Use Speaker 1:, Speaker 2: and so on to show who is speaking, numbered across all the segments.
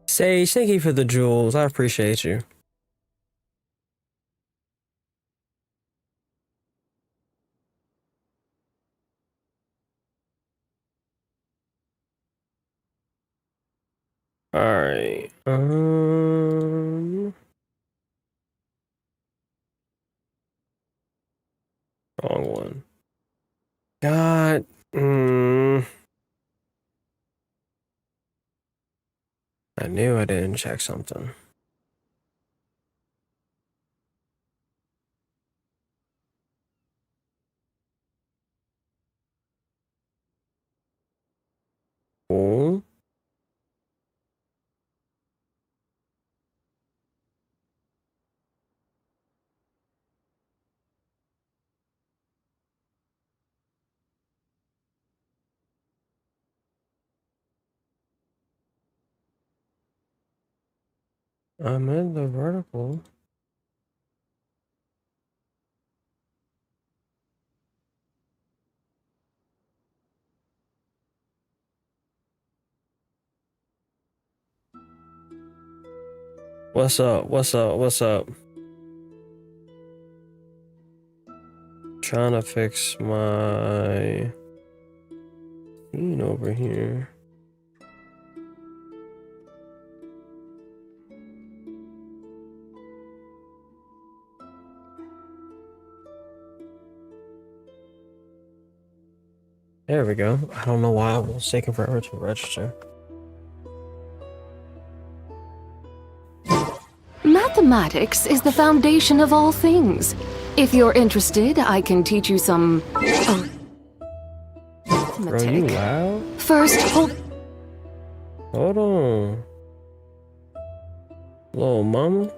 Speaker 1: Sage, thank you for the jewels. I appreciate you. All right. Wrong one. God. I knew I didn't check something. Cool. I'm in the vertical. What's up? What's up? What's up? Trying to fix my scene over here. There we go. I don't know why it was taking forever to register.
Speaker 2: Mathematics is the foundation of all things. If you're interested, I can teach you some...
Speaker 1: Bro, you loud?
Speaker 2: First, hold
Speaker 1: on. Little mama?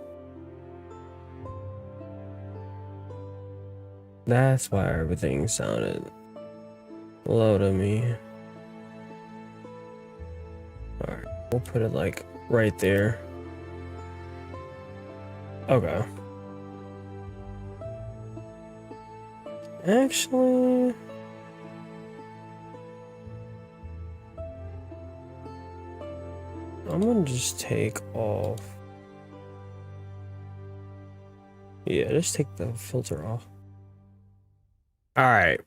Speaker 1: That's why everything sounded low to me. Alright, we'll put it like right there. Okay. Actually, I'm gonna just take off. Yeah, just take the filter off. All right.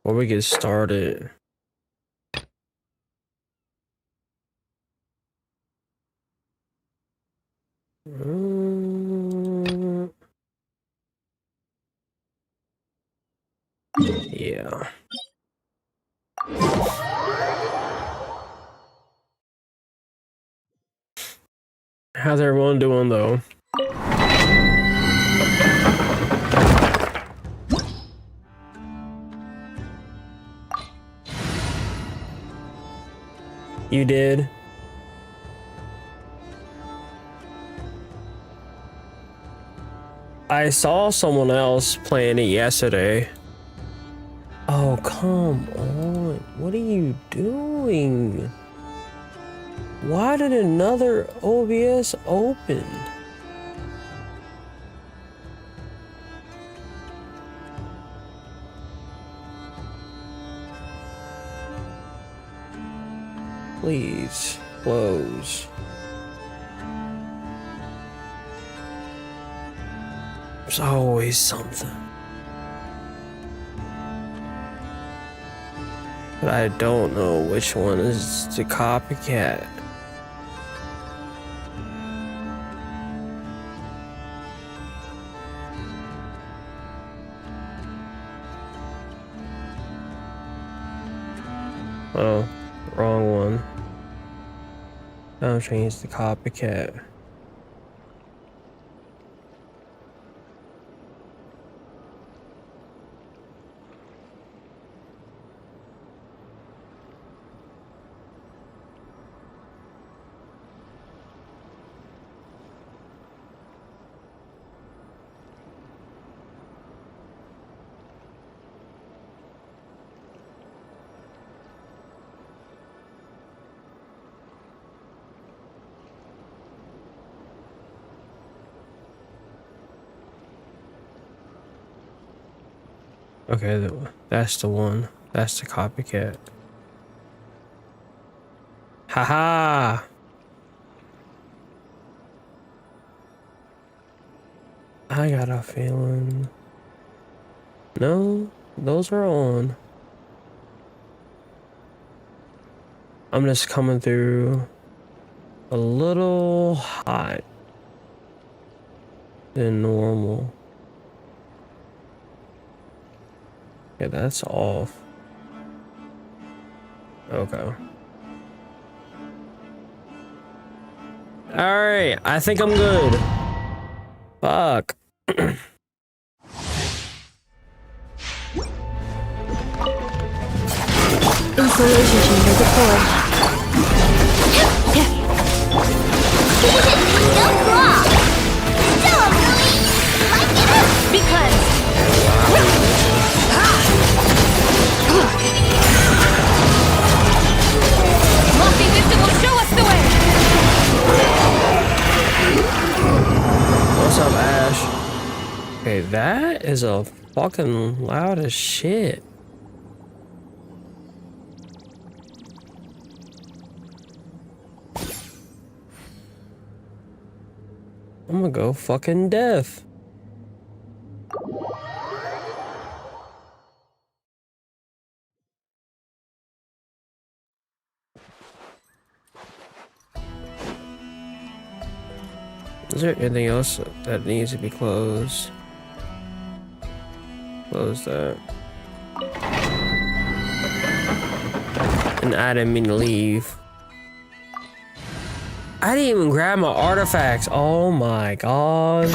Speaker 1: Before we get started. Yeah. How's everyone doing though? You did? I saw someone else playing it yesterday. Oh, come on. What are you doing? Why did another OBS open? Please, close. There's always something. But I don't know which one is the copycat. Oh, wrong one. Now change the copycat. Okay, that's the one. That's the copycat. Haha! I got a feeling. No, those are on. I'm just coming through a little hot than normal. Yeah, that's off. Okay. Alright, I think I'm good. Fuck.
Speaker 2: Installation chamber deployed. Because lofty wisdom will show us the way.
Speaker 1: What's up, Ash? Okay, that is a fucking loud as shit. I'm gonna go fucking deaf. Is there anything else that needs to be closed? Close that. And I didn't mean to leave. I didn't even grab my artifacts. Oh my god.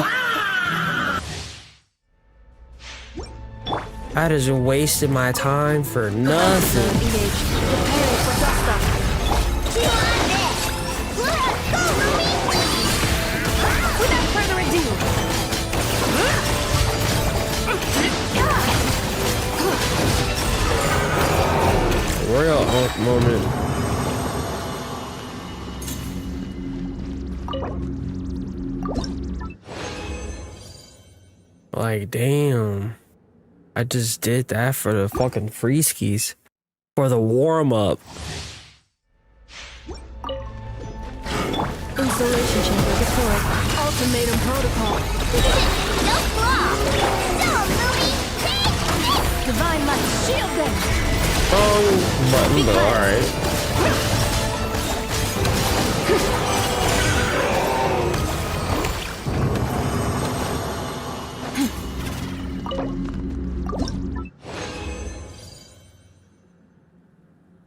Speaker 1: I just wasted my time for nothing.
Speaker 2: Without further ado.
Speaker 1: Real moment. Like, damn. I just did that for the fucking freeskies. For the warm-up.
Speaker 2: Installation chamber deployed. Ultimatum protocol. No flaw. Still moving. Divine light, shield them.
Speaker 1: Wrong button, but alright.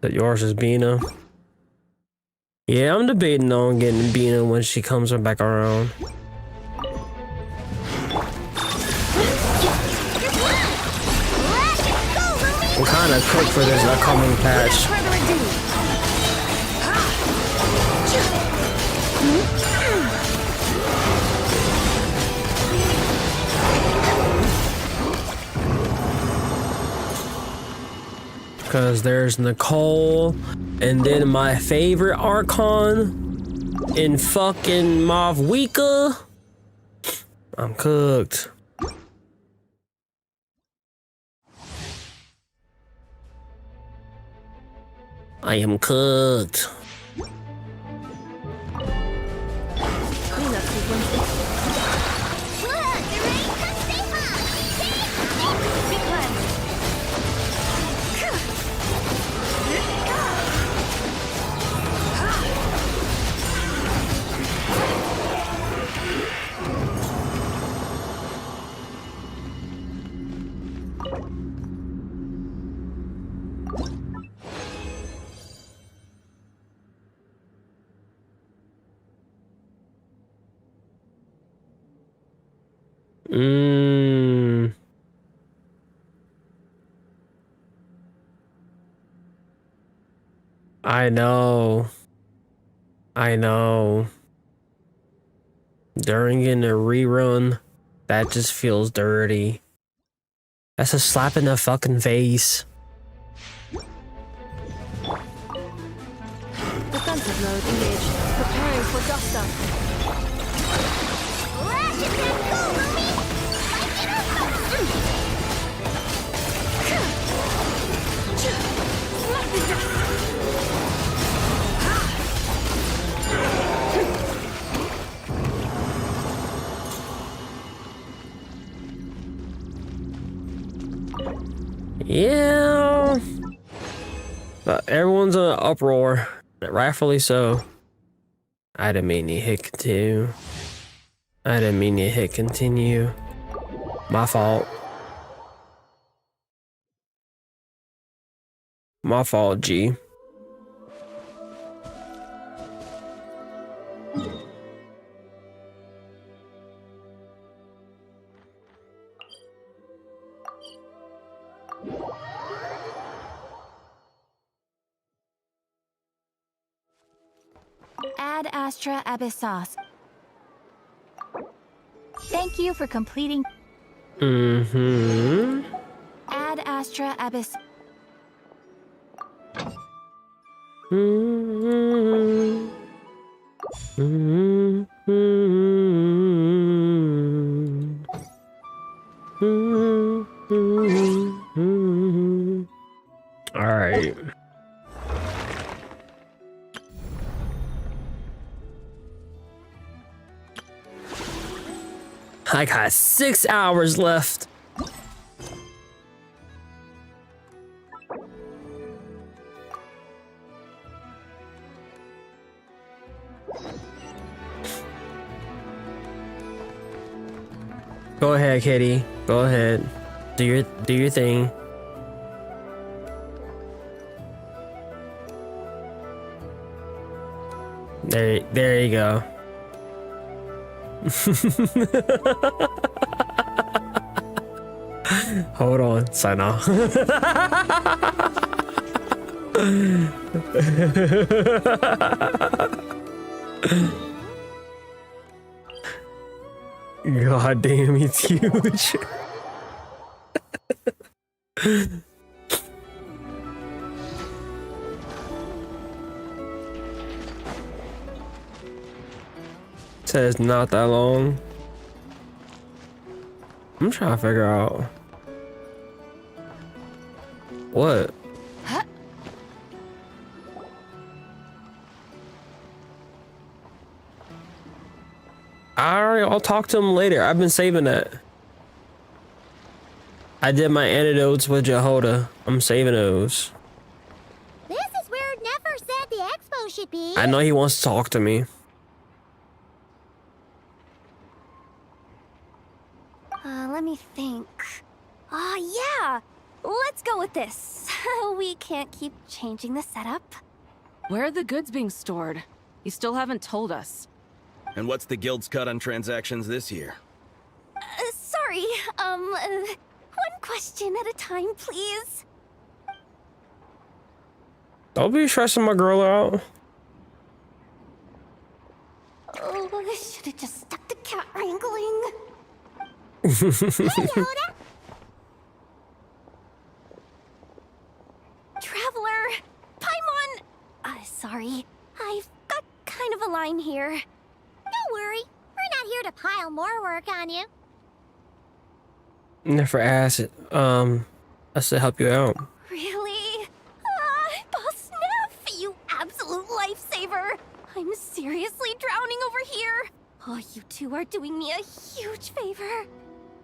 Speaker 1: That yours is Bina. Yeah, I'm debating on getting Bina when she comes back around. I'm kind of cooked for this upcoming patch. Because there's Nicole, and then my favorite Archon in fucking MambaUchiha. I'm cooked. I am cooked. I know. I know. During in a rerun, that just feels dirty. That's a slap in the fucking face.
Speaker 2: Defensive mode engaged. Preparing for dust up.
Speaker 1: Yeah. But everyone's in an uproar. Rightfully so. I didn't mean to hit continue. I didn't mean to hit continue. My fault. My fault, G.
Speaker 3: Ad Astra Abyssos. Thank you for completing.
Speaker 1: Mm-hmm.
Speaker 3: Ad Astra Abyss.
Speaker 1: Mm-hmm. Mm-hmm. Mm-hmm. All right. I got 6 hours left. Go ahead, Kitty. Go ahead. Do your thing. There you go. Hold on, sign off. God damn, it's huge. Says not that long. I'm trying to figure out what. I'll talk to him later. I've been saving that. I did my antidotes with Jehoda. I'm saving those.
Speaker 4: This is where Nefer said the expo should be.
Speaker 1: I know he wants to talk to me.
Speaker 3: Let me think. Yeah! Let's go with this. We can't keep changing the setup.
Speaker 2: Where are the goods being stored? You still haven't told us.
Speaker 5: And what's the guild's cut on transactions this year?
Speaker 3: Sorry, one question at a time, please.
Speaker 1: Don't be stressing my girl out.
Speaker 3: Oh, I should have just stuck to cat wrangling.
Speaker 4: Hey, Yoda.
Speaker 3: Traveler! Paimon! Sorry. I've got kind of a line here.
Speaker 4: Don't worry. We're not here to pile more work on you.
Speaker 1: Never asked it. That's to help you out.
Speaker 3: Really? Boss Neff, you absolute lifesaver! I'm seriously drowning over here. Oh, you two are doing me a huge favor.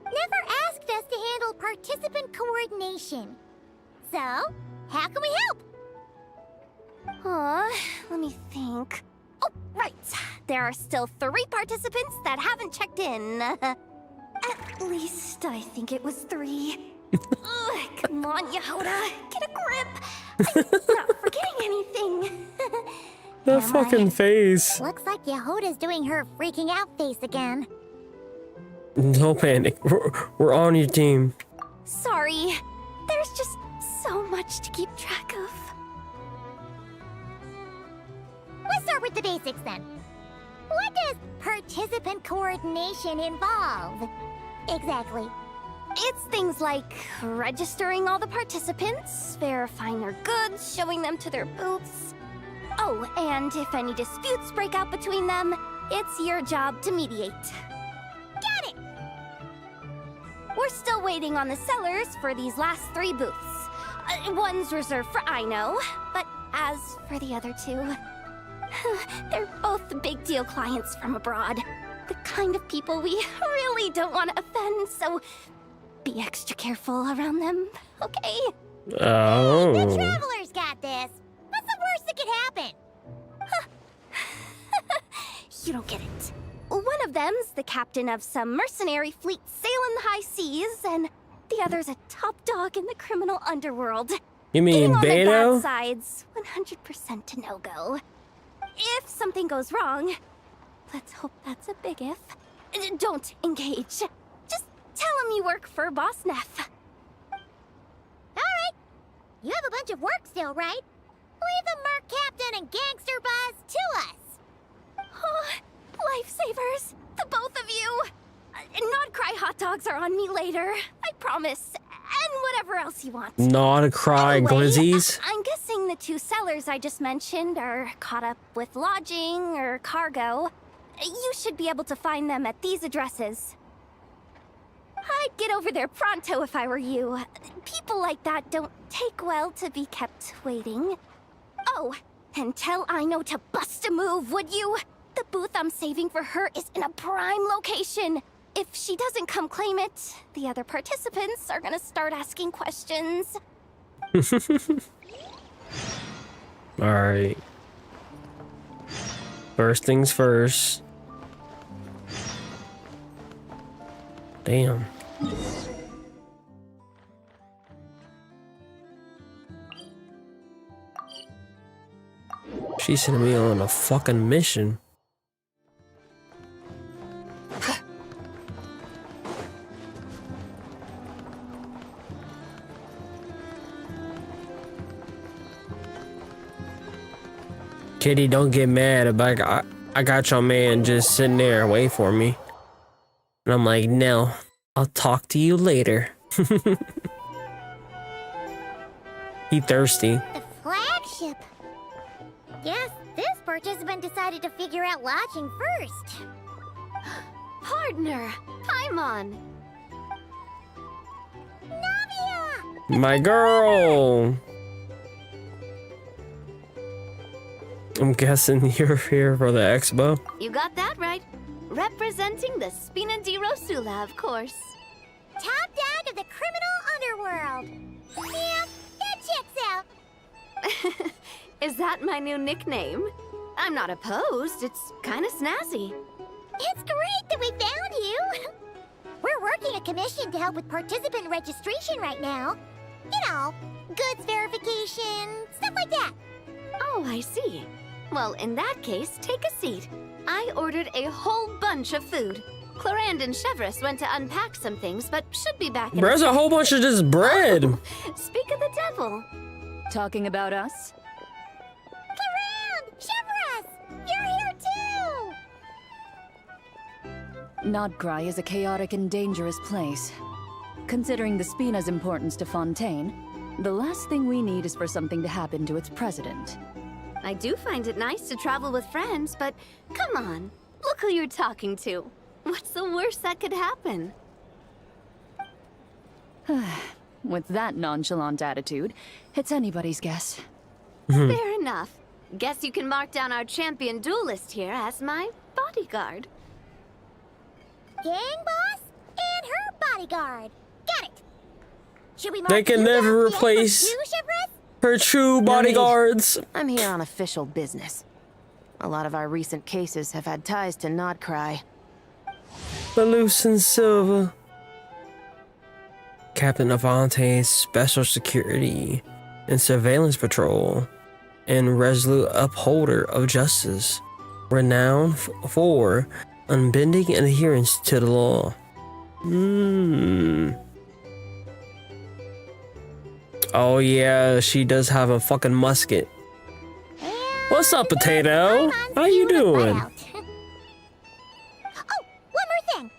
Speaker 4: Never asked us to handle participant coordination. So, how can we help?
Speaker 3: Let me think. Oh, right. There are still 3 participants that haven't checked in. At least I think it was 3. Ugh, come on, Yehoda. Get a grip. I'm not forgetting anything.
Speaker 1: That
Speaker 3: Am
Speaker 1: fucking
Speaker 3: I?
Speaker 1: face.
Speaker 4: Looks like Yehoda's doing her freaking out face again.
Speaker 1: No panic. We're on your team.
Speaker 3: Sorry. There's just so much to keep track of.
Speaker 4: Let's start with the basics then. What does participant coordination involve? Exactly.
Speaker 3: It's things like registering all the participants, verifying their goods, showing them to their booths. Oh, and if any disputes break out between them, it's your job to mediate.
Speaker 4: Got it!
Speaker 3: We're still waiting on the sellers for these last 3 booths. One's reserved for Aino, but as for the other 2, they're both big deal clients from abroad. The kind of people we really don't want to offend, so be extra careful around them, okay?
Speaker 4: The
Speaker 1: Oh.
Speaker 4: travelers got this. What's the worst that could happen?
Speaker 3: You don't get it. One of them's the captain of some mercenary fleet sailing the high seas, and the other's a top dog in the criminal underworld.
Speaker 1: You mean
Speaker 3: Getting on the bad
Speaker 1: Beto?
Speaker 3: side's 100% a no-go. If something goes wrong, let's hope that's a big if, don't engage. Just tell him you work for Boss Neff.
Speaker 4: Alright. You have a bunch of work still, right? Leave the Merc Captain and Gangster Buzz to us.
Speaker 3: Oh, lifesavers, the both of you. Not cry hot dogs are on me later, I promise. And whatever else you want.
Speaker 1: Not a cry,
Speaker 3: Anyway,
Speaker 1: glizzies.
Speaker 3: I'm guessing the 2 sellers I just mentioned are caught up with lodging or cargo. You should be able to find them at these addresses. I'd get over there pronto if I were you. People like that don't take well to be kept waiting. Oh, and tell Aino to bust a move, would you? The booth I'm saving for her is in a prime location. If she doesn't come claim it, the other participants are gonna start asking questions.
Speaker 1: Alright. First things first. Damn. She's sending me on a fucking mission. Kitty, don't get mad about I got your man just sitting there waiting for me. And I'm like, no, I'll talk to you later. He thirsty.
Speaker 4: The flagship. Guess this participant decided to figure out lodging first.
Speaker 3: Partner, Paimon.
Speaker 4: Navia!
Speaker 1: My girl. I'm guessing you're here for the expo.
Speaker 6: You got that right. Representing the Spina di Rosula, of course.
Speaker 4: Top dog of the criminal underworld. Yeah, that checks out.
Speaker 6: Is that my new nickname? I'm not opposed. It's kind of snazzy.
Speaker 4: It's great that we found you. We're working a commission to help with participant registration right now. You know, goods verification, stuff like that.
Speaker 6: Oh, I see. Well, in that case, take a seat. I ordered a whole bunch of food. Clarand and Chevreuse went to unpack some things, but should be back in
Speaker 1: There's a whole bunch of just bread.
Speaker 6: Speak of the devil.
Speaker 2: Talking about us?
Speaker 4: Clarand! Chevreuse! You're here too!
Speaker 2: Nodcry is a chaotic and dangerous place. Considering the Spina's importance to Fontaine, the last thing we need is for something to happen to its president.
Speaker 6: I do find it nice to travel with friends, but come on. Look who you're talking to. What's the worst that could happen?
Speaker 2: With that nonchalant attitude, it's anybody's guess.
Speaker 6: Fair enough. Guess you can mark down our champion duelist here as my bodyguard.
Speaker 4: gang boss and her bodyguard. Got it. Should we mark
Speaker 1: They can
Speaker 4: you
Speaker 1: never
Speaker 4: down for the
Speaker 1: replace
Speaker 4: Expo too, Shivers?
Speaker 1: her true
Speaker 7: need.
Speaker 1: bodyguards.
Speaker 7: I'm here on official business. A lot of our recent cases have had ties to Nodcry.
Speaker 1: The Lucent Silva. Captain of Fontain's Special Security and Surveillance Patrol, and resolute upholder of justice, renowned for unbending adherence to the law. Oh yeah, she does have a fucking musket. What's up, Potato? How you doing?
Speaker 4: Oh, one more thing.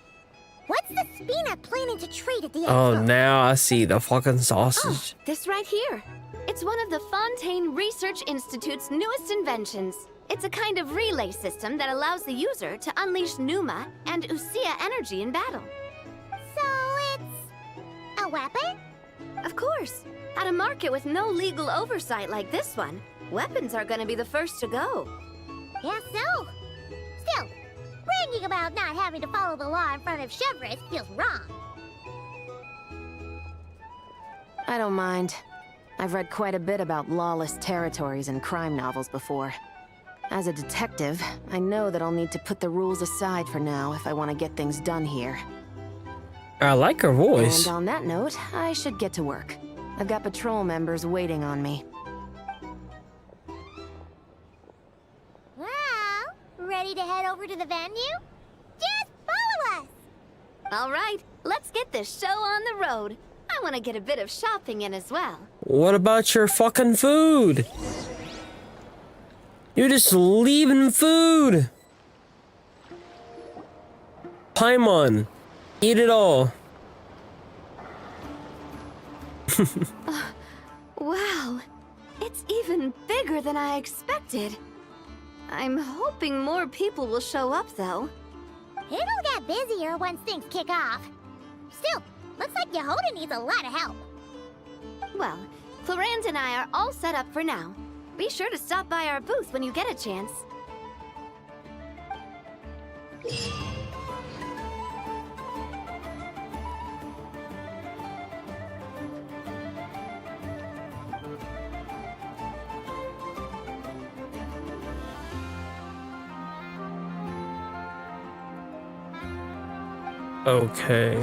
Speaker 4: What's the Spina planning to trade at the
Speaker 1: Oh,
Speaker 4: Expo?
Speaker 1: now I see the fucking sausage.
Speaker 6: This right here. It's one of the Fontaine Research Institute's newest inventions. It's a kind of relay system that allows the user to unleash Numa and Usia energy in battle.
Speaker 4: So it's a weapon?
Speaker 6: Of course. At a market with no legal oversight like this one, weapons are gonna be the first to go.
Speaker 4: Yes, so. Still, bragging about not having to follow the law in front of Chevres feels wrong.
Speaker 7: I don't mind. I've read quite a bit about lawless territories and crime novels before. As a detective, I know that I'll need to put the rules aside for now if I want to get things done here.
Speaker 1: I like her voice.
Speaker 7: And on that note, I should get to work. I've got patrol members waiting on me.
Speaker 4: Well, ready to head over to the venue? Just follow us!
Speaker 6: All right, let's get this show on the road. I want to get a bit of shopping in as well.
Speaker 1: What about your fucking food? You're just leaving food. Paimon, eat it all.
Speaker 6: Wow, it's even bigger than I expected. I'm hoping more people will show up, though.
Speaker 4: It'll get busier once things kick off. Still, looks like Yehoda needs a lot of help.
Speaker 6: Well, Clarence and I are all set up for now. Be sure to stop by our booth when you get a chance.
Speaker 1: Okay.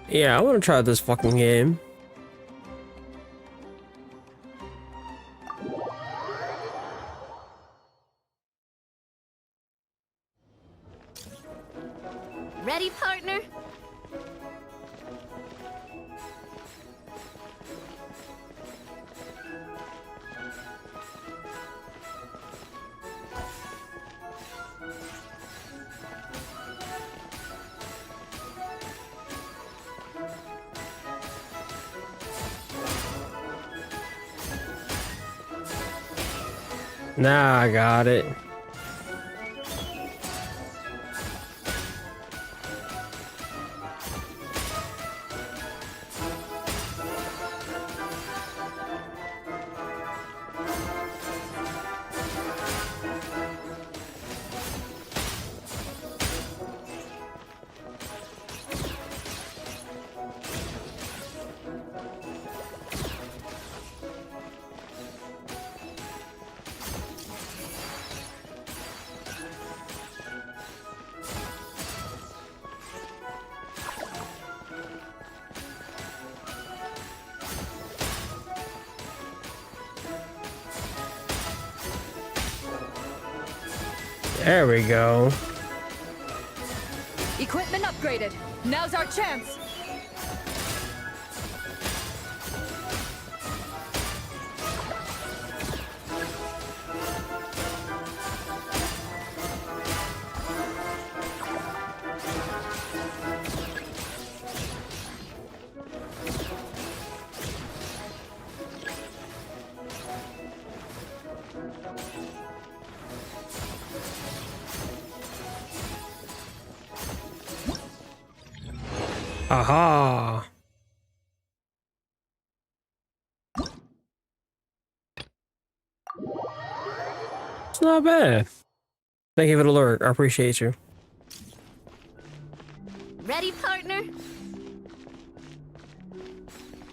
Speaker 1: Yeah, I want to try this fucking game.
Speaker 6: Ready, partner?
Speaker 1: Nah, I got it. There we go.
Speaker 2: Equipment upgraded. Now's our chance.
Speaker 1: Aha! It's not bad. Thank you for the alert. I appreciate you.
Speaker 6: Ready, partner?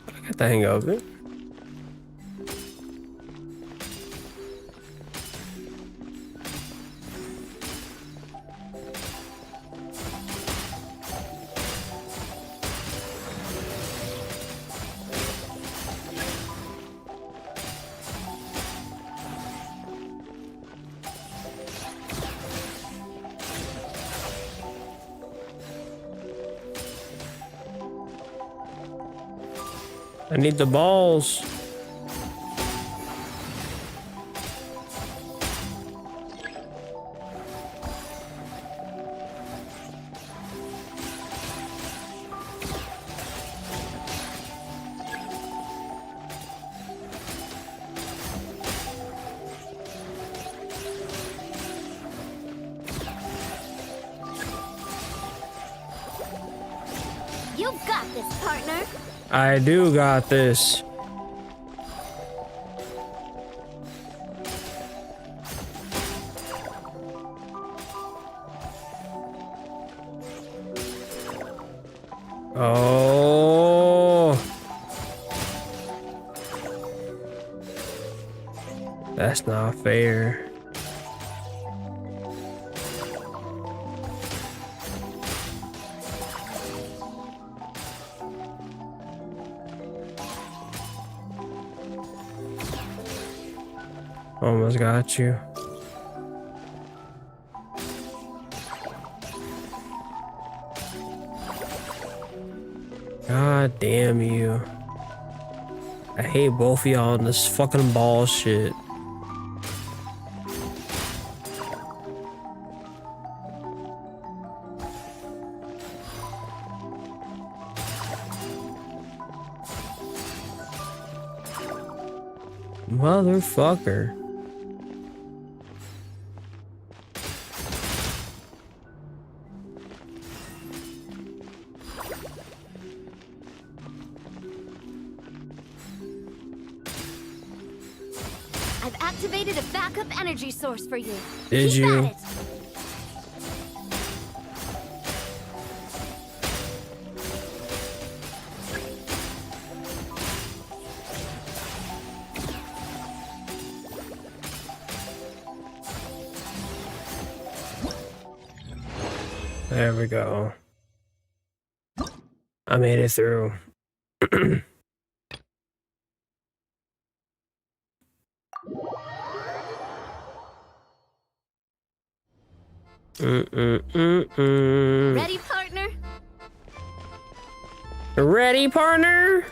Speaker 1: I got the hang of it. I need the balls.
Speaker 6: You've got this, partner.
Speaker 1: I do got this. Oh. That's not fair. Almost got you. God damn you. I hate both of y'all in this fucking ball shit. Motherfucker.
Speaker 6: I've activated a backup energy source for you.
Speaker 1: Did
Speaker 6: Keep
Speaker 1: you?
Speaker 6: at it.
Speaker 1: There we go. I made it through.
Speaker 6: Ready, partner?
Speaker 1: Ready, partner?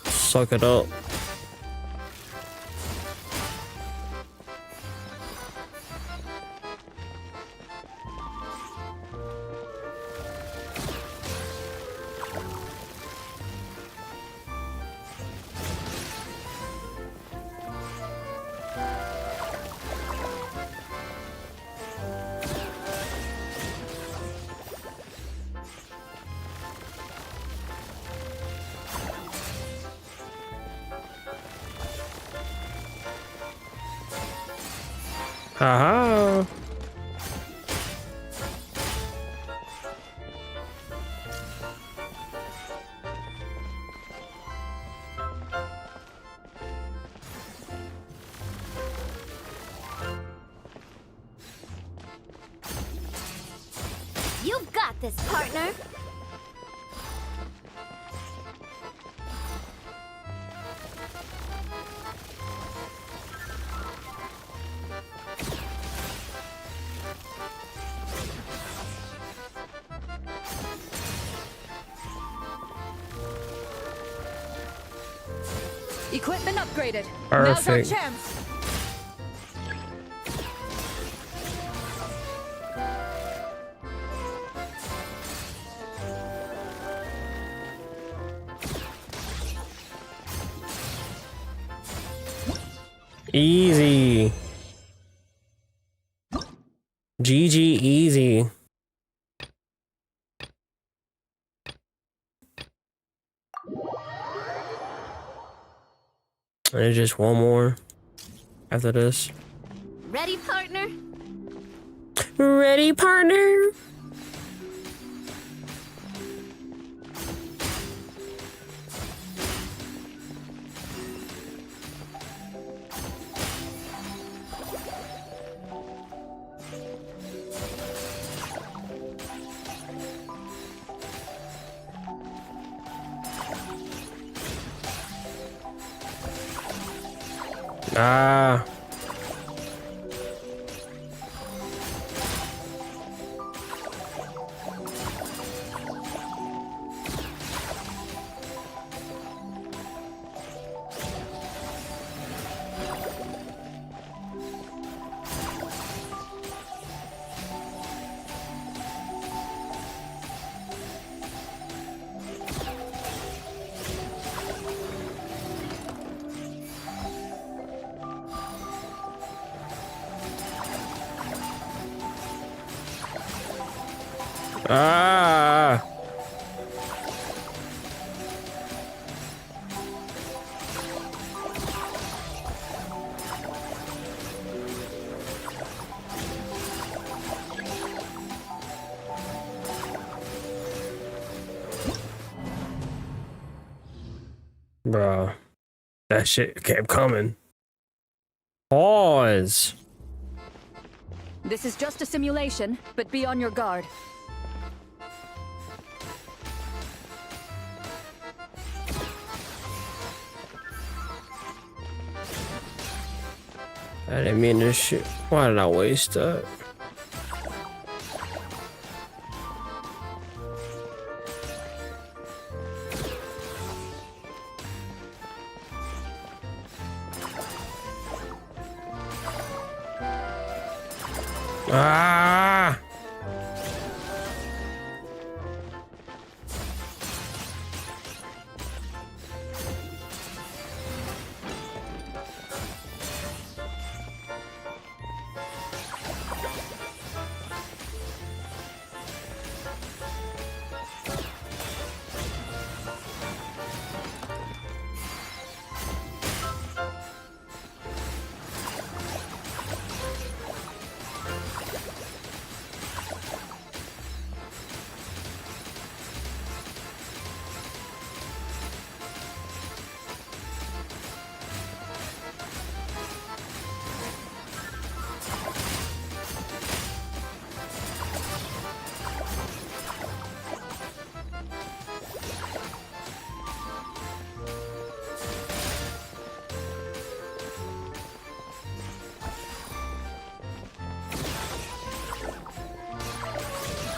Speaker 1: Suck it up. Haha.
Speaker 6: You've got this, partner.
Speaker 2: Equipment upgraded. Now's our
Speaker 1: Perfect.
Speaker 2: chance.
Speaker 1: Easy. GG easy. There's just one more after this.
Speaker 6: Ready, partner?
Speaker 1: Ready, partner? Ah. Ah. Bro, that shit kept coming. Pause.
Speaker 2: This is just a simulation, but be on your guard.
Speaker 1: I didn't mean this shit. Why did I waste that? Ah!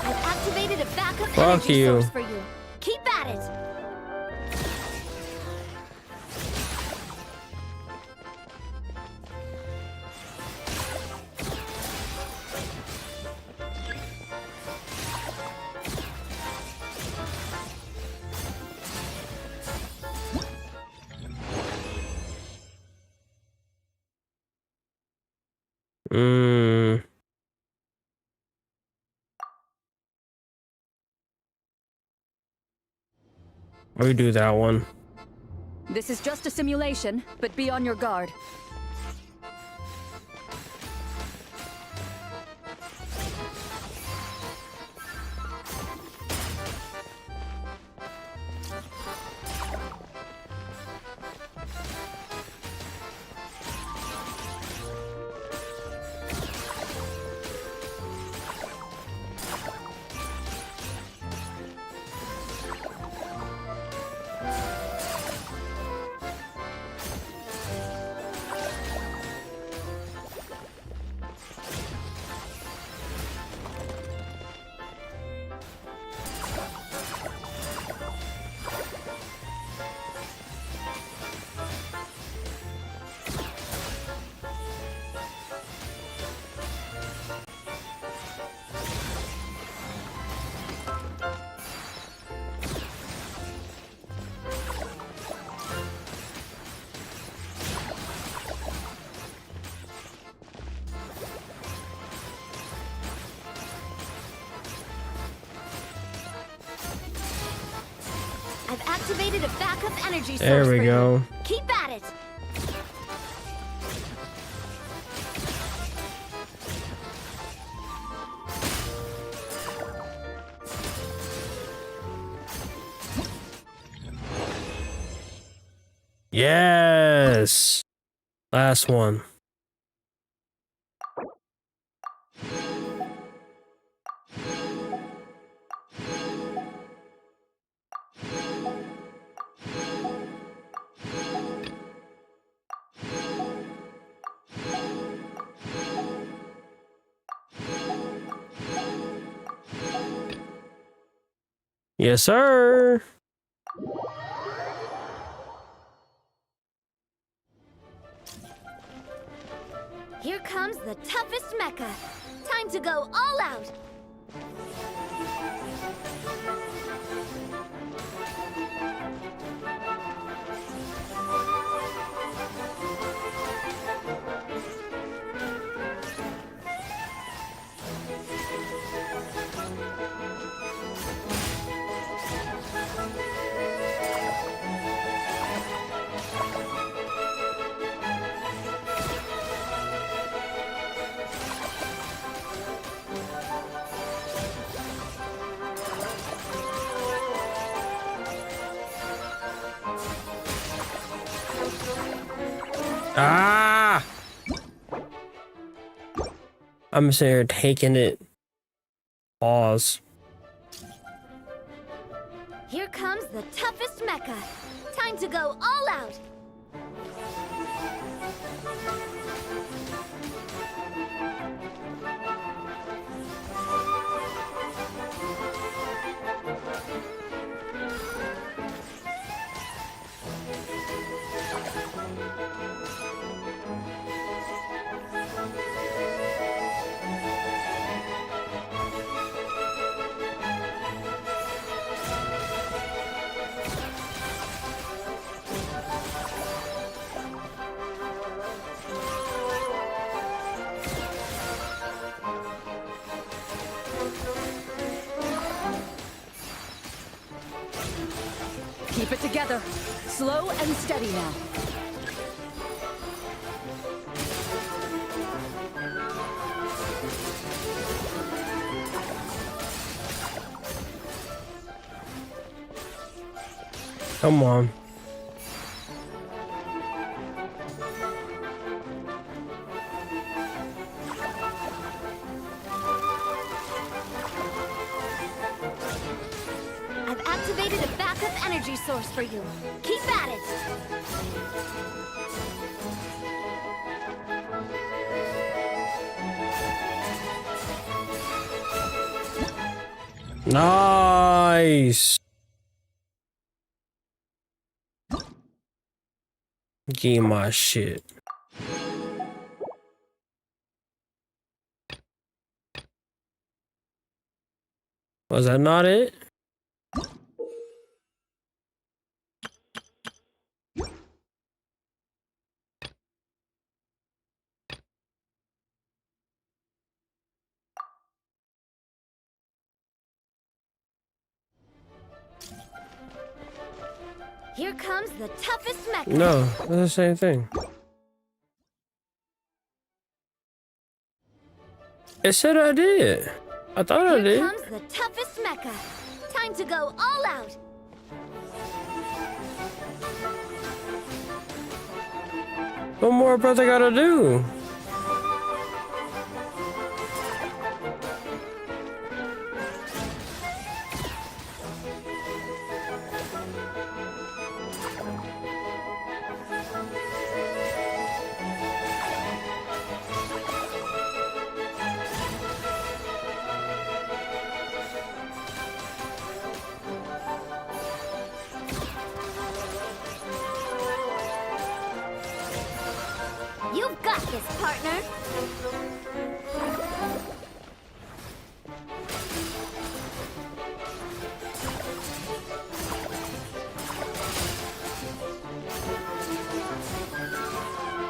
Speaker 6: I've activated a backup
Speaker 1: Fuck
Speaker 6: energy
Speaker 1: you.
Speaker 6: source for you. Keep at it.
Speaker 1: Mm. Redo that one.
Speaker 2: This is just a simulation, but be on your guard.
Speaker 6: activated a backup energy source
Speaker 1: There we
Speaker 6: for
Speaker 1: go.
Speaker 6: you. Keep at it.
Speaker 1: Yes. Last one. Yes, sir.
Speaker 6: Here comes the toughest mecha. Time to go all out.
Speaker 1: Ah! I'm sitting here taking it. Pause.
Speaker 6: Here comes the toughest mecha. Time to go all out.
Speaker 2: Keep it together. Slow and steady now.
Speaker 1: Come on.
Speaker 6: I've activated a backup energy source for you. Keep at it.
Speaker 1: Nice. Give me my shit. Was that not it?
Speaker 6: Here comes the toughest mecha.
Speaker 1: No, it's the same thing. It said I did. I thought I
Speaker 6: Here
Speaker 1: did.
Speaker 6: comes the toughest mecha. Time to go all out.
Speaker 1: What more brother gotta do?
Speaker 6: You've got this, partner.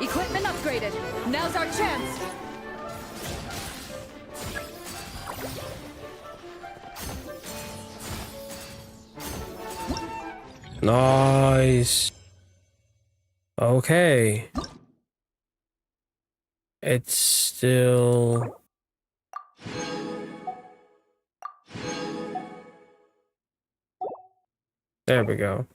Speaker 2: Equipment upgraded. Now's our chance.
Speaker 1: Nice. Okay. It's still... There we go.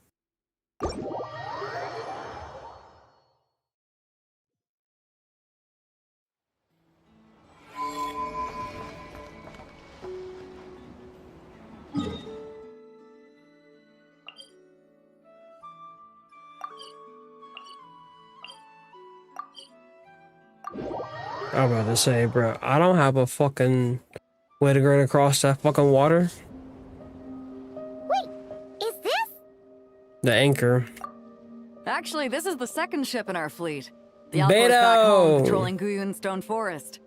Speaker 1: I was about to say, bro, I don't have a fucking way to get across that fucking water.
Speaker 4: Wait, is this?
Speaker 1: The anchor.
Speaker 8: Actually, this is the second ship in our fleet. The Alcor's back home patrolling Guyun Stone Forest.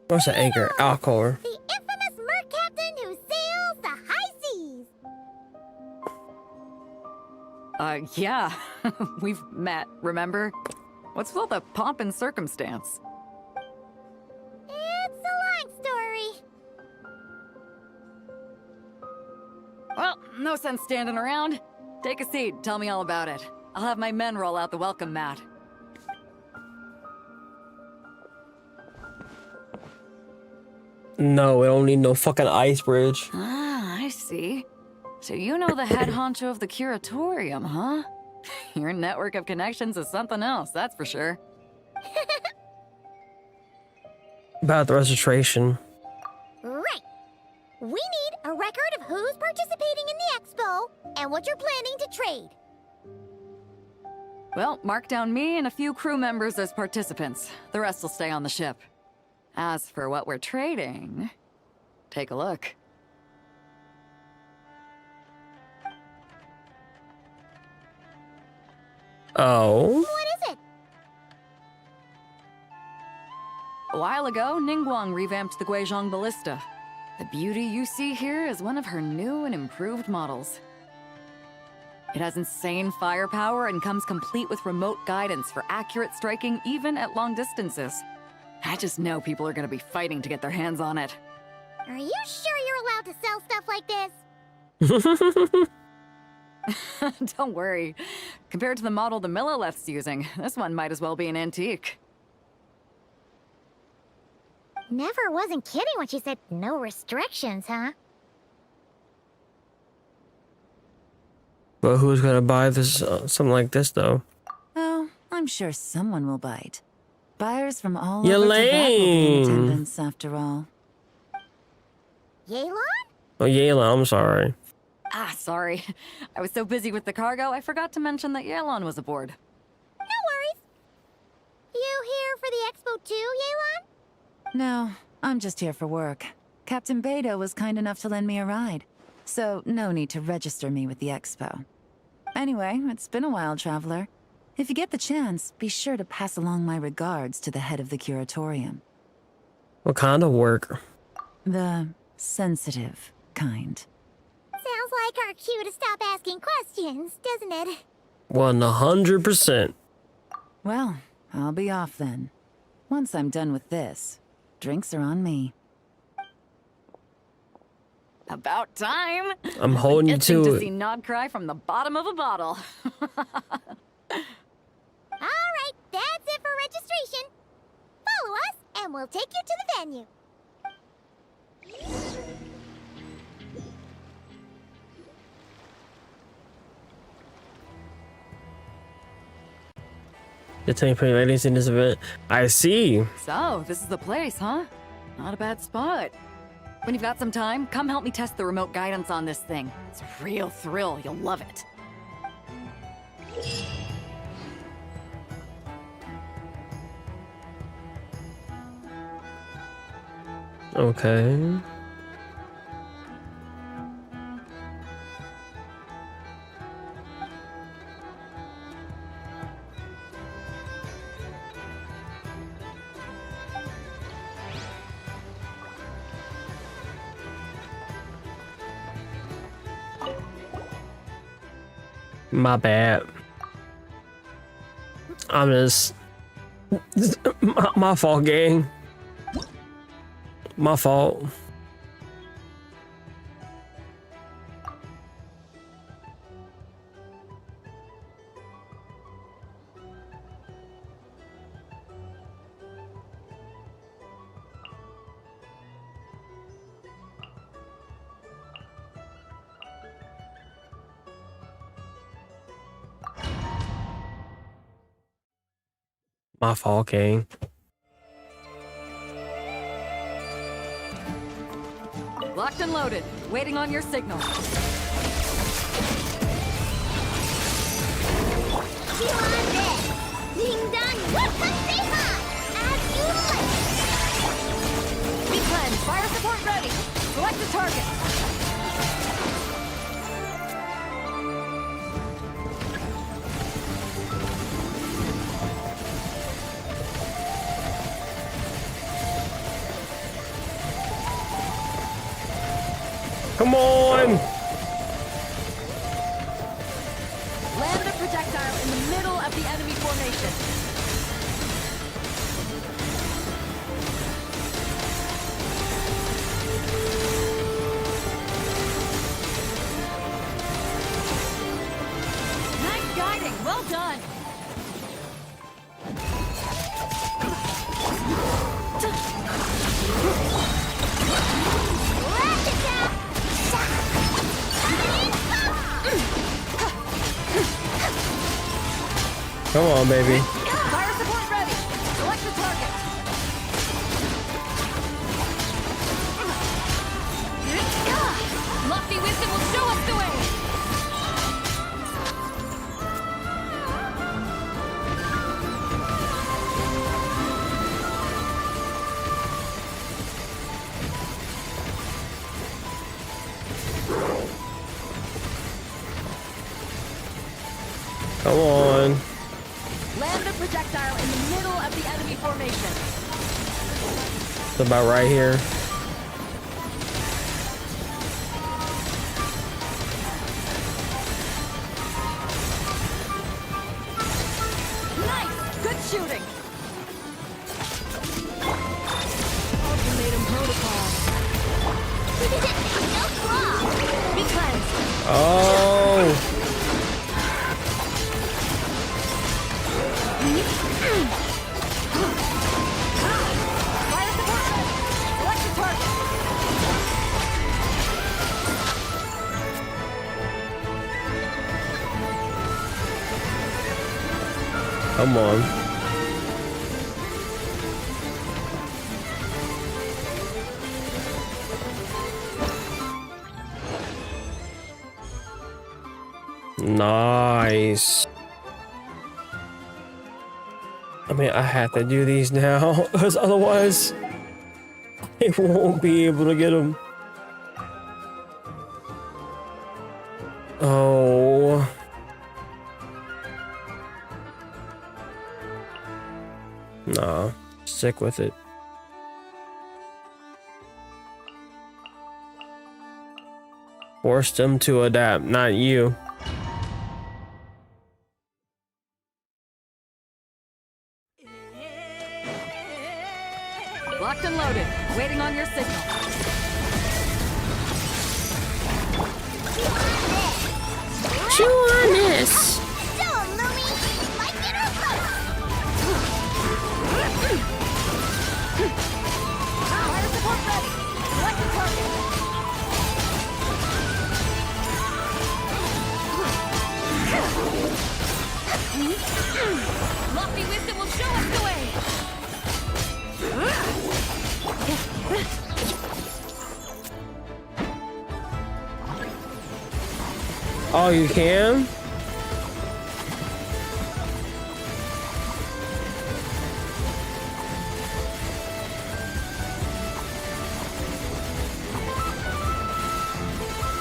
Speaker 1: What's the anchor? Alcor.
Speaker 4: The infamous merc captain who sails the high seas.
Speaker 8: Yeah. We've met, remember? What's with all the pomp and circumstance?
Speaker 4: It's a long story.
Speaker 8: Well, no sense standing around. Take a seat, tell me all about it. I'll have my men roll out the welcome mat.
Speaker 1: No, we don't need no fucking ice bridge.
Speaker 8: Ah, I see. So you know the head honcho of the curatorium, huh? Your network of connections is something else, that's for sure.
Speaker 1: About the registration.
Speaker 4: Right. We need a record of who's participating in the expo and what you're planning to trade.
Speaker 8: Well, mark down me and a few crew members as participants. The rest will stay on the ship. As for what we're trading, take a look.
Speaker 1: Oh.
Speaker 4: What is it?
Speaker 8: A while ago, Ningguang revamped the Guizhong Ballista. The beauty you see here is one of her new and improved models. It has insane firepower and comes complete with remote guidance for accurate striking even at long distances. I just know people are gonna be fighting to get their hands on it.
Speaker 4: Are you sure you're allowed to sell stuff like this?
Speaker 8: Don't worry. Compared to the model the Millileth's using, this one might as well be an antique.
Speaker 4: Never wasn't kidding when she said no restrictions, huh?
Speaker 1: But who's gonna buy this? Something like this, though.
Speaker 9: Oh, I'm sure someone will bite. Buyers from all over
Speaker 1: You're
Speaker 9: Teyvat will be in
Speaker 1: lame.
Speaker 9: attendance, after all.
Speaker 4: Yelan?
Speaker 1: Oh, Yayla, I'm sorry.
Speaker 8: Ah, sorry. I was so busy with the cargo, I forgot to mention that Yelan was aboard.
Speaker 4: No worries. You here for the expo too, Yelan?
Speaker 9: No, I'm just here for work. Captain Beidou was kind enough to lend me a ride, so no need to register me with the expo. Anyway, it's been a while, traveler. If you get the chance, be sure to pass along my regards to the head of the curatorium.
Speaker 1: What kind of work?
Speaker 9: The sensitive kind.
Speaker 4: Sounds like our cue to stop asking questions, doesn't it?
Speaker 1: 100%.
Speaker 9: Well, I'll be off then. Once I'm done with this, drinks are on me.
Speaker 8: About time!
Speaker 1: I'm holding you
Speaker 8: Itching
Speaker 1: to
Speaker 8: to
Speaker 1: it.
Speaker 8: see Nod cry from the bottom of a bottle.
Speaker 4: Alright, that's it for registration. Follow us, and we'll take you to the venue.
Speaker 1: The 10 pretty ladies in this event. I see.
Speaker 8: So, this is the place, huh? Not a bad spot. When you've got some time, come help me test the remote guidance on this thing. It's a real thrill, you'll love it.
Speaker 1: Okay. My bad. I'm just my fault, gang. My fault. My fault, King.
Speaker 8: Locked and loaded, waiting on your signal.
Speaker 4: Ding dong, welcome, Teyvat! As you like!
Speaker 8: Cleanse, fire support ready. Select the target.
Speaker 1: Come on!
Speaker 8: Land the projectile in the middle of the enemy formation. Nice guiding, well done.
Speaker 1: Come on, baby.
Speaker 8: Fire support ready. Select the target. Lofty wisdom will show us the way.
Speaker 1: Come on.
Speaker 8: Land the projectile in the middle of the enemy formation.
Speaker 1: It's about right here.
Speaker 8: Nice! Good shooting! Ultimatum protocol.
Speaker 4: No flaw!
Speaker 8: Be cleansed.
Speaker 1: Oh!
Speaker 8: Fire support ready. Select the target.
Speaker 1: Come on. Nice. I mean, I have to do these now, because otherwise, they won't be able to get them. Oh. Nah, stick with it. Force them to adapt, not you.
Speaker 8: Locked and loaded, waiting on your signal.
Speaker 1: Chew on this.
Speaker 4: So, Louie, like it or both?
Speaker 8: Fire support ready. Select the target. Lofty wisdom will show us the way.
Speaker 1: Oh, you can?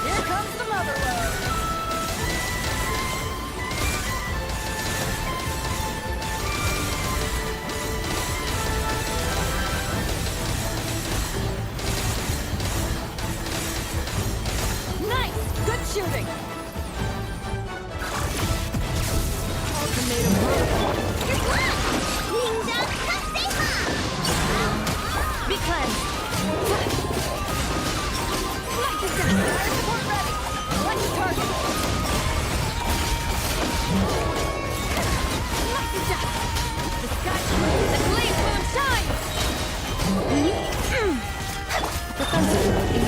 Speaker 8: Here comes the mother load. Nice! Good shooting! Ultimatum protocol.
Speaker 4: Good luck! Ding dong, come Teyvat!
Speaker 8: Be cleansed. Fire support ready. Select the target. The sky shines, the blaze moon shines.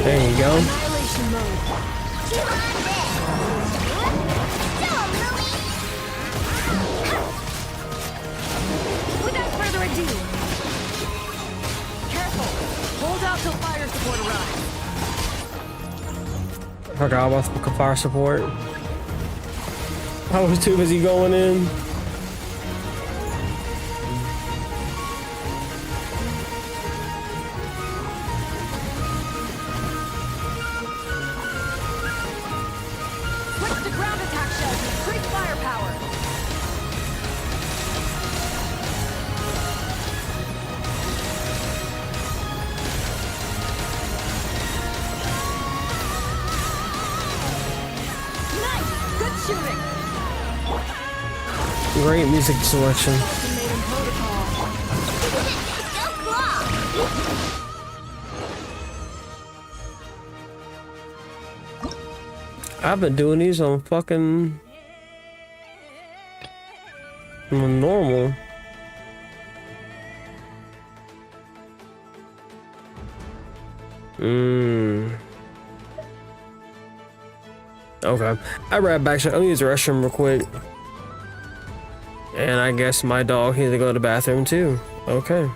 Speaker 1: There you go.
Speaker 8: Annihilation mode.
Speaker 4: Chew on this! So, Louie!
Speaker 8: Without
Speaker 1: Forgot about the fire support. I was too busy going in.
Speaker 8: Switch to ground attack shells with increased firepower. Nice! Good shooting!
Speaker 1: Great music selection.
Speaker 8: Ultimatum protocol.
Speaker 3: Go claw!
Speaker 1: I've been doing these on fucking normal. Okay. I right back. I'll use the restroom real quick. And I guess my dog needs to go to the bathroom too. Okay.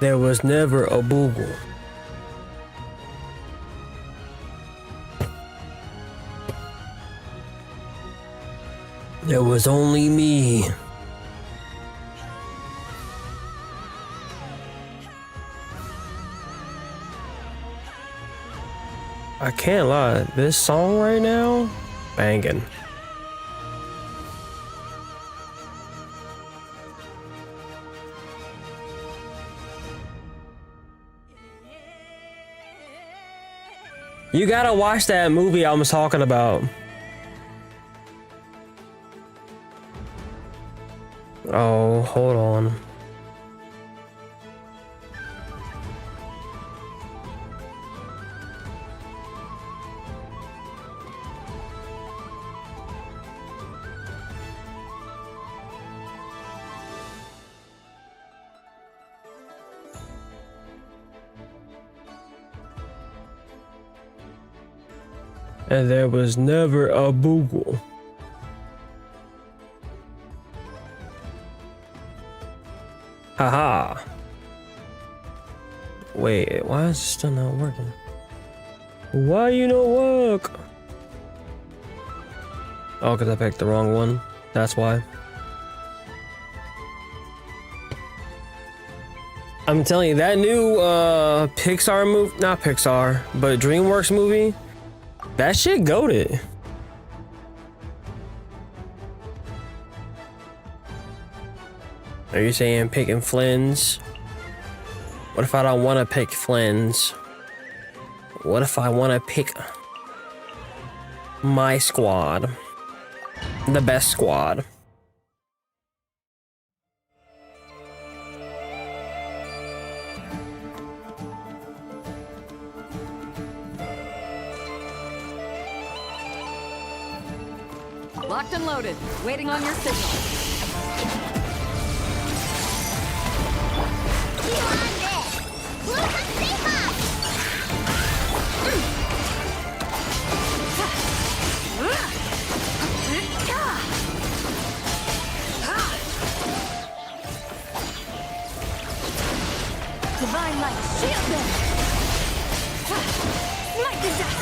Speaker 1: There was never a Boogle. There was only me. I can't lie, this song right now, banging. You gotta watch that movie I was talking about. Oh, hold on. And there was never a Boogle. Haha. Wait, why is it still not working? Why you not work? Oh, because I picked the wrong one. That's why. I'm telling you, that new Pixar movie, not Pixar, but DreamWorks movie, that shit goated. Are you saying picking Flynn's? What if I don't want to pick Flynn's? What if I want to pick my squad? The best squad.
Speaker 8: Locked and loaded, waiting on your signal.
Speaker 6: Divine light, shield them! Smite the dust!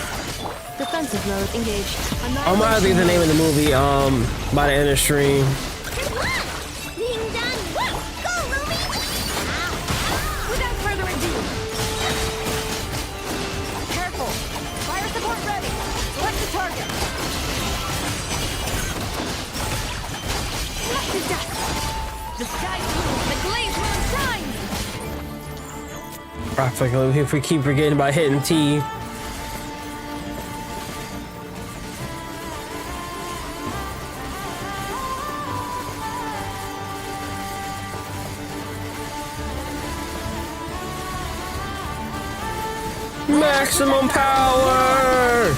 Speaker 6: Defensive mode engaged.
Speaker 1: I'm gonna think the name of the movie by the end of the stream.
Speaker 4: Being done. Go, Ruby!
Speaker 6: Without further ado, careful! Fire support ready! Select the target! Smite the dust! The sky's blue, the glaze will shine!
Speaker 1: I feel like if we keep forgetting about hitting T. Maximum power!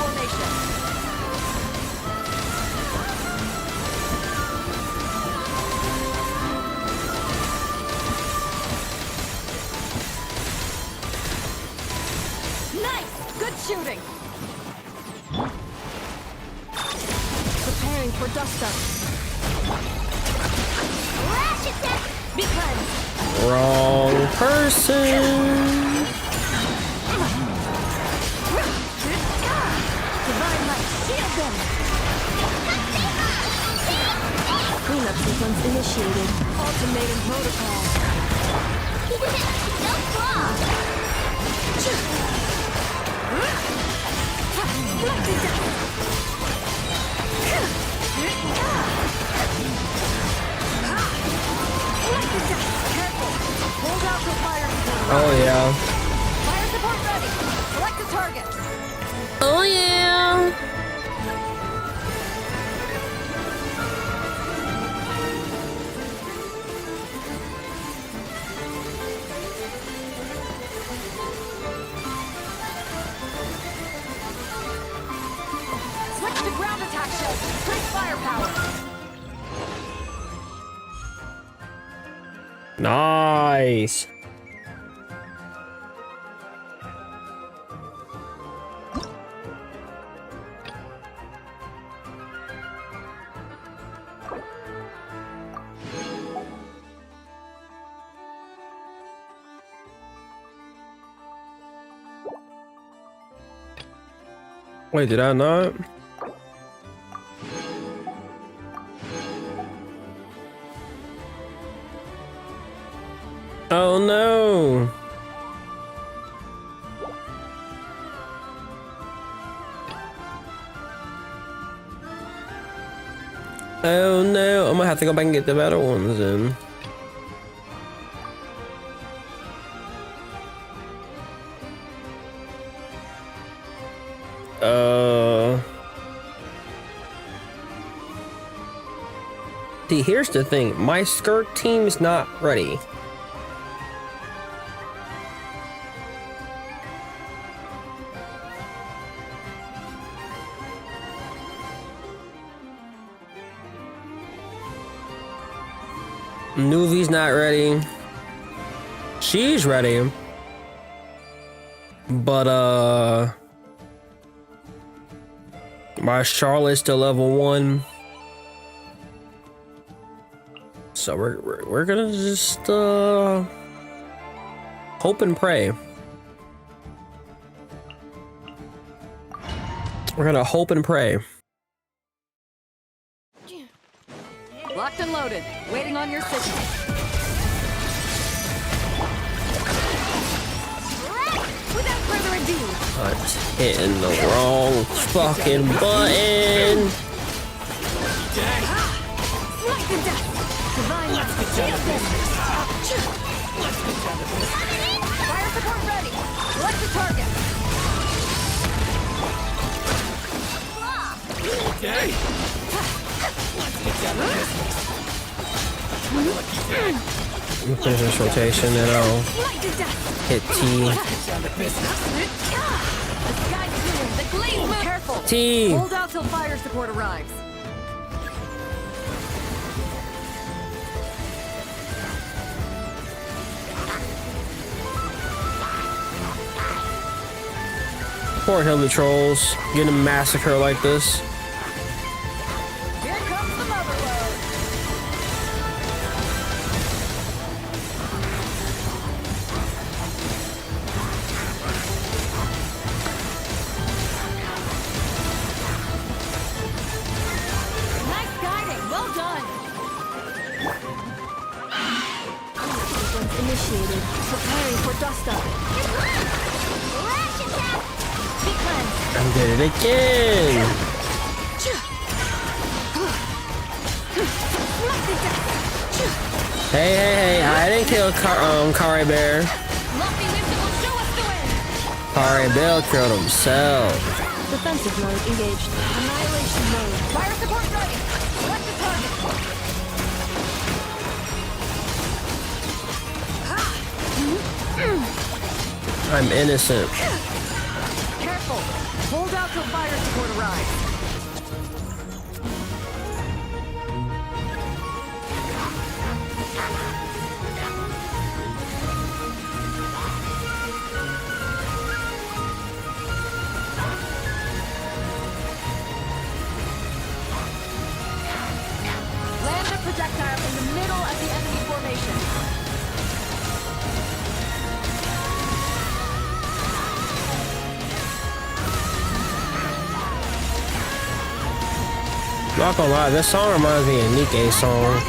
Speaker 6: Nice! Good shooting! Preparing for dust up.
Speaker 4: Rash attack!
Speaker 6: Be cleansed!
Speaker 1: Wrong person.
Speaker 6: Divine light, shield them! Cleanup sequence initiated. Ultimatum protocol.
Speaker 4: No flaw!
Speaker 1: Oh yeah.
Speaker 6: Fire support ready. Select the target.
Speaker 1: Oh yeah.
Speaker 6: Switch to ground attack shells. Increase firepower.
Speaker 1: Nice. Wait, did I not? Oh no! Oh no, I'm gonna have to go back and get the better ones then. See, here's the thing. My skirt team's not ready. Nuvi's not ready. She's ready. But my Charlotte's still level 1. So we're gonna just hope and pray. We're gonna hope and pray.
Speaker 8: Locked and loaded, waiting on your signal.
Speaker 6: Without further ado,
Speaker 1: I'm hitting the wrong fucking button.
Speaker 6: like the death. Divine
Speaker 8: Fire support ready. Select the target.
Speaker 1: Finish this rotation and I'll hit T.
Speaker 8: Careful.
Speaker 1: T.
Speaker 8: Hold out till fire support arrives.
Speaker 1: Poor Hilly trolls getting massacred like this.
Speaker 8: Here comes the mother load.
Speaker 6: Nice guiding. Well done. Sequence initiated. Preparing for dust up.
Speaker 4: Lash attack!
Speaker 6: Be cleansed.
Speaker 1: I did it again. Hey, I didn't kill Kari Bear.
Speaker 6: Lumpy Missile will show us the way.
Speaker 1: Kari Bear killed himself.
Speaker 6: Defensive mode engaged. Annihilation mode.
Speaker 8: Fire support ready. Select the target.
Speaker 1: I'm innocent.
Speaker 8: Careful. Hold out till fire support arrives. Land a projectile in the middle of the enemy formation.
Speaker 1: Not gonna lie, this song reminds me of Nike's song.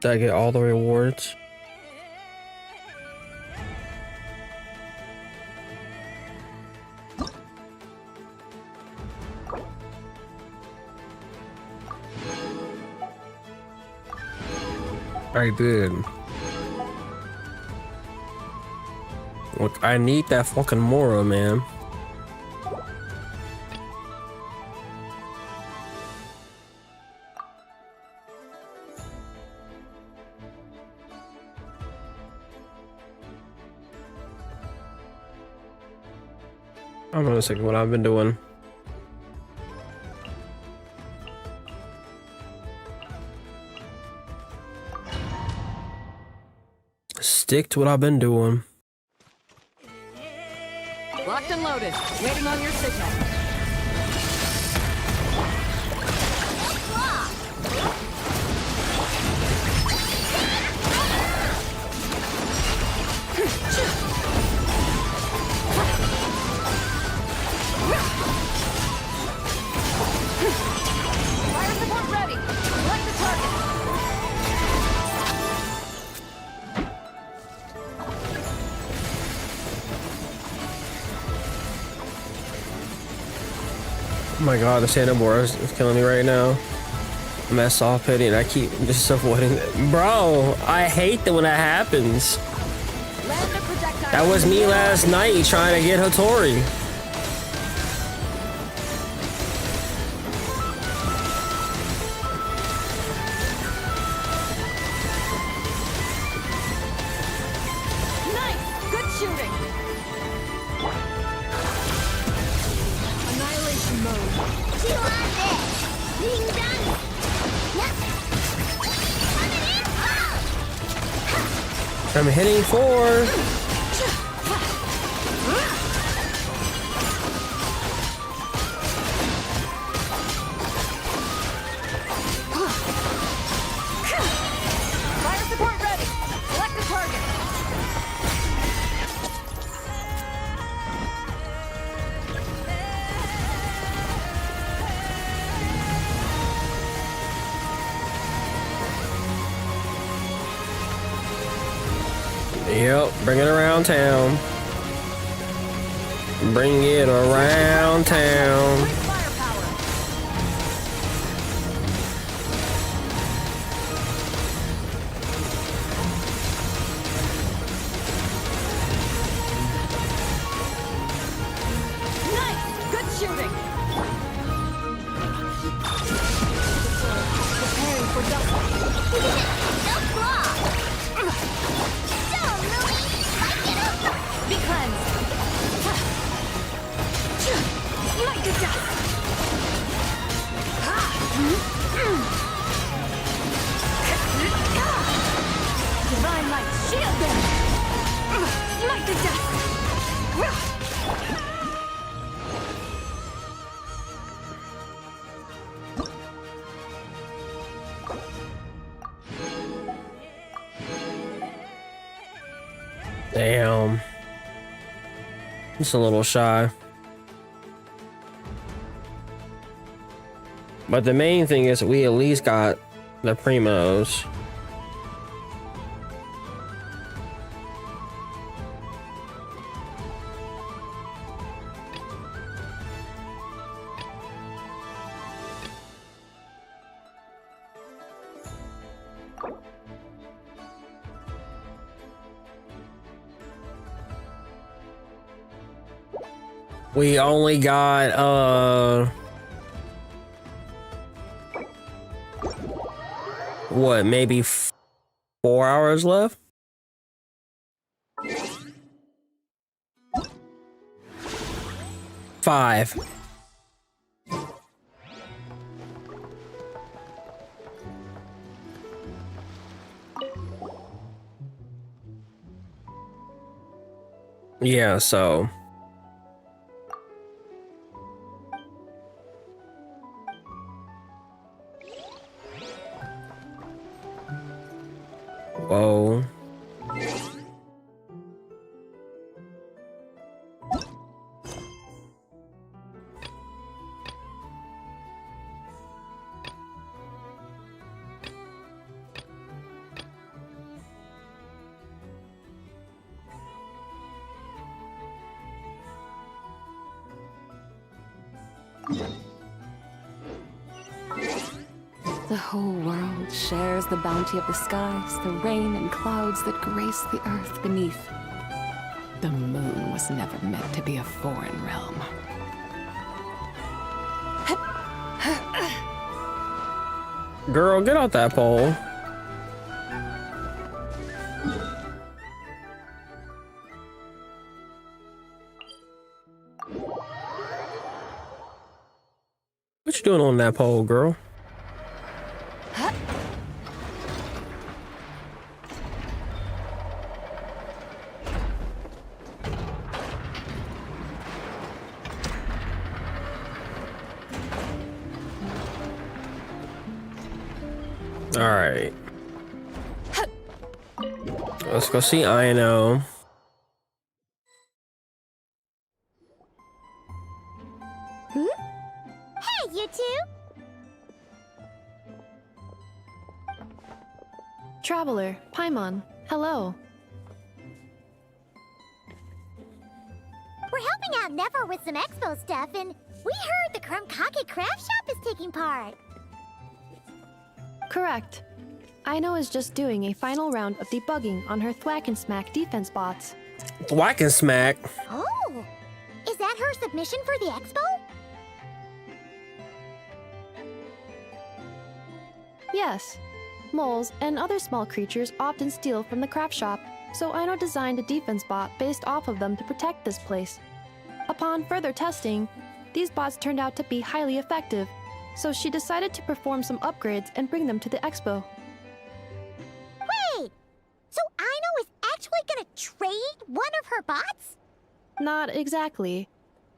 Speaker 1: Did I get all the rewards? I did. Look, I need that fucking Mora, man. I'm gonna see what I've been doing. Stick to what I've been doing.
Speaker 8: Locked and loaded, waiting on your signal.
Speaker 1: Oh my god, the Sandobor is killing me right now. I'm at soft pity and I keep just avoiding it. Bro, I hate that when that happens. That was me last night trying to get Hattori.
Speaker 8: Nice! Good shooting! Annihilation mode.
Speaker 4: Chew on this! Being done! Coming in! Oh!
Speaker 1: I'm hitting 4.
Speaker 8: Fire support ready! Select a target!
Speaker 1: Yep, bring it around town. Bring it around town.
Speaker 8: Great firepower! Nice! Good shooting! Preparing for double.
Speaker 4: No claw! Don't, Louie! Light it up!
Speaker 8: Be cleansed! Light to death! Divine light, shield them! Light to death!
Speaker 1: Damn. Just a little shy. But the main thing is we at least got the primos. We only got what, maybe 4 hours left? Five. Yeah, so whoa.
Speaker 6: The whole world shares the bounty of the skies, the rain and clouds that grace the earth beneath. The moon was never meant to be a foreign realm.
Speaker 1: Girl, get off that pole. What you doing on that pole, girl? All right. Let's go see Ino.
Speaker 4: Hey, you two!
Speaker 6: Traveler, Paimon, hello.
Speaker 4: We're helping out Never with some Expo stuff, and We heard the Krumkake craft shop is taking part.
Speaker 10: Correct. Aino is just doing a final round of debugging on her Thwack and Smack defense bots.
Speaker 1: Thwack and smack.
Speaker 4: Oh, is that her submission for the expo?
Speaker 10: Yes. Moles and other small creatures often steal from the craft shop, so Aino designed a defense bot based off of them to protect this place. Upon further testing, these bots turned out to be highly effective, so she decided to perform some upgrades and bring them to the expo.
Speaker 4: Wait, so Aino is actually gonna trade one of her bots?
Speaker 10: Not exactly.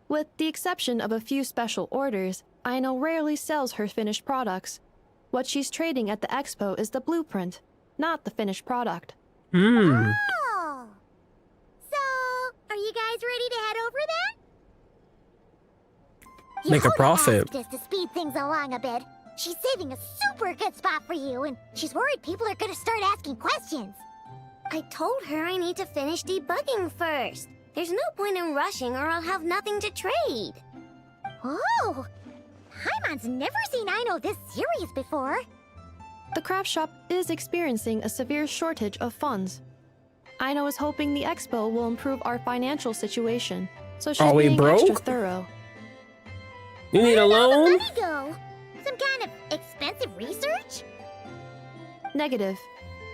Speaker 10: With the exception of a few special orders, Aino rarely sells her finished products. What she's trading at the expo is the blueprint, not the finished product.
Speaker 4: Oh. So, are you guys ready to head over there?
Speaker 1: Make a
Speaker 4: Yehuda
Speaker 1: profit.
Speaker 4: asked us to speed things along a bit. She's saving a super good spot for you, and she's worried people are gonna start asking questions.
Speaker 3: I told her I need to finish debugging first. There's no point in rushing or I'll have nothing to trade.
Speaker 4: Oh! Paimon's never seen Aino this serious before.
Speaker 10: The craft shop is experiencing a severe shortage of funds. Aino is hoping the expo will improve our financial situation, so she's
Speaker 1: Are we
Speaker 10: being extra
Speaker 1: broke?
Speaker 10: thorough.
Speaker 1: You need a
Speaker 4: Where'd all the
Speaker 1: loan?
Speaker 4: money go? Some kind of expensive research?
Speaker 10: Negative.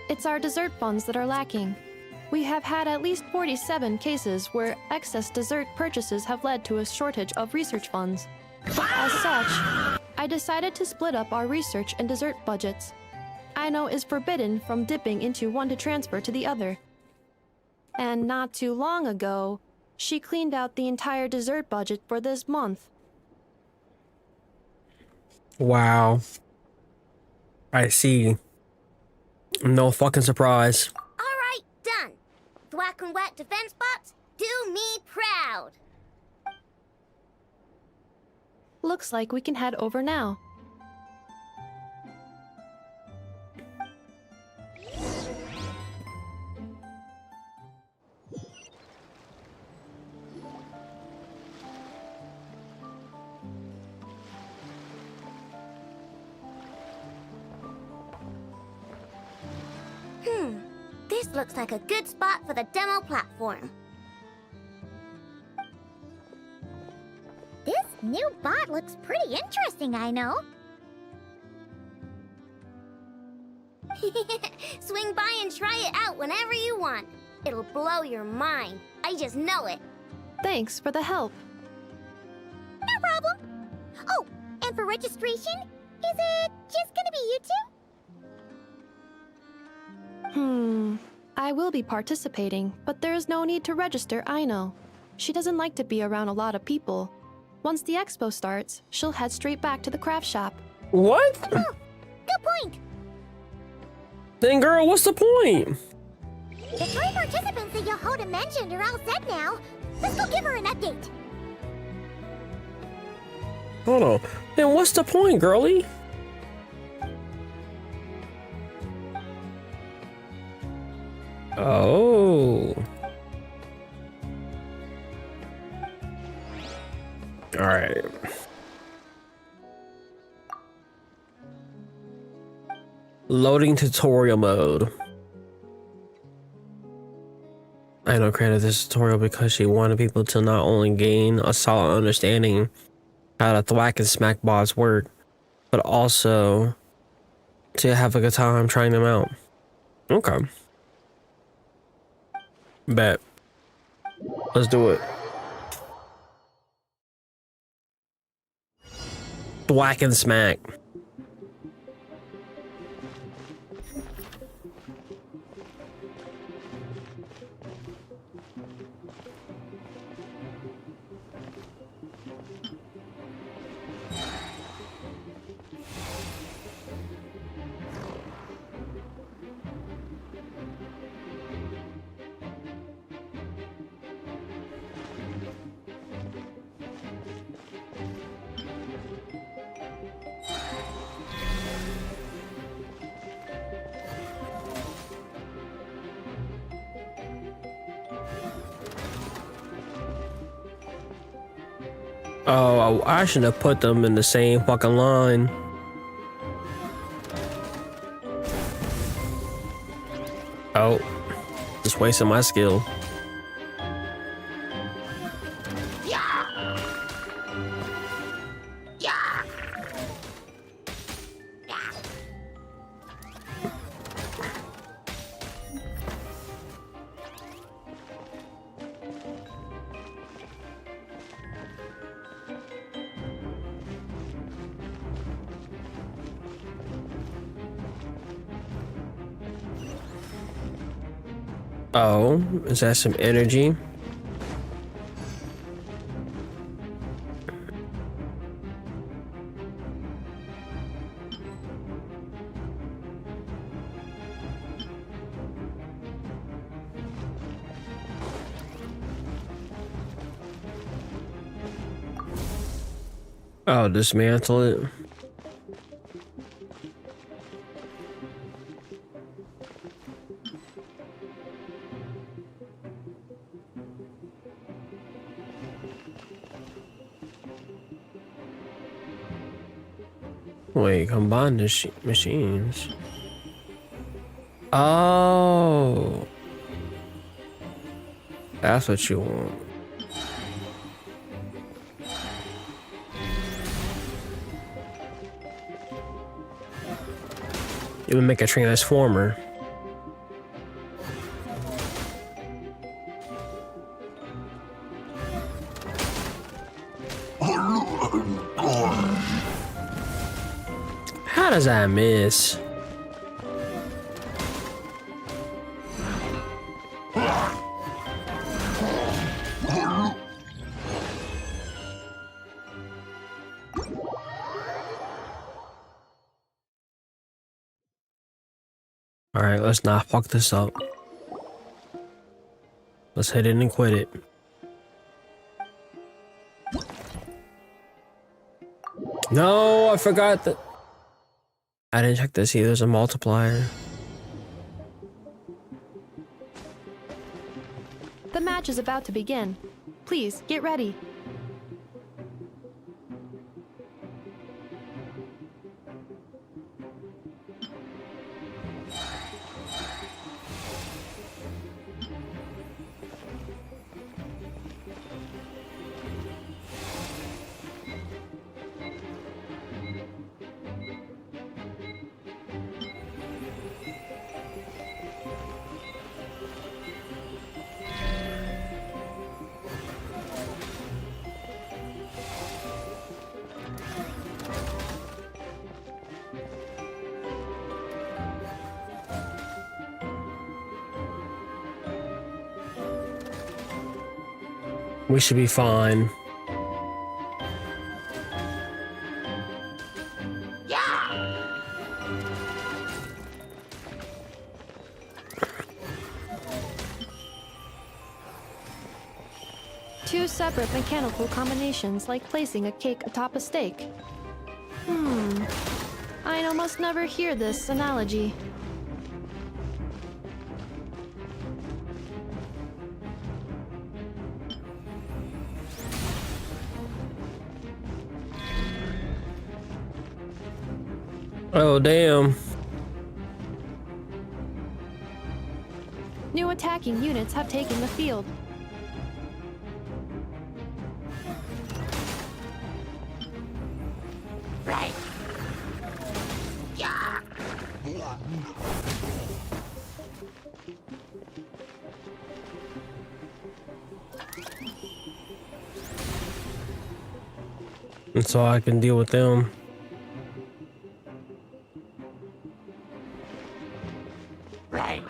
Speaker 10: It's our dessert funds that are lacking. We have had at least 47 cases where excess dessert purchases have led to a shortage of research funds. As such, I decided to split up our research and dessert budgets. Aino is forbidden from dipping into one to transfer to the other. And not too long ago, she cleaned out the entire dessert budget for this month.
Speaker 1: Wow. I see. No fucking surprise.
Speaker 3: Alright, done. Thwack and Whack defense bots, do me proud.
Speaker 10: Looks like we can head over now.
Speaker 3: This looks like a good spot for the demo platform.
Speaker 4: This new bot looks pretty interesting, Aino.
Speaker 3: Swing by and try it out whenever you want. It'll blow your mind. I just know it.
Speaker 10: Thanks for the help.
Speaker 4: No problem. Oh, and for registration, is it just gonna be you two?
Speaker 10: I will be participating, but there is no need to register, Aino. She doesn't like to be around a lot of people. Once the expo starts, she'll head straight back to the craft shop.
Speaker 1: What?
Speaker 4: Oh, good point.
Speaker 1: Then girl, what's the point?
Speaker 4: The 3 participants that Yehuda mentioned are all set now. Let's go give her an update.
Speaker 1: Hold on. Then what's the point, girlie? Oh. All right. Loading tutorial mode. Aino created this tutorial because she wanted people to not only gain a solid understanding how the thwack and smack bots work, but also to have a good time trying them out. Okay. Bet. Let's do it. Thwack and smack. Oh, I should have put them in the same fucking line. Oh, just wasting my skill. Oh, is that some energy? Oh, dismantle it. Wait, combine the machines. Oh, that's what you want. You would make a transformer. How does that miss? All right, let's not fuck this up. Let's hit it and quit it. No, I forgot that. I didn't check to see there's a multiplier.
Speaker 10: The match is about to begin. Please, get ready.
Speaker 1: We should be fine.
Speaker 10: Two separate mechanical combinations, like placing a cake atop a steak. I'd almost never hear this analogy.
Speaker 1: Oh, damn.
Speaker 10: New attacking units have taken the field.
Speaker 4: Right. Yeah.
Speaker 1: And so I can deal with them.
Speaker 4: Right.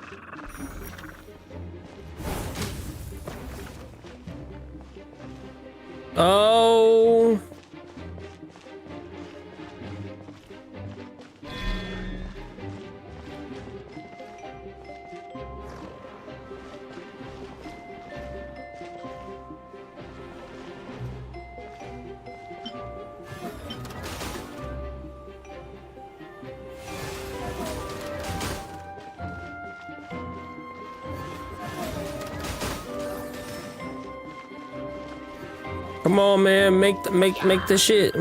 Speaker 1: Oh. Come on, man, make the shit.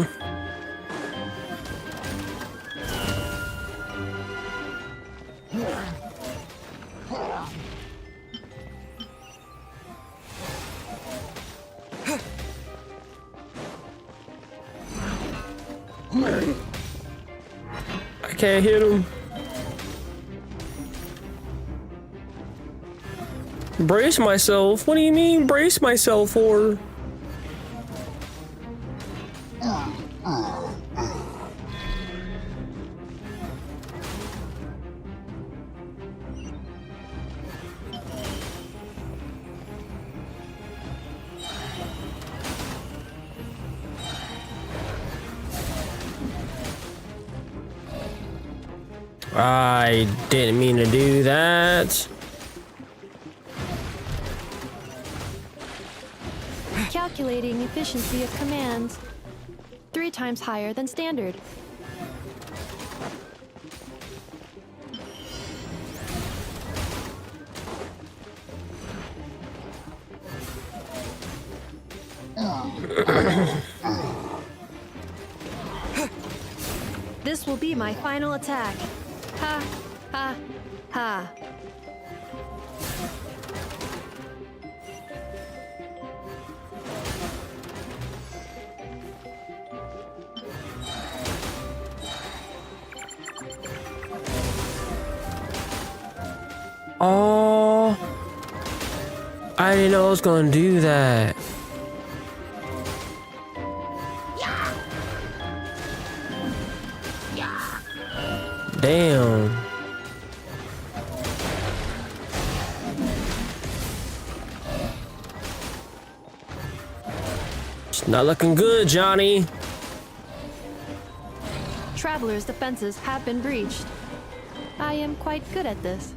Speaker 1: I can't hit him. Brace myself? What do you mean brace myself for? I didn't mean to do that.
Speaker 10: Calculating efficiency of commands. 3 times higher than standard. This will be my final attack. Ha, ha, ha.
Speaker 1: Oh, I didn't know I was gonna do that. Damn. It's not looking good, Johnny.
Speaker 10: Traveler's defenses have been breached. I am quite good at this.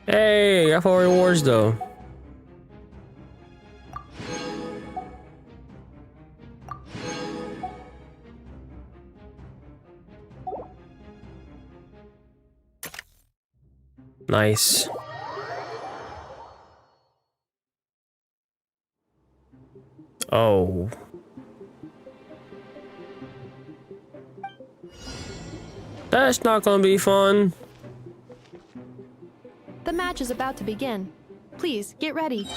Speaker 1: Hey, I got 4 rewards though. Nice. Oh. That's not gonna be fun.
Speaker 10: The match is about to begin. Please, get ready.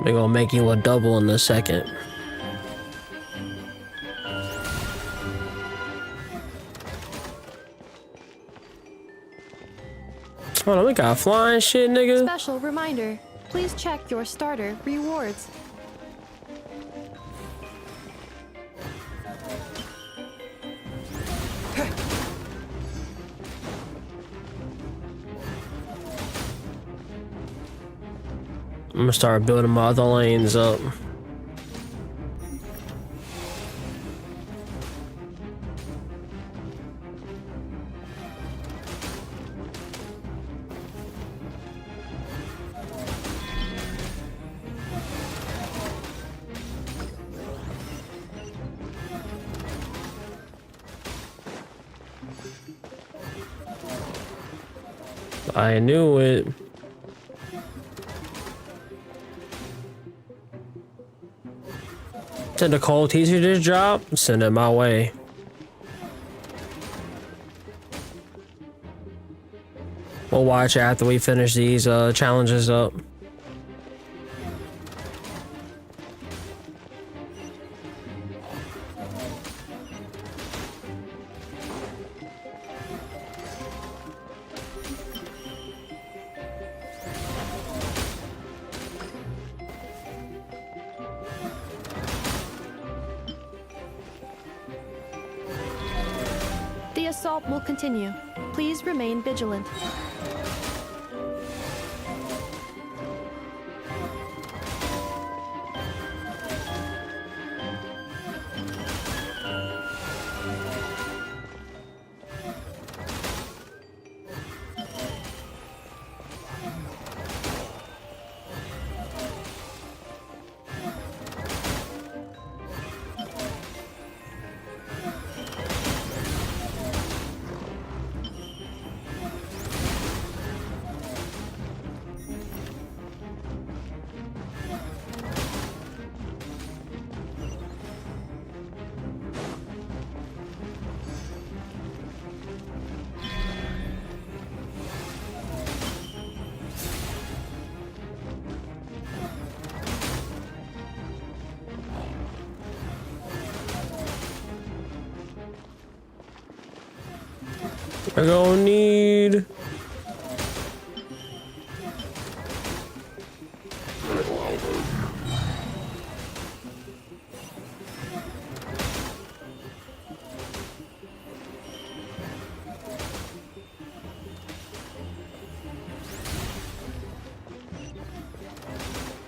Speaker 1: We're gonna make you a double in a second. Hold on, we got flying shit, nigga.
Speaker 10: Special reminder, please check your starter rewards.
Speaker 1: I'm gonna start building my other lanes up. I knew it. Did Nicole teach you this job? Send it my way. We'll watch after we finish these challenges up.
Speaker 10: assault will continue. Please remain vigilant.
Speaker 1: We're gonna need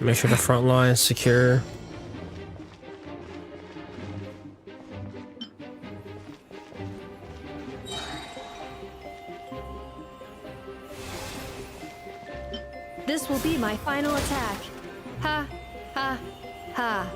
Speaker 1: make sure the front line is secure.
Speaker 10: This will be my final attack. Ha, ha, ha.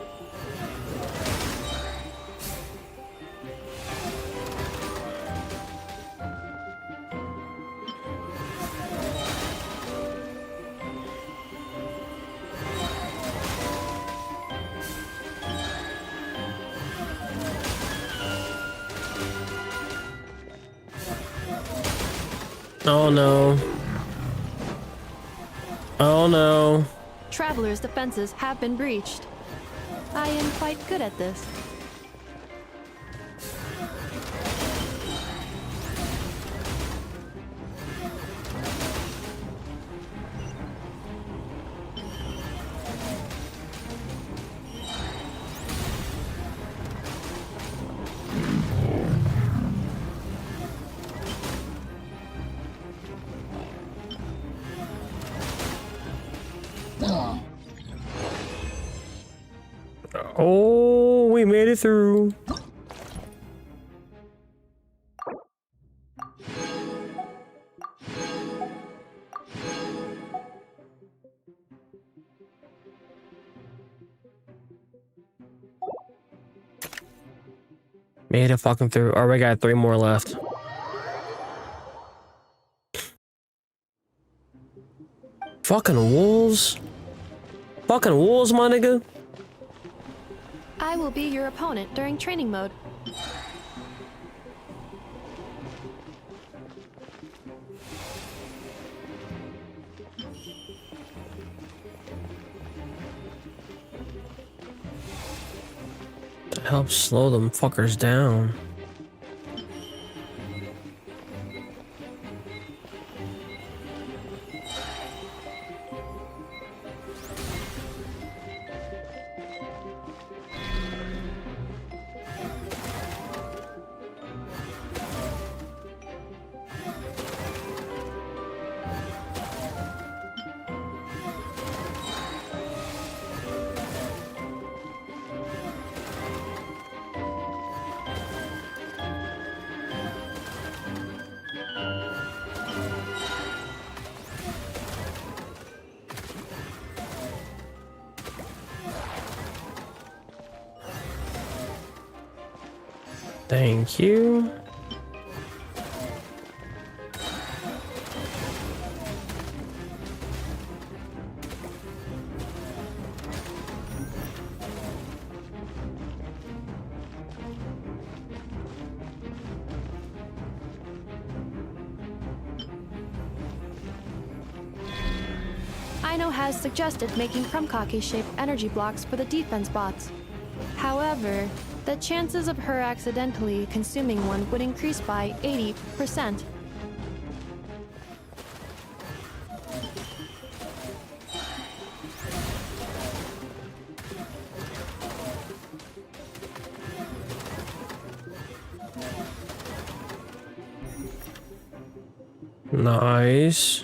Speaker 1: Oh no. Oh no.
Speaker 10: Traveler's defenses have been breached. I am quite good at this.
Speaker 1: Oh, we made it through. Made it fucking through. Alright, we got 3 more left. Fucking wolves. Fucking wolves, my nigga.
Speaker 10: I will be your opponent during training mode.
Speaker 1: To help slow them fuckers down. Thank you.
Speaker 10: Aino has suggested making Krumkake-shaped energy blocks for the defense bots. However, the chances of her accidentally consuming one would increase by 80%.
Speaker 1: Nice.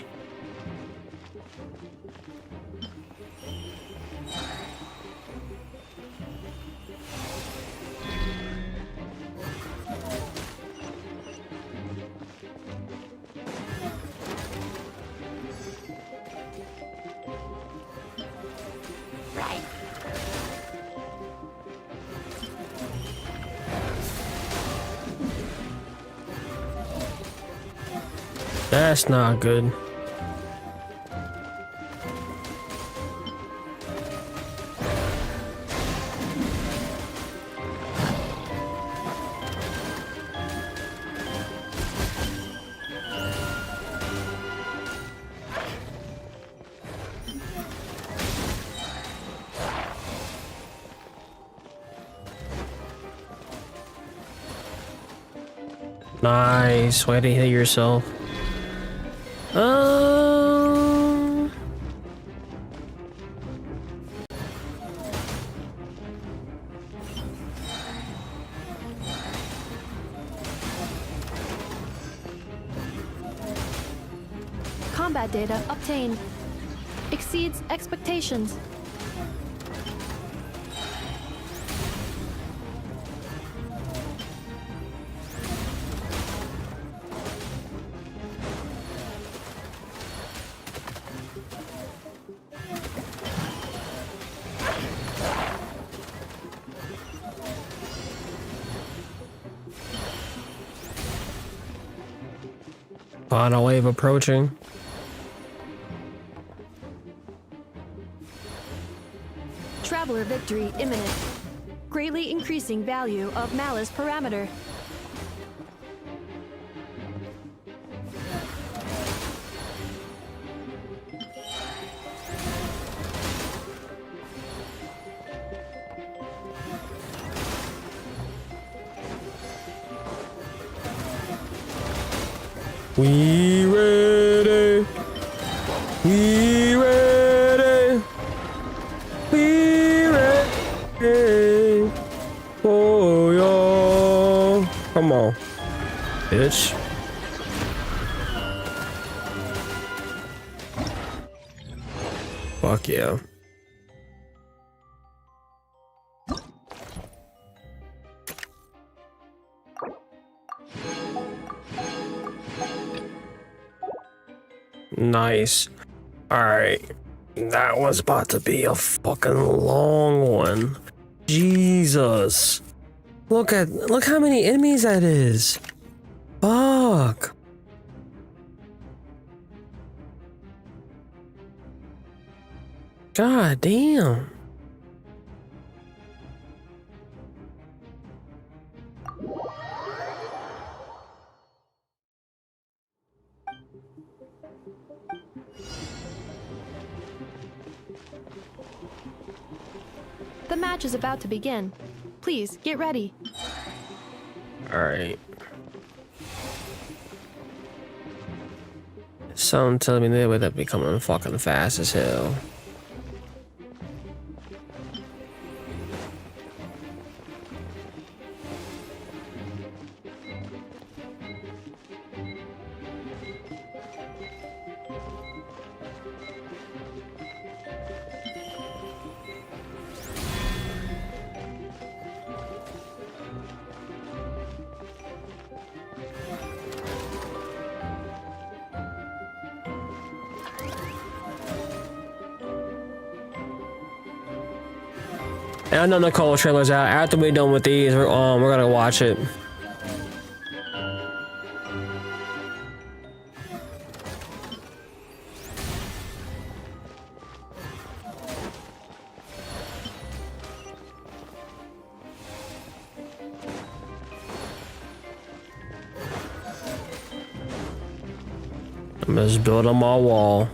Speaker 1: That's not good. Nice. Way to hit yourself.
Speaker 10: Combat data obtained. Exceeds expectations.
Speaker 1: Final wave approaching.
Speaker 10: Traveler victory imminent. Greatly increasing value of malice parameter.
Speaker 1: We ready. We ready. We ready. Oh, yo. Come on, bitch. Fuck yeah. Nice. Alright. That was about to be a fucking long one. Jesus. Look how many enemies that is. Fuck. God damn.
Speaker 10: The match is about to begin. Please get ready.
Speaker 1: Alright. Something telling me they would be coming fucking fast as hell. And I know Nicole trailer's out. After we're done with these, we're gonna watch it. I'm just building my wall.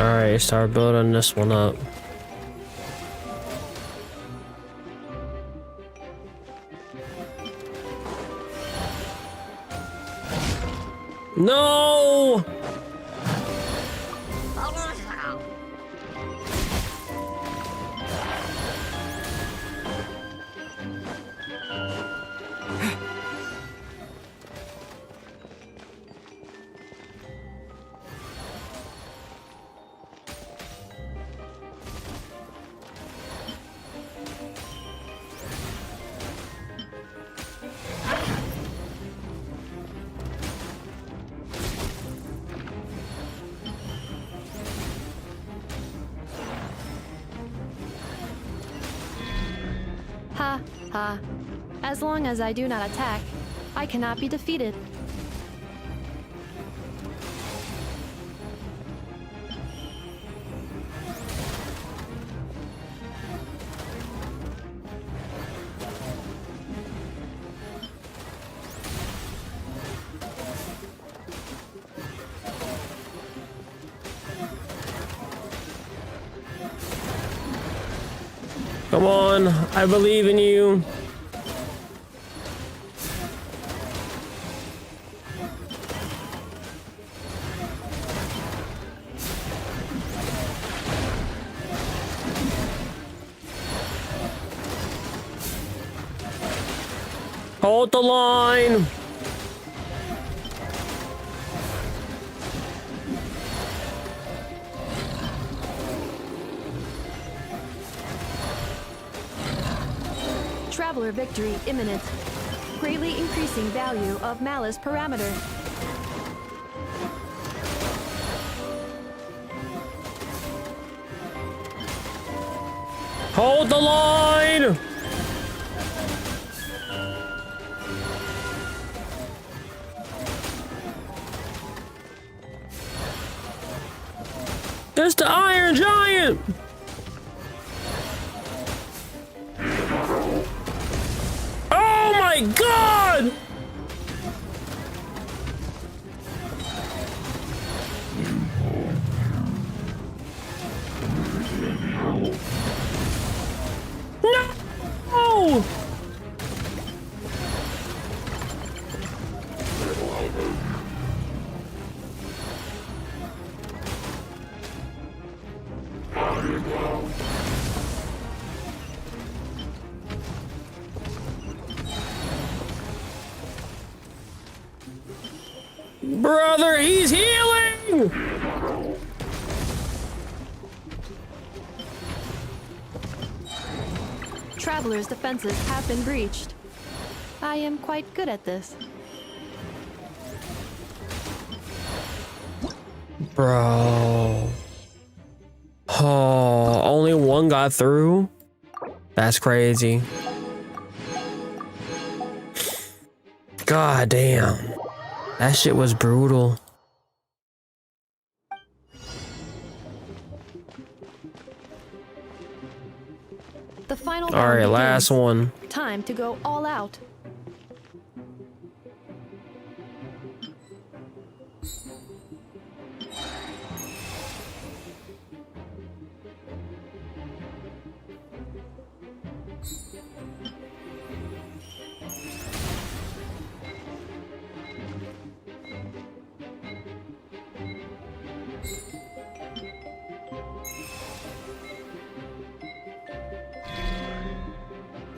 Speaker 1: Alright, start building this one up. No!
Speaker 10: Ha, ha. As long as I do not attack, I cannot be defeated.
Speaker 1: Come on, I believe in you. Hold the line.
Speaker 10: Traveler victory imminent. Greatly increasing value of malice parameter.
Speaker 1: Hold the line. There's the Iron Giant. Oh my God! No! Brother, he's healing!
Speaker 10: Traveler's defenses have been breached. I am quite good at this.
Speaker 1: Bro. Oh, only one got through? That's crazy. God damn. That shit was brutal.
Speaker 10: The final
Speaker 1: All right,
Speaker 10: round
Speaker 1: last
Speaker 10: begins.
Speaker 1: one.
Speaker 10: Time to go all out.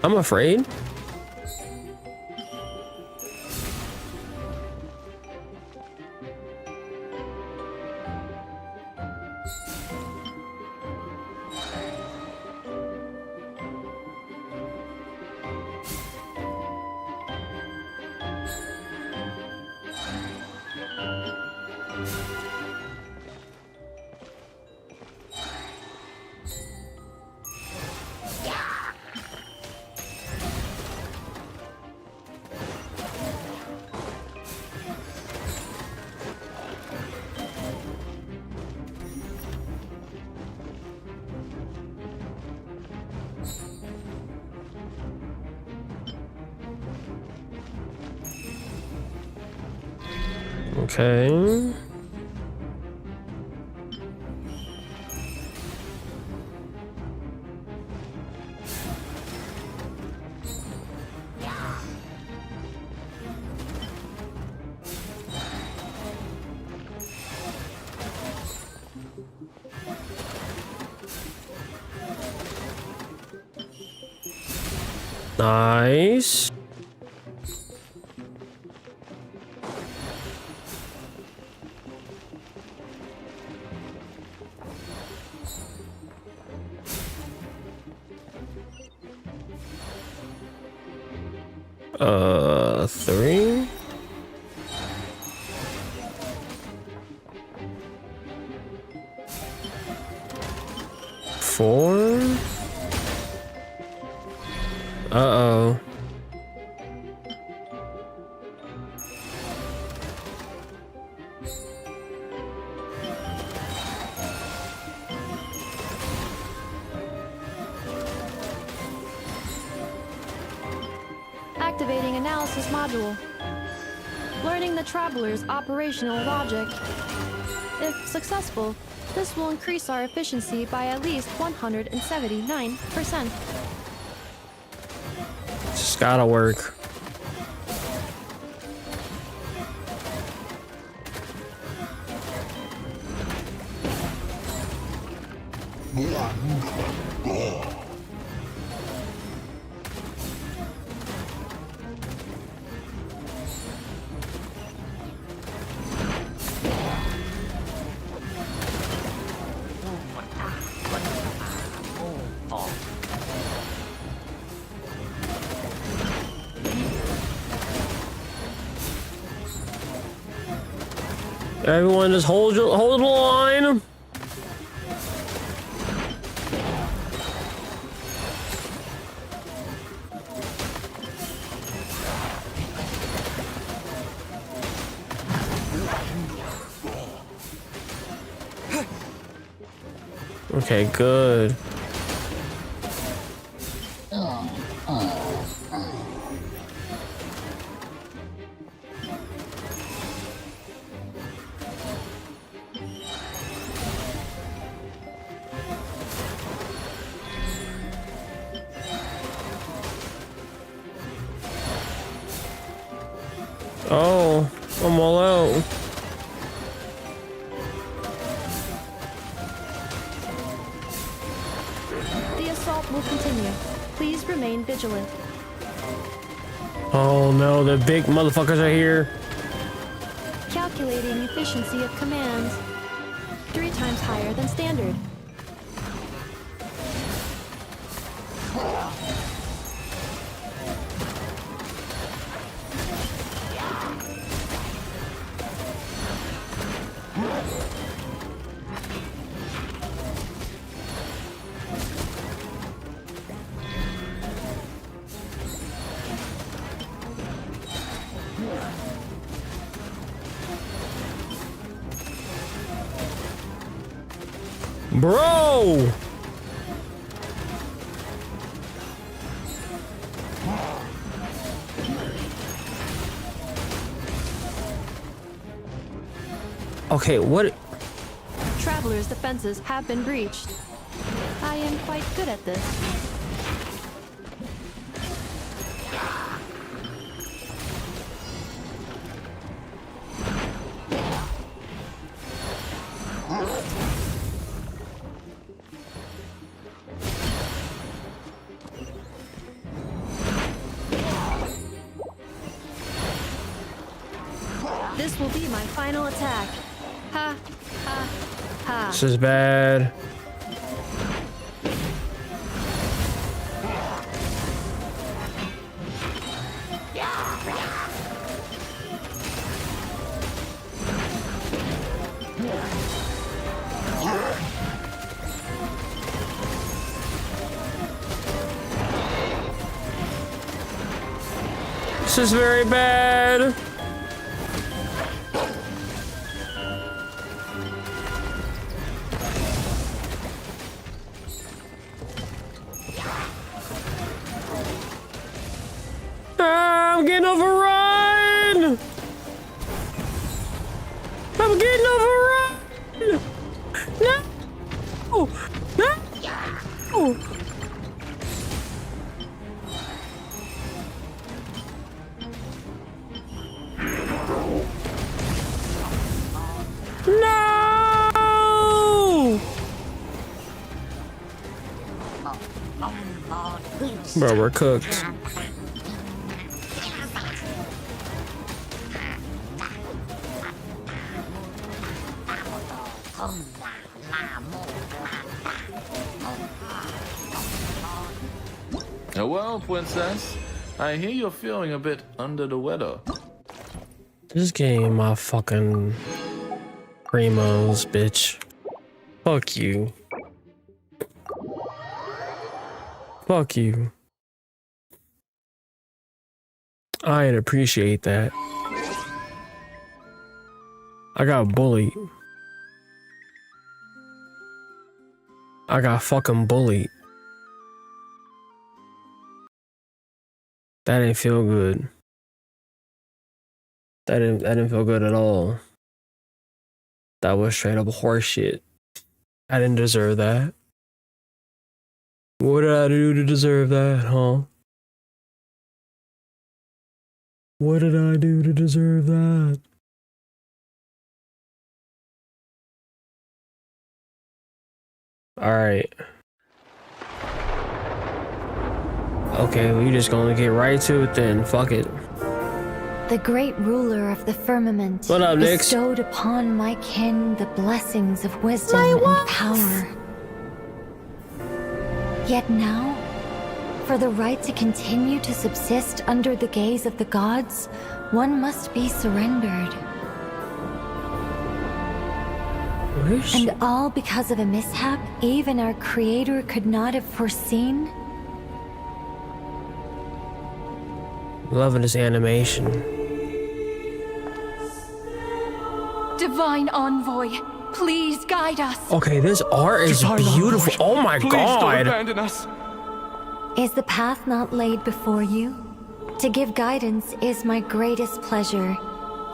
Speaker 1: I'm afraid. Okay. Nice. Three. Four. Uh-oh.
Speaker 10: Activating analysis module. Learning the traveler's operational logic. If successful, this will increase our efficiency by at least 179%.
Speaker 1: It's gotta work. Everyone just hold the line. Okay, good. Oh, I'm all out.
Speaker 10: The assault will continue. Please remain vigilant.
Speaker 1: Oh no, the big motherfuckers are here.
Speaker 10: Calculating efficiency of commands. 3 times higher than standard.
Speaker 1: Bro! Okay, what?
Speaker 10: Traveler's defenses have been breached. I am quite good at this. This will be my final attack. Ha, ha, ha.
Speaker 1: This is bad. This is very bad. I'm getting overrun! I'm getting overrun! No! No! No! Bro, we're cooked.
Speaker 11: Well, princess, I hear you're feeling a bit under the weather.
Speaker 1: This game, my fucking primos, bitch. Fuck you. Fuck you. I'd appreciate that. I got bullied. I got fucking bullied. That didn't feel good. That didn't feel good at all. That was straight up horse shit. I didn't deserve that. What did I do to deserve that, huh? What did I do to deserve that? Alright. Okay, we just gonna get right to it then. Fuck it.
Speaker 12: The great ruler of the firmament
Speaker 1: What up, Nix?
Speaker 12: bestowed upon my kin the blessings of wisdom and power. Yet now, for the right to continue to subsist under the gaze of the gods, one must be surrendered. And all because of a mishap even our creator could not have foreseen?
Speaker 1: Loving this animation.
Speaker 13: Divine Envoy, please guide us.
Speaker 1: Okay, this art is beautiful. Oh my god.
Speaker 12: Us. Is the path not laid before you? To give guidance is my greatest pleasure,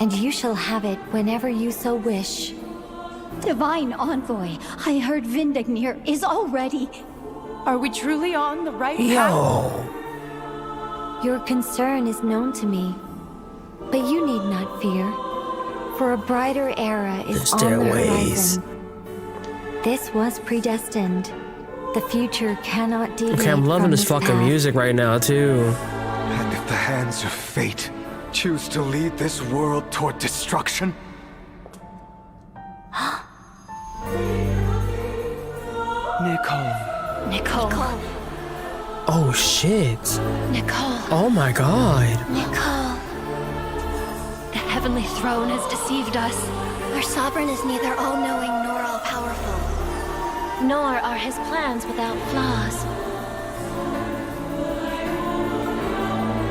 Speaker 12: and you shall have it whenever you so wish.
Speaker 13: Divine Envoy, I heard Vindagnir is already. Are we truly on the right path?
Speaker 12: Your concern is known to me, but you need not fear, for a brighter era is on the horizon. This was predestined. The future cannot deviate.
Speaker 1: Okay, I'm loving this fucking
Speaker 12: path.
Speaker 1: music right now too.
Speaker 14: And if the hands of fate choose to lead this world toward destruction?
Speaker 13: Nicole.
Speaker 1: Oh shit.
Speaker 13: Nicole.
Speaker 1: Oh my god.
Speaker 13: Nicole. The heavenly throne has deceived us.
Speaker 4: Our sovereign is neither all-knowing nor all-powerful.
Speaker 12: Nor are his plans without flaws.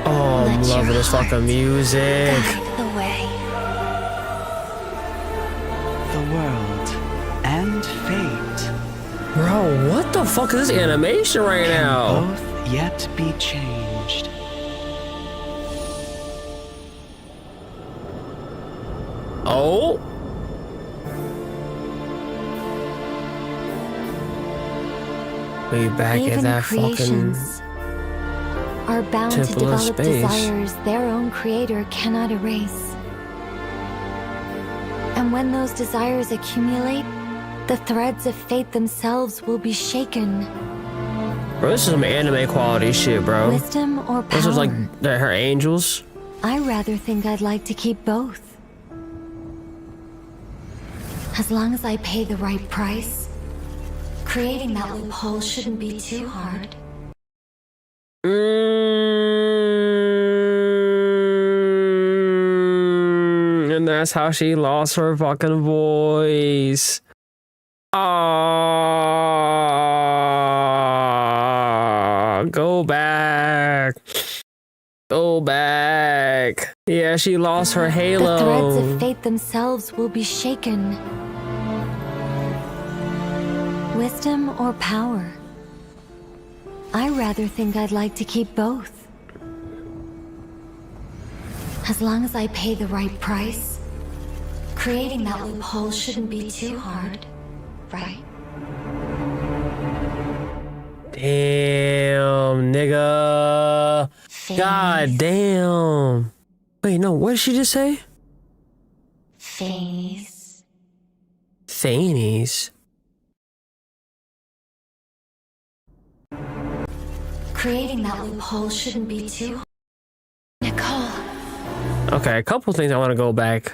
Speaker 1: Oh, I'm loving this fucking music.
Speaker 12: Guide the way.
Speaker 15: The world and fate.
Speaker 1: Bro, what the fuck is this animation right now?
Speaker 15: Both yet be changed.
Speaker 1: Oh? We back
Speaker 12: Even
Speaker 1: at that
Speaker 12: creations are bound to
Speaker 1: Temple of
Speaker 12: develop
Speaker 1: Space.
Speaker 12: desires their own creator cannot erase. And when those desires accumulate, the threads of fate themselves will be shaken.
Speaker 1: Bro, this is some anime quality shit, bro.
Speaker 12: Wisdom or power?
Speaker 1: This is like her angels.
Speaker 12: I rather think I'd like to keep both. As long as I pay the right price, creating that loophole shouldn't be too hard.
Speaker 1: And that's how she lost her fucking voice. Go back. Go back. Yeah, she lost her halo.
Speaker 12: The threads of fate themselves will be shaken. Wisdom or power? I rather think I'd like to keep both. As long as I pay the right price, creating that loophole shouldn't be too hard, right?
Speaker 1: Damn, nigga. God damn. Wait, no, what did she just say?
Speaker 12: Phase.
Speaker 1: Thanies.
Speaker 12: Creating that loophole shouldn't be too hard. Nicole.
Speaker 1: Okay, a couple things I want to go back.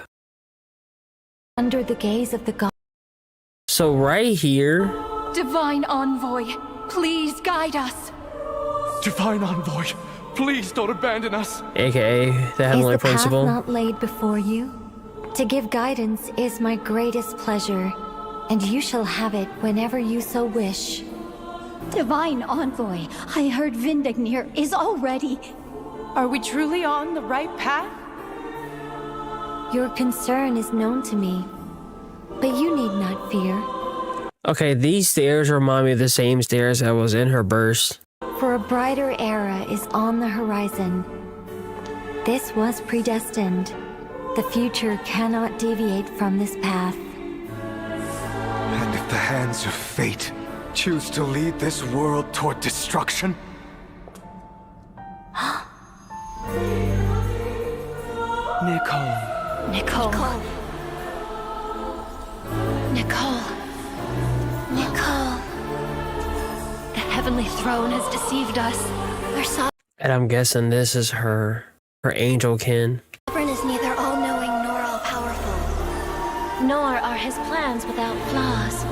Speaker 12: Under the gaze of the god.
Speaker 1: So right here.
Speaker 13: Divine Envoy, please guide us.
Speaker 14: Divine Envoy, please don't abandon us.
Speaker 1: AKA the Heavenly
Speaker 12: Is the path
Speaker 1: Principle.
Speaker 12: not laid before you? To give guidance is my greatest pleasure, and you shall have it whenever you so wish.
Speaker 13: Divine Envoy, I heard Vindagnir is already...
Speaker 10: Are we truly on the right path?
Speaker 12: Your concern is known to me, but you need not fear.
Speaker 1: Okay, these stairs remind me of the same stairs that was in her burst.
Speaker 12: For a brighter era is on the horizon. This was predestined. The future cannot deviate from this path.
Speaker 14: And if the hands of fate choose to lead this world toward destruction?
Speaker 15: Nicole.
Speaker 10: Nicole. Nicole. Nicole. The Heavenly Throne has deceived us. Our
Speaker 1: And I'm guessing this is her angel kin.
Speaker 10: sovereign is neither all-knowing nor all-powerful.
Speaker 12: Nor are his plans without flaws.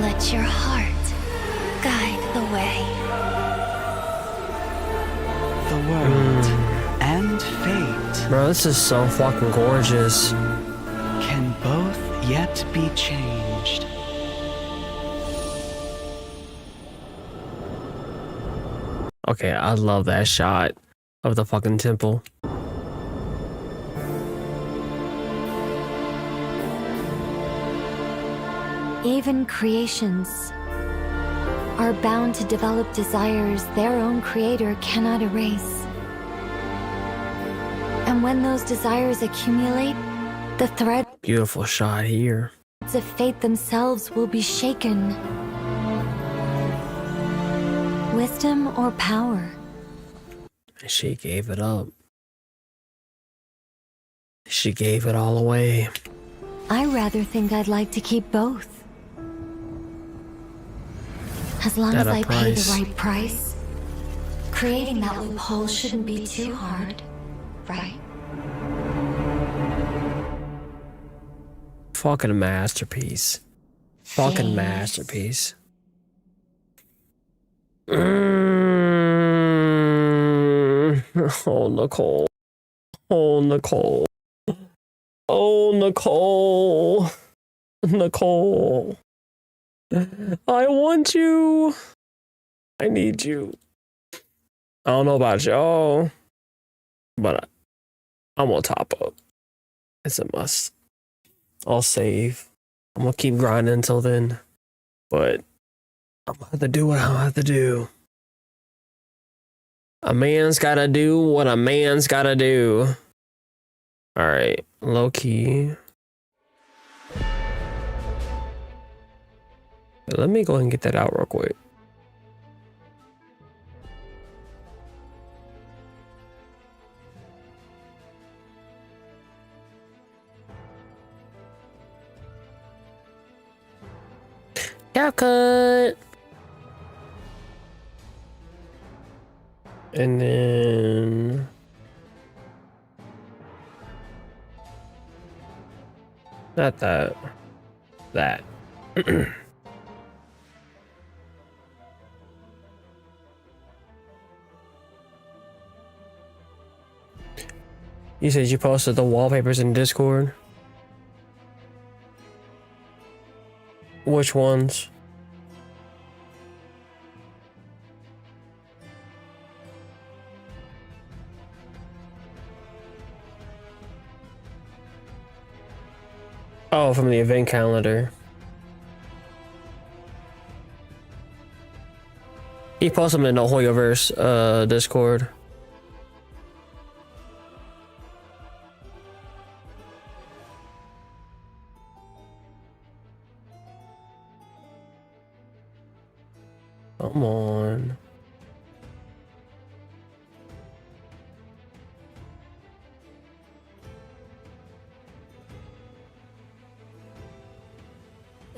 Speaker 10: Let your heart guide the way.
Speaker 15: The world and fate
Speaker 1: Bro, this is so fucking gorgeous.
Speaker 15: can both yet be changed.
Speaker 1: Okay, I love that shot of the fucking temple.
Speaker 12: Even creations are bound to develop desires their own creator cannot erase. And when those desires accumulate, the threads
Speaker 1: Beautiful shot here.
Speaker 12: of fate themselves will be shaken. Wisdom or power?
Speaker 1: And she gave it up. She gave it all away.
Speaker 12: I rather think I'd like to keep both. As long
Speaker 1: At
Speaker 12: as
Speaker 1: a
Speaker 12: I pay the
Speaker 1: price.
Speaker 12: right price. Creating that loophole shouldn't be too hard, right?
Speaker 1: Fucking masterpiece. Fucking
Speaker 12: Jeez.
Speaker 1: masterpiece. Oh, Nicole. Oh, Nicole. Oh, Nicole. Nicole. I want you. I need you. I don't know about y'all, but I'm gonna top up. It's a must. I'll save. I'm gonna keep grinding until then, but I'm gonna have to do what I have to do. A man's gotta do what a man's gotta do. All right, low key. Let me go ahead and get that out real quick. Haircut. And then not that. That. You said you posted the wallpapers in Discord? Which ones? Oh, from the event calendar. He posted them in the hoyoverse Discord. Come on.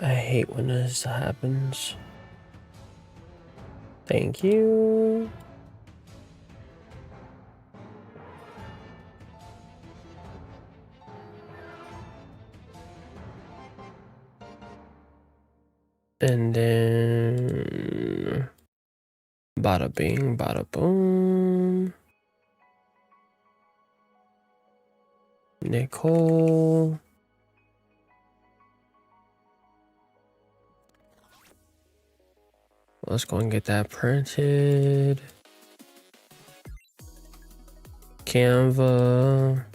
Speaker 1: I hate when this happens. Thank you. And then Bada bing, bada boom. Nicole. Let's go and get that printed. Canva.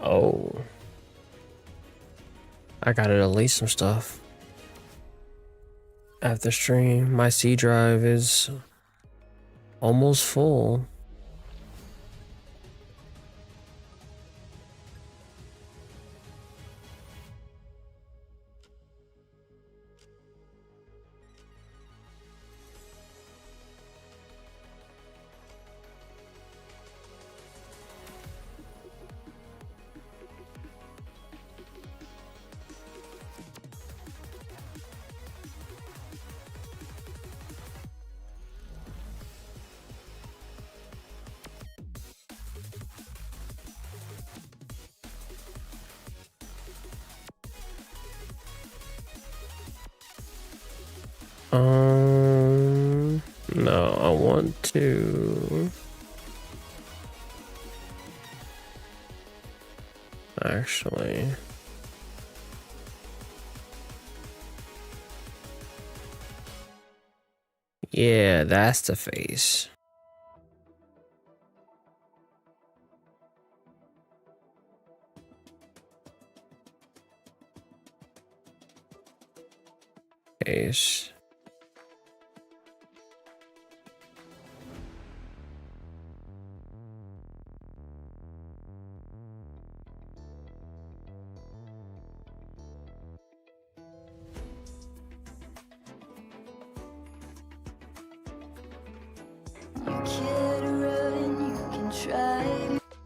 Speaker 1: Oh. I gotta delete some stuff. After stream, my C drive is almost full. No, I want to actually. Yeah, that's the face. Face.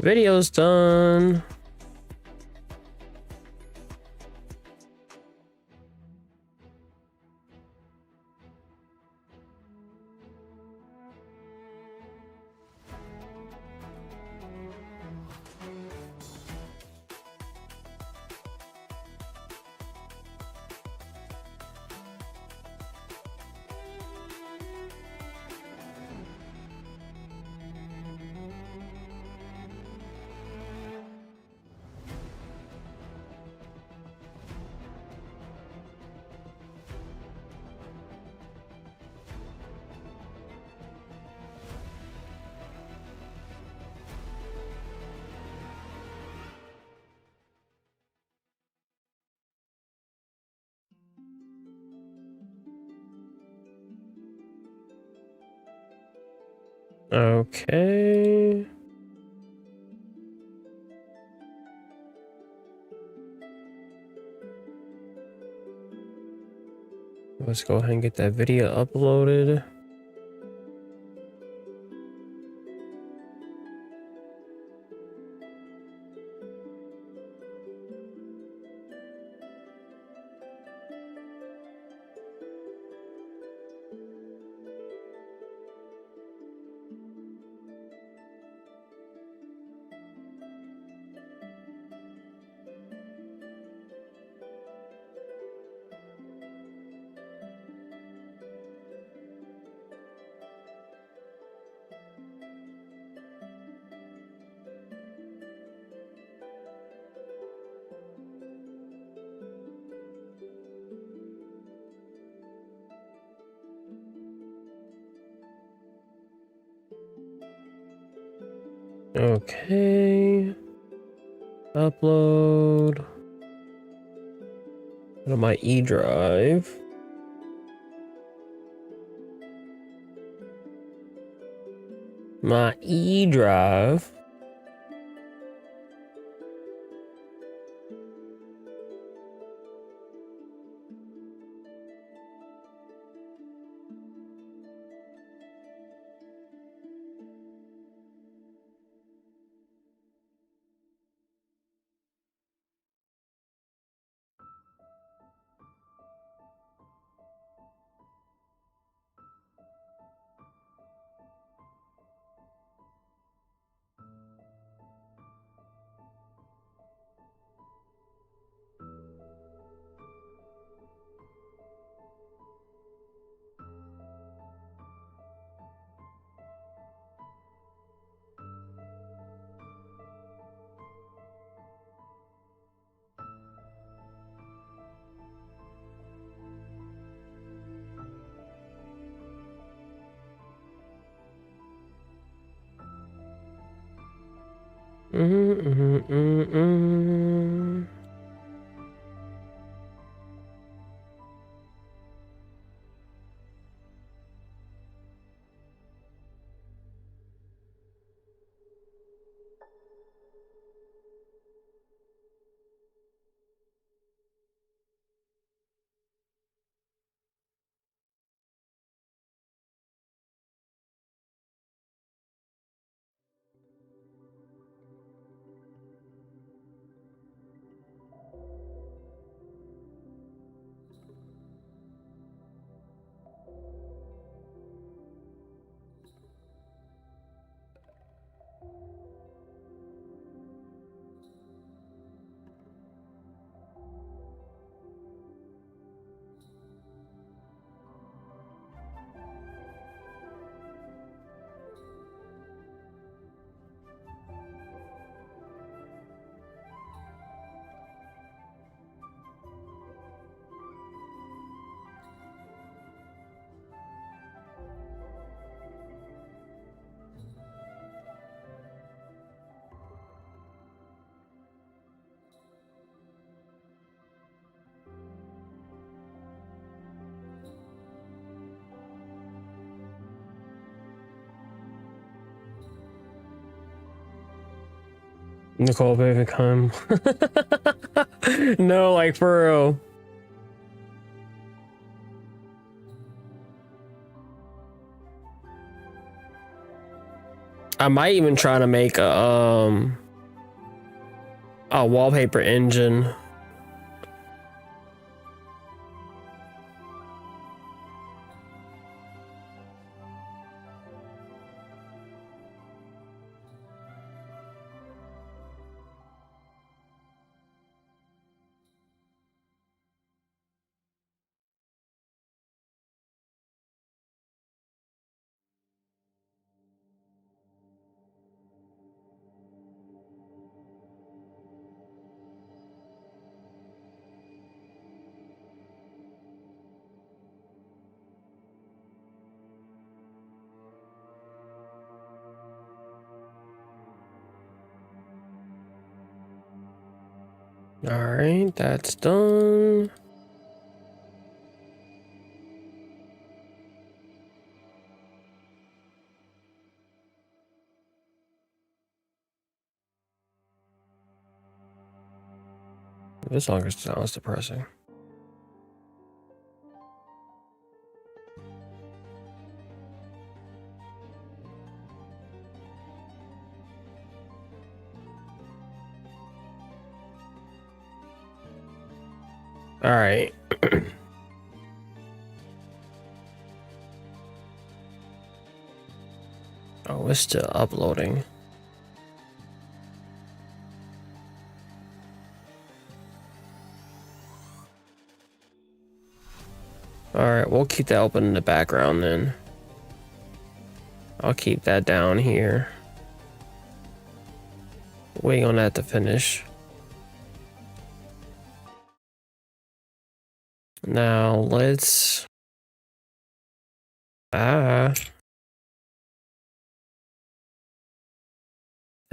Speaker 1: Video's done. Okay. Let's go ahead and get that video uploaded. Okay. Upload. Go to my E drive. My E drive. Nicole, baby, come. No, like for real. I might even try to make a wallpaper engine. All right, that's done. This song sounds depressing. All right. Oh, it's still uploading. All right, we'll keep that open in the background then. I'll keep that down here. Waiting on that to finish. Now let's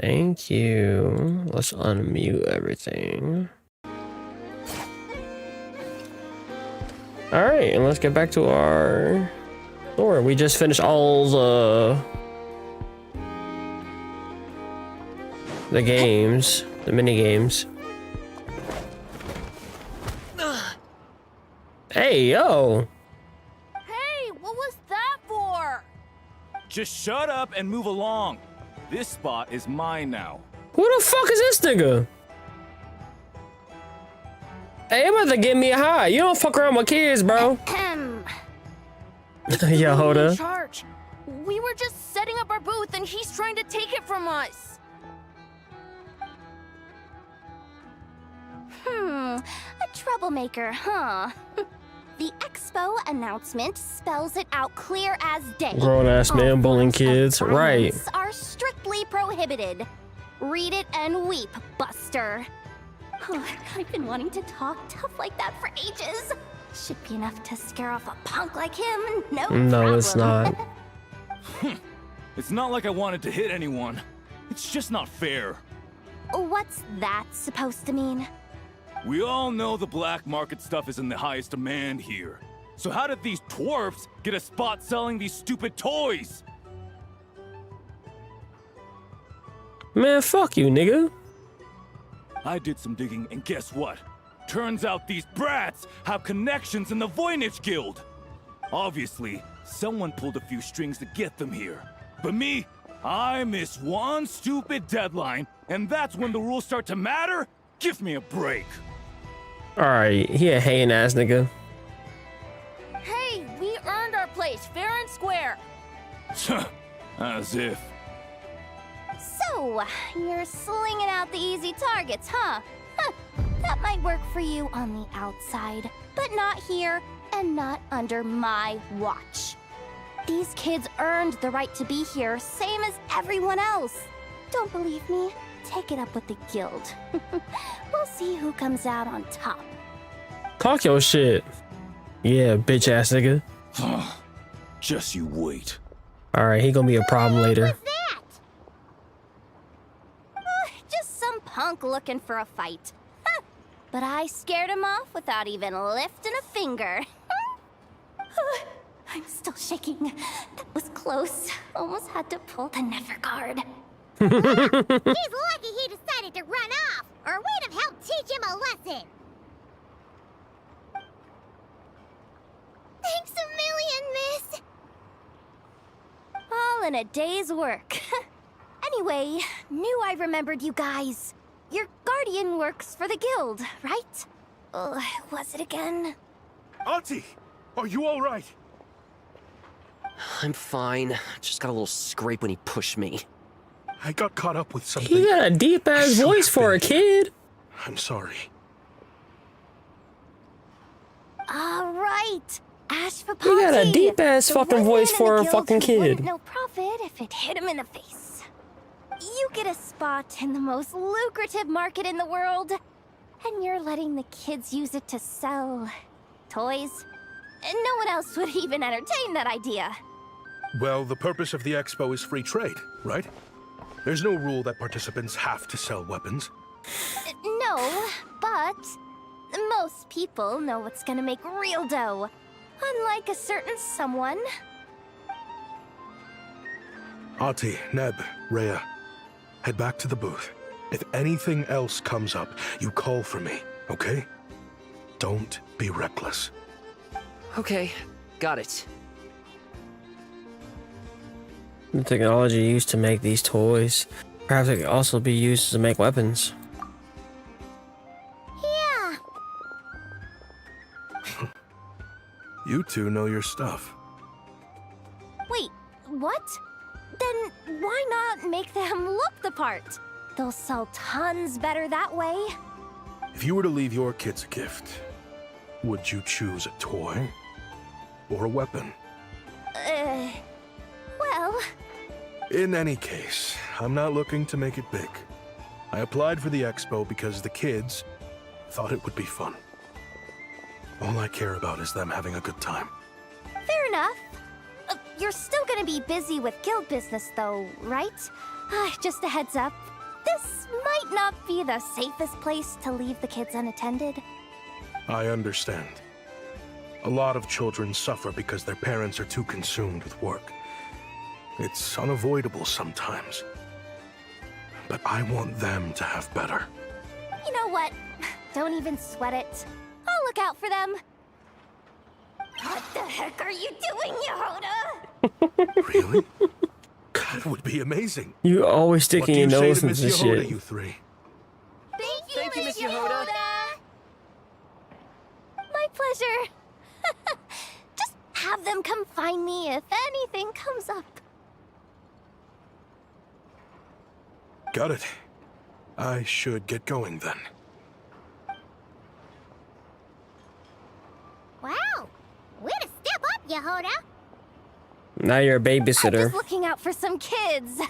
Speaker 1: thank you. Let's unmute everything. All right, and let's get back to our story. We just finished all the games, the mini games. Hey, yo.
Speaker 16: Hey, what was that for?
Speaker 17: Just shut up and move along. This spot is mine now.
Speaker 1: Who the fuck is this nigga? Hey, you about to give me a high. You don't fuck around with kids, bro. Yeah, hold up.
Speaker 16: Charge. We were just setting up our booth and he's trying to take it from us.
Speaker 3: A troublemaker, huh? The Expo announcement spells it out clear as day.
Speaker 1: Grown-ass man bullying kids, right?
Speaker 3: Are strictly prohibited. Read it and weep, Buster. I've been wanting to talk tough like that for ages. Should be enough to scare off a punk like him. No problem.
Speaker 1: It's not.
Speaker 17: It's not like I wanted to hit anyone. It's just not fair.
Speaker 3: What's that supposed to mean?
Speaker 17: We all know the black market stuff is in the highest demand here. So how did these twerps get a spot selling these stupid toys?
Speaker 1: Man, fuck you, nigga.
Speaker 17: I did some digging, and guess what? Turns out these brats have connections in the Voynich Guild. Obviously, someone pulled a few strings to get them here. But me, I missed one stupid deadline, and that's when the rules start to matter? Give me a break.
Speaker 1: Alright, he a hating ass nigga.
Speaker 16: Hey, we earned our place fair and square.
Speaker 17: As if.
Speaker 3: So, you're slinging out the easy targets, huh? That might work for you on the outside, but not here and not under my watch. These kids earned the right to be here, same as everyone else. Don't believe me? Take it up with the guild. We'll see who comes out on top.
Speaker 1: Talk your shit. Yeah, bitch ass nigga.
Speaker 17: Just you wait.
Speaker 1: Alright, he gonna be a problem later.
Speaker 3: Just some punk looking for a fight. But I scared him off without even lifting a finger. I'm still shaking. That was close. Almost had to pull the never guard.
Speaker 4: He's lucky he decided to run off, or we'd have helped teach him a lesson. Thanks a million, miss.
Speaker 3: All in a day's work. Anyway, knew I remembered you guys. Your guardian works for the guild, right? Was it again?
Speaker 18: Auntie, are you all right?
Speaker 19: I'm fine. Just got a little scrape when he pushed me.
Speaker 18: I got caught up with something.
Speaker 1: He got a deep ass voice for a kid.
Speaker 18: I'm sorry.
Speaker 3: Right. Ashfapati.
Speaker 1: He got a deep ass
Speaker 3: The
Speaker 1: fucking
Speaker 3: one
Speaker 1: voice
Speaker 3: man in
Speaker 1: for
Speaker 3: the
Speaker 1: a
Speaker 3: guild
Speaker 1: fucking
Speaker 3: who
Speaker 1: kid.
Speaker 3: wouldn't know profit if it hit him in the face. You get a spot in the most lucrative market in the world, and you're letting the kids use it to sell toys. And no one else would even entertain that idea.
Speaker 18: Well, the purpose of the Expo is free trade, right? There's no rule that participants have to sell weapons.
Speaker 3: No, but most people know what's gonna make real dough. Unlike a certain someone.
Speaker 18: Ati, Neb, Rhea, head back to the booth. If anything else comes up, you call for me, okay? Don't be reckless.
Speaker 19: Okay, got it.
Speaker 1: The technology used to make these toys, perhaps it could also be used to make weapons.
Speaker 4: Yeah.
Speaker 18: You two know your stuff.
Speaker 3: Wait, what? Then why not make them look the part? They'll sell tons better that way.
Speaker 18: If you were to leave your kids a gift, would you choose a toy or a weapon?
Speaker 3: Well...
Speaker 18: In any case, I'm not looking to make it big. I applied for the Expo because the kids thought it would be fun. All I care about is them having a good time.
Speaker 3: Fair enough. You're still gonna be busy with guild business though, right? Just a heads up. This might not be the safest place to leave the kids unattended.
Speaker 18: I understand. A lot of children suffer because their parents are too consumed with work. It's unavoidable sometimes. But I want them to have better.
Speaker 3: You know what? Don't even sweat it. I'll look out for them. What the heck are you doing, Yehoda?
Speaker 18: Really? That would be amazing.
Speaker 1: You always sticking your nose into
Speaker 18: Miss
Speaker 1: shit.
Speaker 18: Yehoda, you three?
Speaker 3: Thank you, Miss Yehoda. My pleasure. Just have them come find me if anything comes up.
Speaker 18: Got it. I should get going then.
Speaker 4: Wow. Way to step up, Yehoda.
Speaker 1: Now you're a
Speaker 3: I'm
Speaker 1: babysitter.
Speaker 3: just looking out for some kids.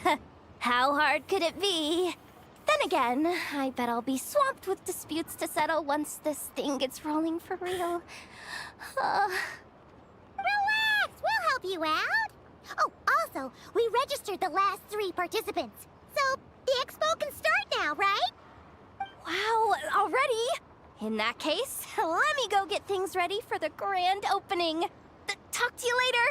Speaker 3: How hard could it be? Then again, I bet I'll be swamped with disputes to settle once this thing gets rolling for real.
Speaker 4: Relax, we'll help you out. Oh, also, we registered the last 3 participants. So, the expo can start now, right?
Speaker 3: Wow, already? In that case, let me go get things ready for the grand opening. Talk to you later.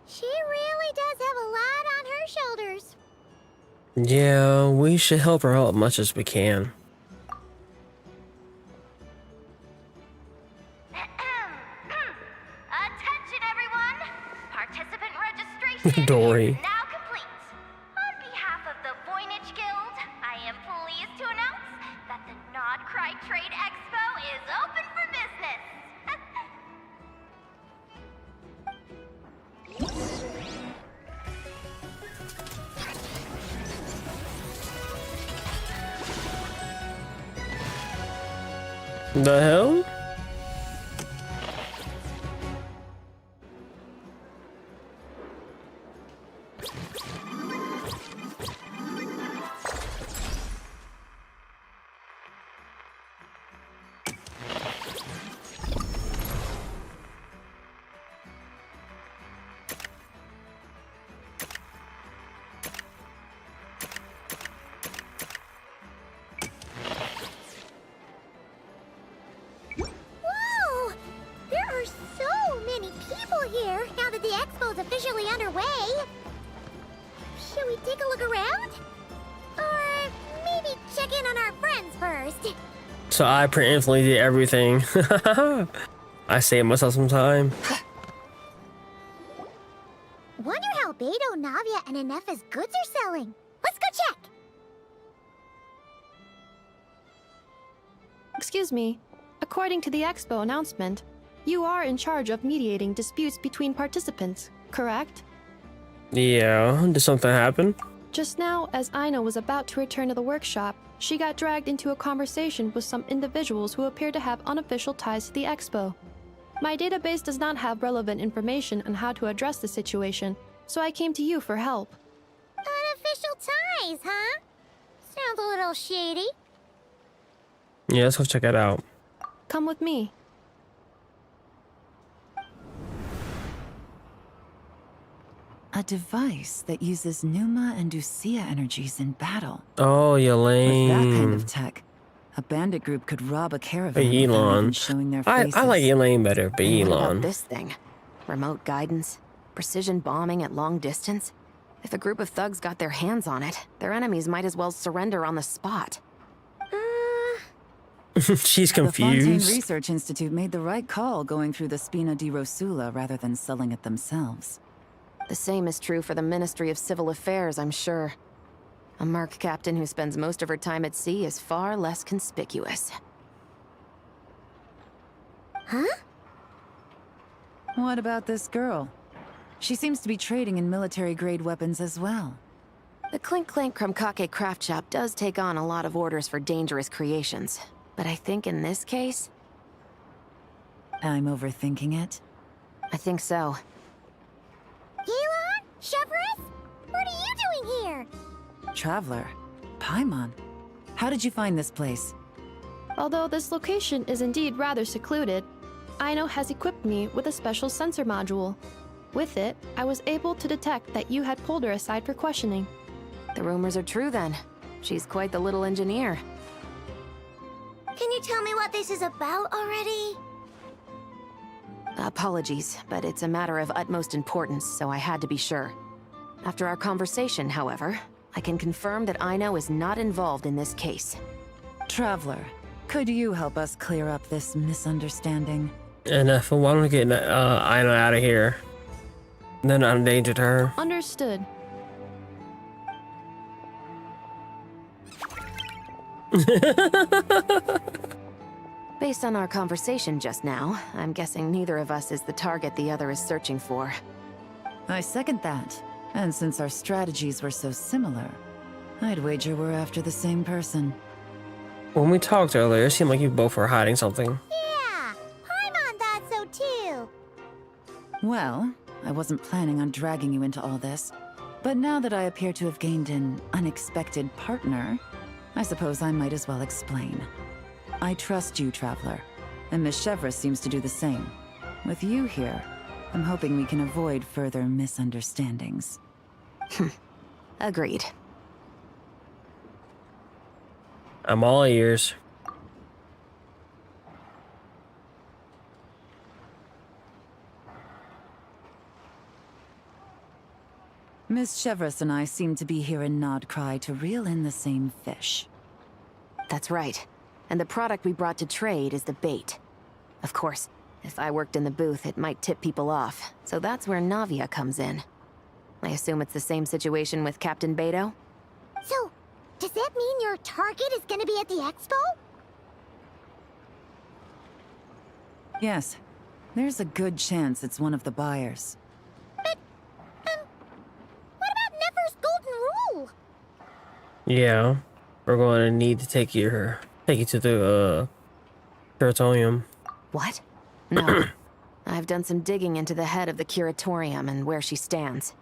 Speaker 4: She really does have a lot on her shoulders.
Speaker 1: Yeah, we should help her out as much as we can.
Speaker 3: Attention, everyone! Participant registration
Speaker 1: Dory.
Speaker 3: is now complete. On behalf of the Voynich Guild, I am pleased to announce that the Nod-Cry Trade Expo is open for business.
Speaker 1: The hell?
Speaker 4: Whoa! There are so many people here now that the expo's officially underway. Should we take a look around? Or maybe check in on our friends first?
Speaker 1: So I preemptively did everything. I saved myself some time.
Speaker 4: Wonder how Beidou, Navia, and Inef's goods are selling. Let's go check!
Speaker 10: Excuse me. According to the Expo announcement, you are in charge of mediating disputes between participants, correct?
Speaker 1: Yeah, did something happen?
Speaker 10: Just now, as Aino was about to return to the workshop, she got dragged into a conversation with some individuals who appear to have unofficial ties to the Expo. My database does not have relevant information on how to address the situation, so I came to you for help.
Speaker 4: Unofficial ties, huh? Sounds a little shady.
Speaker 1: Yeah, let's go check it out.
Speaker 10: Come with me.
Speaker 9: A device that uses Numa and Usia energies in battle.
Speaker 1: Oh,
Speaker 9: With that kind
Speaker 1: Elaine.
Speaker 9: of tech, a bandit group could rob a
Speaker 1: But
Speaker 9: caravan without even
Speaker 1: Elon.
Speaker 9: showing their
Speaker 1: I
Speaker 9: faces.
Speaker 1: like Elaine better, but
Speaker 7: And what about
Speaker 1: Elon.
Speaker 7: this thing? Remote guidance? Precision bombing at long distance? If a group of thugs got their hands on it, their enemies might as well surrender on the spot.
Speaker 1: She's
Speaker 9: The Fontaine
Speaker 1: confused.
Speaker 9: Research Institute made the right call going through the Spina di Rosula rather than selling it themselves.
Speaker 7: The same is true for the Ministry of Civil Affairs, I'm sure. A merc captain who spends most of her time at sea is far less conspicuous.
Speaker 4: Huh?
Speaker 9: What about this girl? She seems to be trading in military-grade weapons as well.
Speaker 7: The Clink Clank Krumkake craft shop does take on a lot of orders for dangerous creations. But I think in this case...
Speaker 9: I'm overthinking it.
Speaker 7: I think so.
Speaker 4: Elon? Chevrolet? What are you doing here?
Speaker 9: Traveler. Paimon. How did you find this place?
Speaker 10: Although this location is indeed rather secluded, Aino has equipped me with a special sensor module. With it, I was able to detect that you had pulled her aside for questioning.
Speaker 7: The rumors are true then. She's quite the little engineer.
Speaker 4: Can you tell me what this is about already?
Speaker 7: Apologies, but it's a matter of utmost importance, so I had to be sure. After our conversation, however, I can confirm that Aino is not involved in this case.
Speaker 9: Traveler, could you help us clear up this misunderstanding?
Speaker 1: And why don't we get Aino out of here? They're not in danger to her.
Speaker 10: Understood.
Speaker 7: Based on our conversation just now, I'm guessing neither of us is the target the other is searching for.
Speaker 9: I second that. And since our strategies were so similar, I'd wager we're after the same person.
Speaker 1: When we talked earlier, it seemed like you both were hiding something.
Speaker 4: Yeah, Paimon thought so too.
Speaker 9: Well, I wasn't planning on dragging you into all this, but now that I appear to have gained an unexpected partner, I suppose I might as well explain. I trust you, Traveler, and Miss Chevrolet seems to do the same. With you here, I'm hoping we can avoid further misunderstandings.
Speaker 7: Agreed.
Speaker 1: I'm all ears.
Speaker 9: Miss Chevros and I seem to be here in Nodcry to reel in the same fish.
Speaker 7: That's right. And the product we brought to trade is the bait. Of course, if I worked in the booth, it might tip people off, so that's where Navia comes in. I assume it's the same situation with Captain Beto?
Speaker 4: So, does that mean your target is gonna be at the expo?
Speaker 9: Yes. There's a good chance it's one of the buyers.
Speaker 4: But, what about Nefer's golden rule?
Speaker 1: Yeah, we're going to need to take you to the curatorium.
Speaker 7: What? No. I've done some digging into the head of the curatorium and where she stands.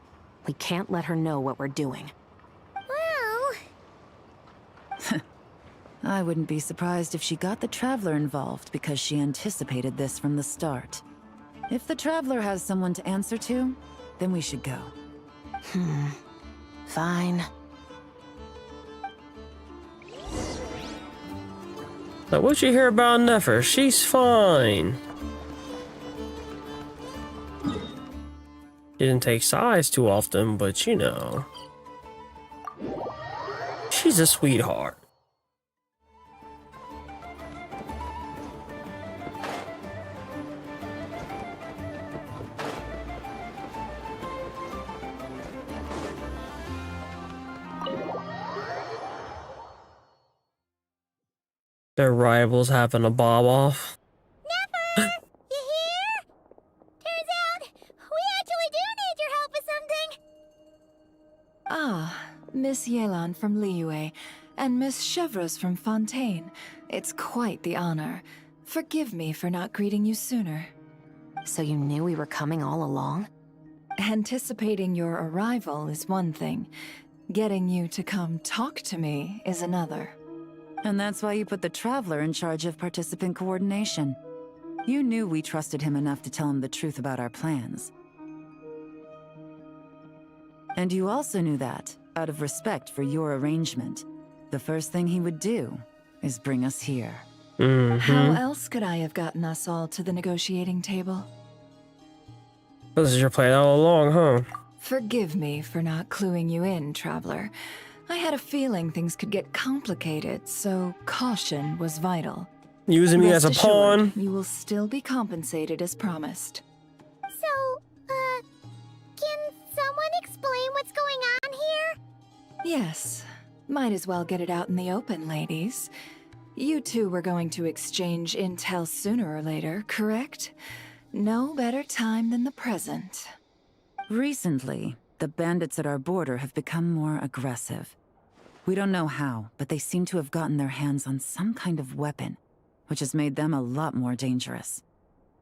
Speaker 7: We can't let her know what we're doing.
Speaker 4: Well...
Speaker 9: I wouldn't be surprised if she got the Traveler involved because she anticipated this from the start. If the Traveler has someone to answer to, then we should go.
Speaker 7: Fine.
Speaker 1: Like, what you hear about Nefer? She's fine. She didn't take sides too often, but you know. She's a sweetheart. Their rivals having a bob off.
Speaker 4: Nefer! You here? Turns out, we actually do need your help with something!
Speaker 8: Ah, Miss Yelan from Liyue, and Miss Chevros from Fontaine. It's quite the honor. Forgive me for not greeting you sooner.
Speaker 7: So you knew we were coming all along?
Speaker 8: Anticipating your arrival is one thing. Getting you to come talk to me is another.
Speaker 9: And that's why you put the Traveler in charge of participant coordination. You knew we trusted him enough to tell him the truth about our plans. And you also knew that, out of respect for your arrangement, the first thing he would do is bring us here.
Speaker 8: How else could I have gotten us all to the negotiating table?
Speaker 1: This is your plan all along, huh?
Speaker 8: Forgive me for not cluing you in, Traveler. I had a feeling things could get complicated, so caution was vital.
Speaker 1: Using me as a pawn?
Speaker 8: You will still be compensated as promised.
Speaker 4: So, can someone explain what's going on here?
Speaker 8: Yes. Might as well get it out in the open, ladies. You two were going to exchange intel sooner or later, correct? No better time than the present.
Speaker 9: Recently, the bandits at our border have become more aggressive. We don't know how, but they seem to have gotten their hands on some kind of weapon, which has made them a lot more dangerous.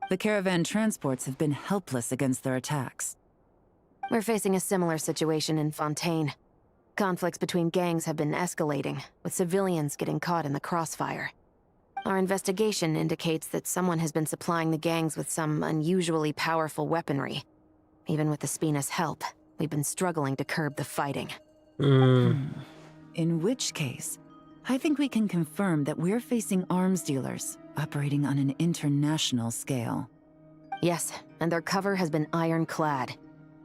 Speaker 9: The caravan transports have been helpless against their attacks.
Speaker 7: We're facing a similar situation in Fontaine. Conflicts between gangs have been escalating, with civilians getting caught in the crossfire. Our investigation indicates that someone has been supplying the gangs with some unusually powerful weaponry. Even with the Spina's help, we've been struggling to curb the fighting.
Speaker 9: In which case, I think we can confirm that we're facing arms dealers operating on an international scale.
Speaker 7: Yes, and their cover has been ironclad.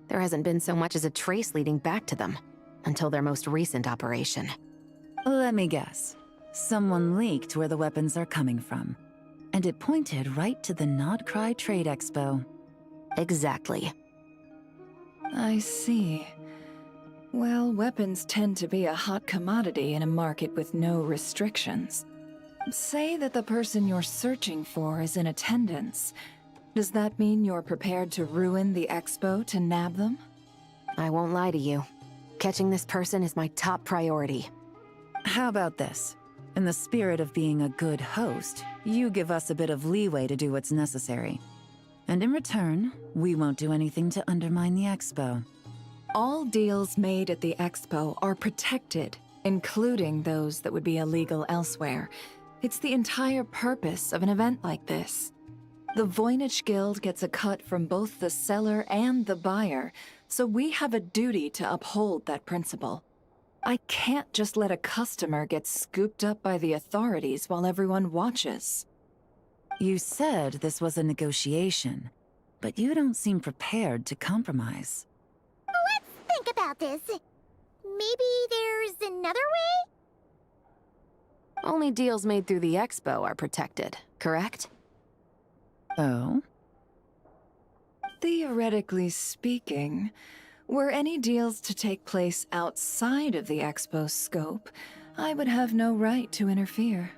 Speaker 7: There hasn't been so much as a trace leading back to them, until their most recent operation.
Speaker 9: Let me guess. Someone leaked where the weapons are coming from. And it pointed right to the Nodcry Trade Expo.
Speaker 7: Exactly.
Speaker 8: I see. Well, weapons tend to be a hot commodity in a market with no restrictions. Say that the person you're searching for is in attendance. Does that mean you're prepared to ruin the expo to nab them?
Speaker 7: I won't lie to you. Catching this person is my top priority.
Speaker 9: How about this? In the spirit of being a good host, you give us a bit of leeway to do what's necessary. And in return, we won't do anything to undermine the expo.
Speaker 8: All deals made at the expo are protected, including those that would be illegal elsewhere. It's the entire purpose of an event like this. The Voynich Guild gets a cut from both the seller and the buyer,
Speaker 9: So we have a duty to uphold that principle. I can't just let a customer get scooped up by the authorities while everyone watches. You said this was a negotiation, but you don't seem prepared to compromise.
Speaker 4: Let's think about this. Maybe there's another way?
Speaker 7: Only deals made through the Expo are protected, correct?
Speaker 9: Oh? Theoretically speaking, were any deals to take place outside of the Expo's scope, I would have no right to interfere.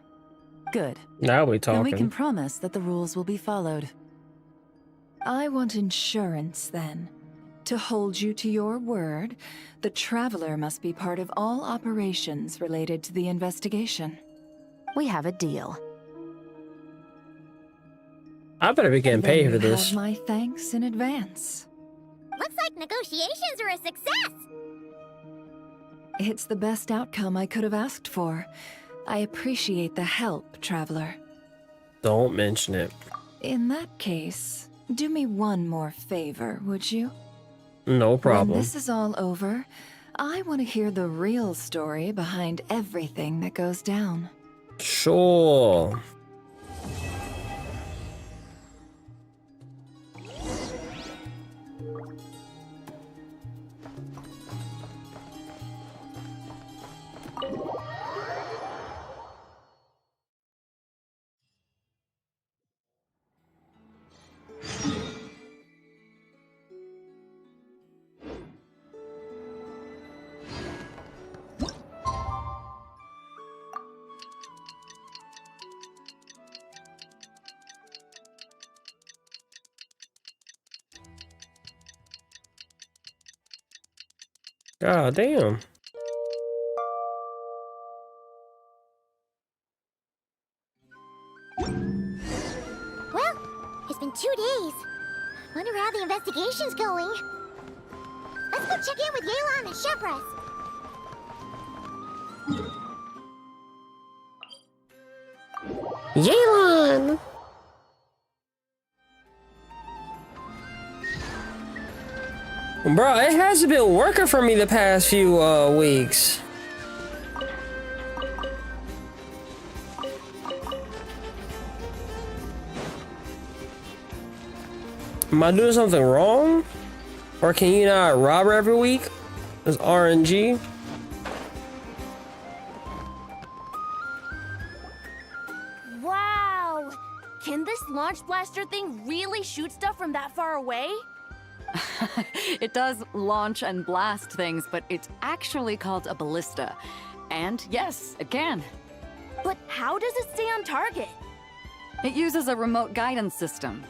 Speaker 9: Good.
Speaker 1: Now we
Speaker 9: Then we
Speaker 1: talking.
Speaker 9: can promise that the rules will be followed. I want insurance, then. To hold you to your word, the Traveler must be part of all operations related to the investigation.
Speaker 7: We have a deal.
Speaker 1: I better be getting paid for
Speaker 9: Then you
Speaker 1: this.
Speaker 9: have my thanks in advance.
Speaker 4: Looks like negotiations are a success!
Speaker 9: It's the best outcome I could have asked for. I appreciate the help, Traveler.
Speaker 1: Don't mention it.
Speaker 9: In that case, do me one more favor, would you?
Speaker 1: No problem.
Speaker 9: When this is all over, I want to hear the real story behind everything that goes down.
Speaker 1: Sure. God damn.
Speaker 4: Well, it's been 2 days. Wonder how the investigation's going. Let's go check in with Yelan and Shepras.
Speaker 1: Yelan! Bro, it hasn't been working for me the past few weeks. Am I doing something wrong? Or can you not rob her every week? It's RNG.
Speaker 16: Wow! Can this launch blaster thing really shoot stuff from that far away?
Speaker 8: It does launch and blast things, but it's actually called a ballista. And yes, it can.
Speaker 16: But how does it stay on target?
Speaker 8: It uses a remote guidance system.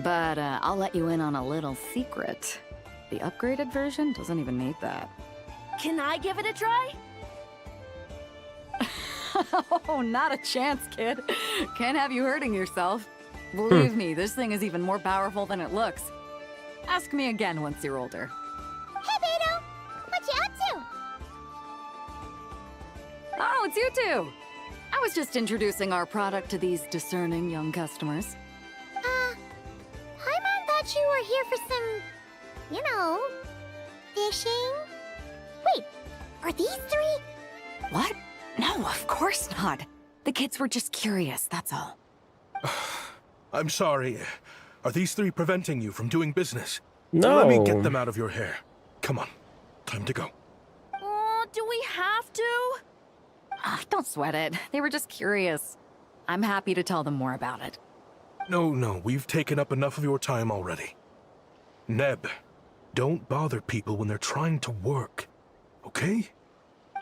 Speaker 8: But I'll let you in on a little secret. The upgraded version doesn't even need that.
Speaker 16: Can I give it a try?
Speaker 8: Oh, not a chance, kid. Can't have you hurting yourself. Believe me, this thing is even more powerful than it looks. Ask me again once you're older.
Speaker 4: Hey, Beto! What you up to?
Speaker 8: Oh, it's you two! I was just introducing our product to these discerning young customers.
Speaker 4: Paimon thought you were here for some, you know, fishing? Wait, are these three?
Speaker 8: What? No, of course not. The kids were just curious, that's all.
Speaker 18: I'm sorry. Are these three preventing you from doing business?
Speaker 1: No.
Speaker 18: Let me get them out of your hair. Come on. Time to go.
Speaker 16: Do we have to?
Speaker 8: Don't sweat it. They were just curious. I'm happy to tell them more about it.
Speaker 18: No, we've taken up enough of your time already. Neb, don't bother people when they're trying to work, okay?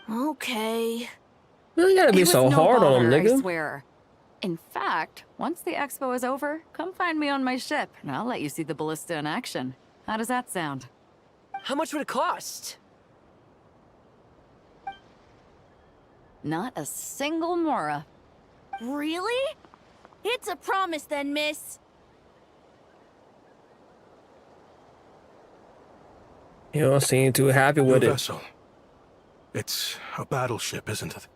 Speaker 16: Okay.
Speaker 1: You gotta be
Speaker 8: It was
Speaker 1: so
Speaker 8: no
Speaker 1: hard on
Speaker 8: bother,
Speaker 1: them, nigga.
Speaker 8: I swear. In fact, once the expo is over, come find me on my ship, and I'll let you see the ballista in action. How does that sound?
Speaker 19: How much would it cost?
Speaker 8: Not a single mora.
Speaker 16: Really? It's a promise then, miss.
Speaker 1: You don't seem too happy with
Speaker 18: Your
Speaker 1: it.
Speaker 18: vessel. It's a battleship, isn't it?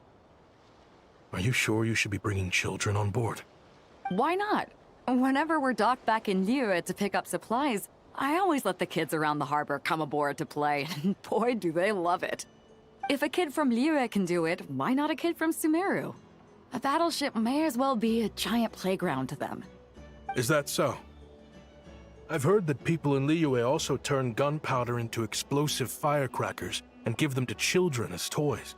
Speaker 18: Are you sure you should be bringing children on board?
Speaker 8: Why not? Whenever we're docked back in Liyue to pick up supplies, I always let the kids around the harbor come aboard to play, and boy, do they love it. If a kid from Liyue can do it, why not a kid from Sumeru? A battleship may as well be a giant playground to them.
Speaker 18: Is that so? I've heard that people in Liyue also turn gunpowder into explosive firecrackers and give them to children as toys.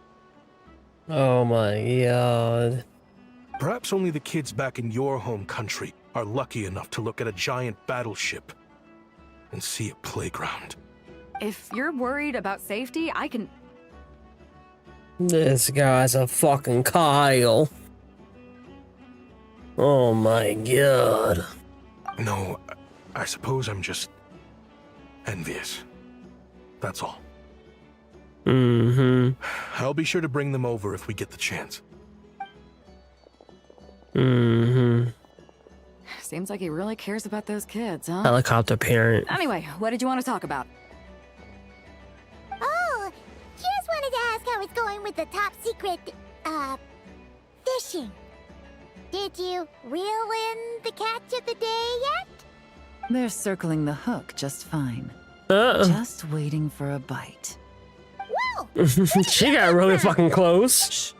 Speaker 1: Oh my god.
Speaker 18: Perhaps only the kids back in your home country are lucky enough to look at a giant battleship and see a playground.
Speaker 8: If you're worried about safety, I can...
Speaker 1: This guy's a fucking Kyle. Oh my god.
Speaker 18: No, I suppose I'm just envious. That's all.
Speaker 1: Mm-hmm.
Speaker 18: I'll be sure to bring them over if we get the chance.
Speaker 1: Mm-hmm.
Speaker 8: Seems like he really cares about those kids, huh?
Speaker 1: Helicopter parent.
Speaker 8: Anyway, what did you want to talk about?
Speaker 4: Oh, just wanted to ask how it's going with the top secret, fishing. Did you reel in the catch of the day yet?
Speaker 9: They're circling the hook just fine. Just waiting for a bite.
Speaker 4: Whoa!
Speaker 1: She got really fucking close.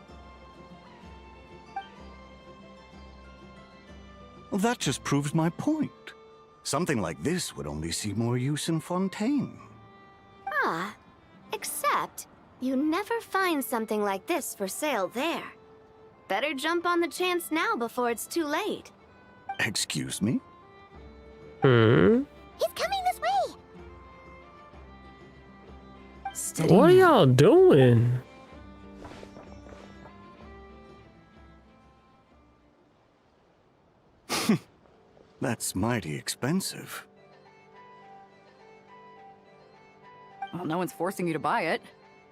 Speaker 20: Well, that just proves my point. Something like this would only see more use in Fontaine.
Speaker 6: Ah, except you never find something like this for sale there. Better jump on the chance now before it's too late.
Speaker 20: Excuse me?
Speaker 1: Hmm?
Speaker 4: He's coming this way!
Speaker 9: Steady
Speaker 1: What are
Speaker 9: now.
Speaker 1: y'all doing?
Speaker 20: That's mighty expensive.
Speaker 8: Well, no one's forcing you to buy it.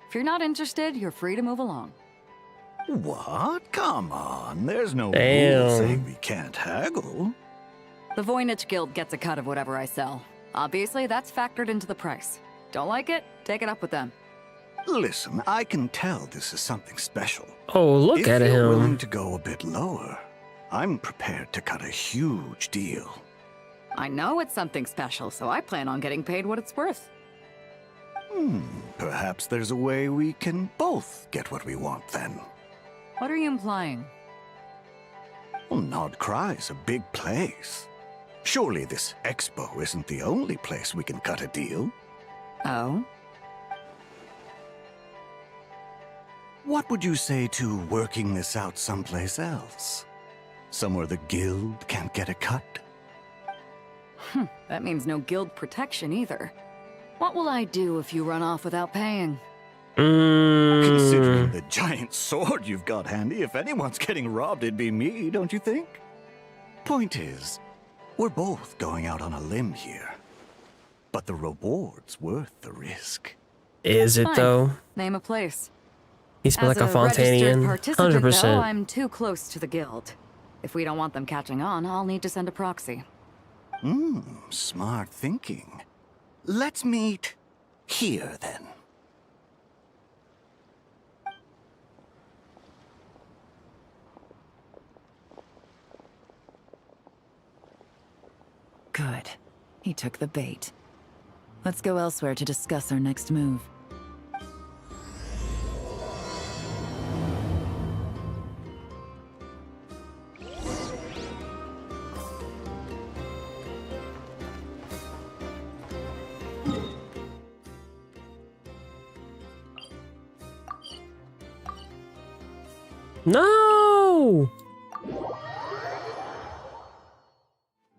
Speaker 8: If you're not interested, you're free to move along.
Speaker 20: What? Come on, there's no
Speaker 1: Damn.
Speaker 20: rule saying we can't haggle.
Speaker 8: The Voynich Guild gets a cut of whatever I sell. Obviously, that's factored into the price. Don't like it? Take it up with them.
Speaker 20: Listen, I can tell this is something special.
Speaker 1: Oh, look at
Speaker 20: If you're willing
Speaker 1: him.
Speaker 20: to go a bit lower, I'm prepared to cut a huge deal.
Speaker 8: I know it's something special, so I plan on getting paid what it's worth.
Speaker 20: Perhaps there's a way we can both get what we want then.
Speaker 8: What are you implying?
Speaker 20: Well, Nod Cry's a big place. Surely this Expo isn't the only place we can cut a deal.
Speaker 8: Oh?
Speaker 20: What would you say to working this out someplace else? Somewhere the guild can't get a cut?
Speaker 8: That means no guild protection either. What will I do if you run off without paying?
Speaker 20: Considering the giant sword you've got handy, if anyone's getting robbed, it'd be me, don't you think? Point is, we're both going out on a limb here. But the reward's worth the risk.
Speaker 1: Is it
Speaker 8: Fine.
Speaker 1: though?
Speaker 8: Name a place.
Speaker 1: He's been
Speaker 8: As
Speaker 1: like a
Speaker 8: registered
Speaker 1: Fontanian.
Speaker 8: participant,
Speaker 1: 100%.
Speaker 8: though, I'm too close to the guild. If we don't want them catching on, I'll need to send a proxy.
Speaker 20: Smart thinking. Let's meet here, then.
Speaker 9: Good. He took the bait. Let's go elsewhere to discuss our next move.
Speaker 1: No!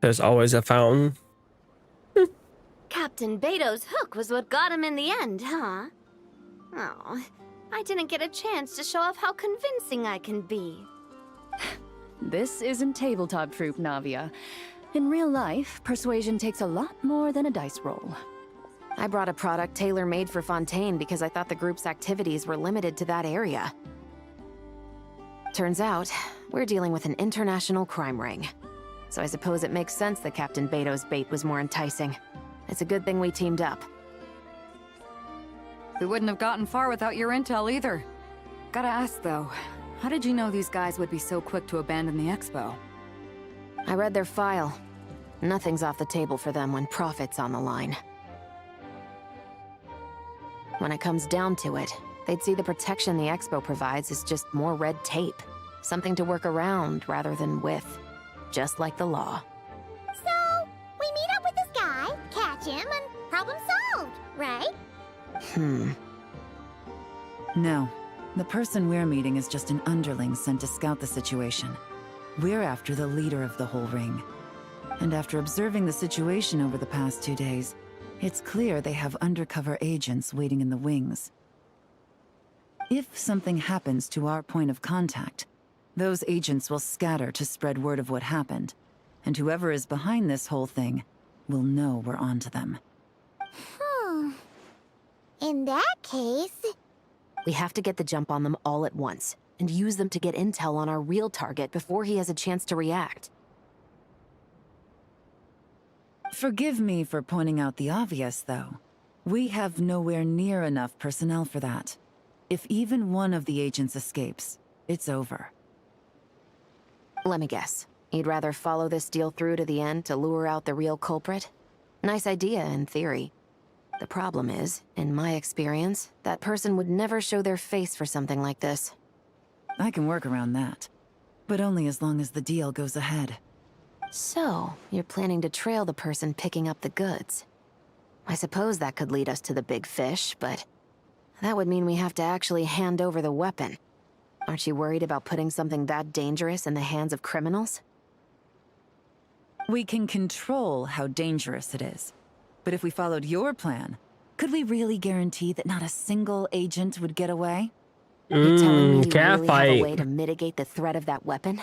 Speaker 1: There's always a fountain.
Speaker 6: Captain Beto's hook was what got him in the end, huh? Oh, I didn't get a chance to show off how convincing I can be.
Speaker 2: This isn't tabletop troop, Navia. In real life, persuasion takes a lot more than a dice roll.
Speaker 7: I brought a product tailor-made for Fontaine because I thought the group's activities were limited to that area. Turns out, we're dealing with an international crime ring. So I suppose it makes sense that Captain Beto's bait was more enticing. It's a good thing we teamed up.
Speaker 8: We wouldn't have gotten far without your intel either. Gotta ask though, how did you know these guys would be so quick to abandon the Expo?
Speaker 7: I read their file. Nothing's off the table for them when profit's on the line. When it comes down to it, they'd see the protection the Expo provides as just more red tape. Something to work around rather than with. Just like the law.
Speaker 4: So, we meet up with this guy, catch him, and problem solved, right?
Speaker 9: No. The person we're meeting is just an underling sent to scout the situation. We're after the leader of the whole ring. And after observing the situation over the past 2 days, it's clear they have undercover agents waiting in the wings. If something happens to our point of contact, those agents will scatter to spread word of what happened, and whoever is behind this whole thing will know we're onto them.
Speaker 4: In that case...
Speaker 7: We have to get the jump on them all at once, and use them to get intel on our real target before he has a chance to react.
Speaker 9: Forgive me for pointing out the obvious, though. We have nowhere near enough personnel for that. If even one of the agents escapes, it's over.
Speaker 7: Let me guess. You'd rather follow this deal through to the end to lure out the real culprit? Nice idea, in theory. The problem is, in my experience, that person would never show their face for something like this.
Speaker 9: I can work around that. But only as long as the deal goes ahead.
Speaker 7: So, you're planning to trail the person picking up the goods. I suppose that could lead us to the big fish, but... that would mean we have to actually hand over the weapon. Aren't you worried about putting something that dangerous in the hands of criminals?
Speaker 9: We can control how dangerous it is. But if we followed your plan, could we really guarantee that not a single agent would get away?
Speaker 7: You're telling me you
Speaker 1: cat
Speaker 7: really
Speaker 1: fight.
Speaker 7: have a way to mitigate the threat of that weapon?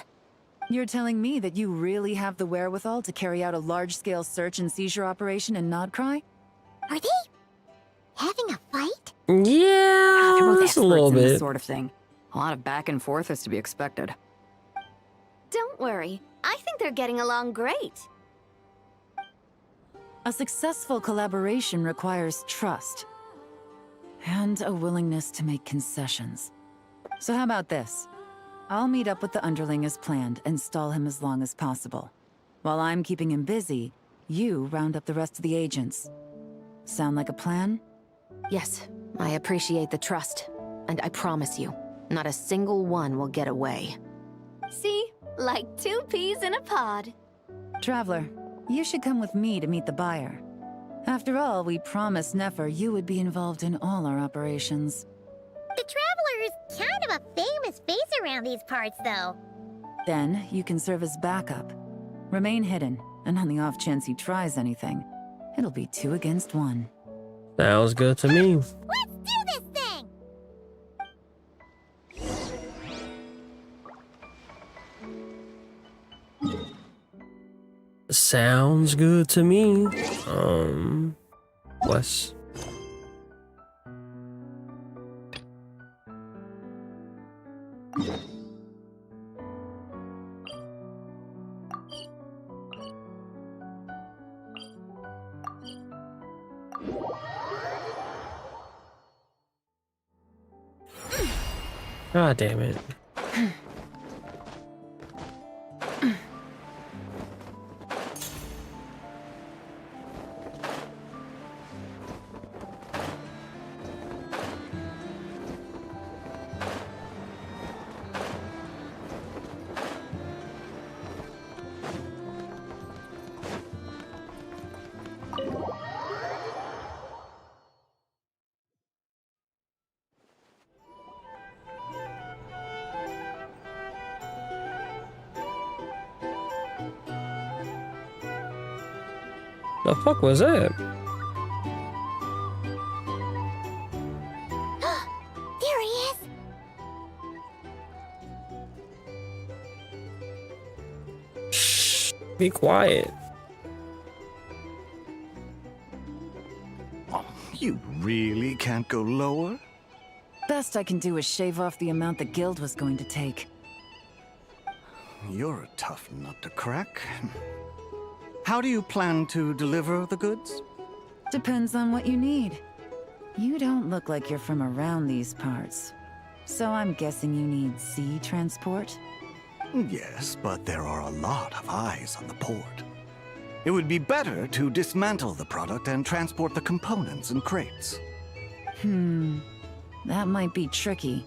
Speaker 9: You're telling me that you really have the wherewithal to carry out a large-scale search and seizure operation in Nodcry?
Speaker 4: Are they having a fight?
Speaker 1: Yeah,
Speaker 8: They're both
Speaker 1: just a little
Speaker 8: experts in this
Speaker 1: bit.
Speaker 8: sort of thing. A lot of back and forth is to be expected.
Speaker 6: Don't worry. I think they're getting along great.
Speaker 9: A successful collaboration requires trust. And a willingness to make concessions. So how about this? I'll meet up with the underling as planned and stall him as long as possible. While I'm keeping him busy, you round up the rest of the agents. Sound like a plan?
Speaker 7: Yes, I appreciate the trust. And I promise you, not a single one will get away.
Speaker 6: See? Like 2 peas in a pod.
Speaker 9: Traveler, you should come with me to meet the buyer. After all, we promised Nefer you would be involved in all our operations.
Speaker 4: The Traveler is kind of a famous face around these parts, though.
Speaker 9: Then, you can serve as backup. Remain hidden, and on the off chance he tries anything, it'll be 2 against 1.
Speaker 1: Sounds good to me.
Speaker 4: Let's do this thing!
Speaker 1: Sounds good to me. Wes. God damn it. The fuck was that?
Speaker 4: There he is!
Speaker 1: Shh, be quiet.
Speaker 20: Oh, you really can't go lower?
Speaker 9: Best I can do is shave off the amount the guild was going to take.
Speaker 20: You're a tough nut to crack. How do you plan to deliver the goods?
Speaker 9: Depends on what you need. You don't look like you're from around these parts. So I'm guessing you need sea transport?
Speaker 20: Yes, but there are a lot of eyes on the port. It would be better to dismantle the product and transport the components in crates.
Speaker 9: That might be tricky.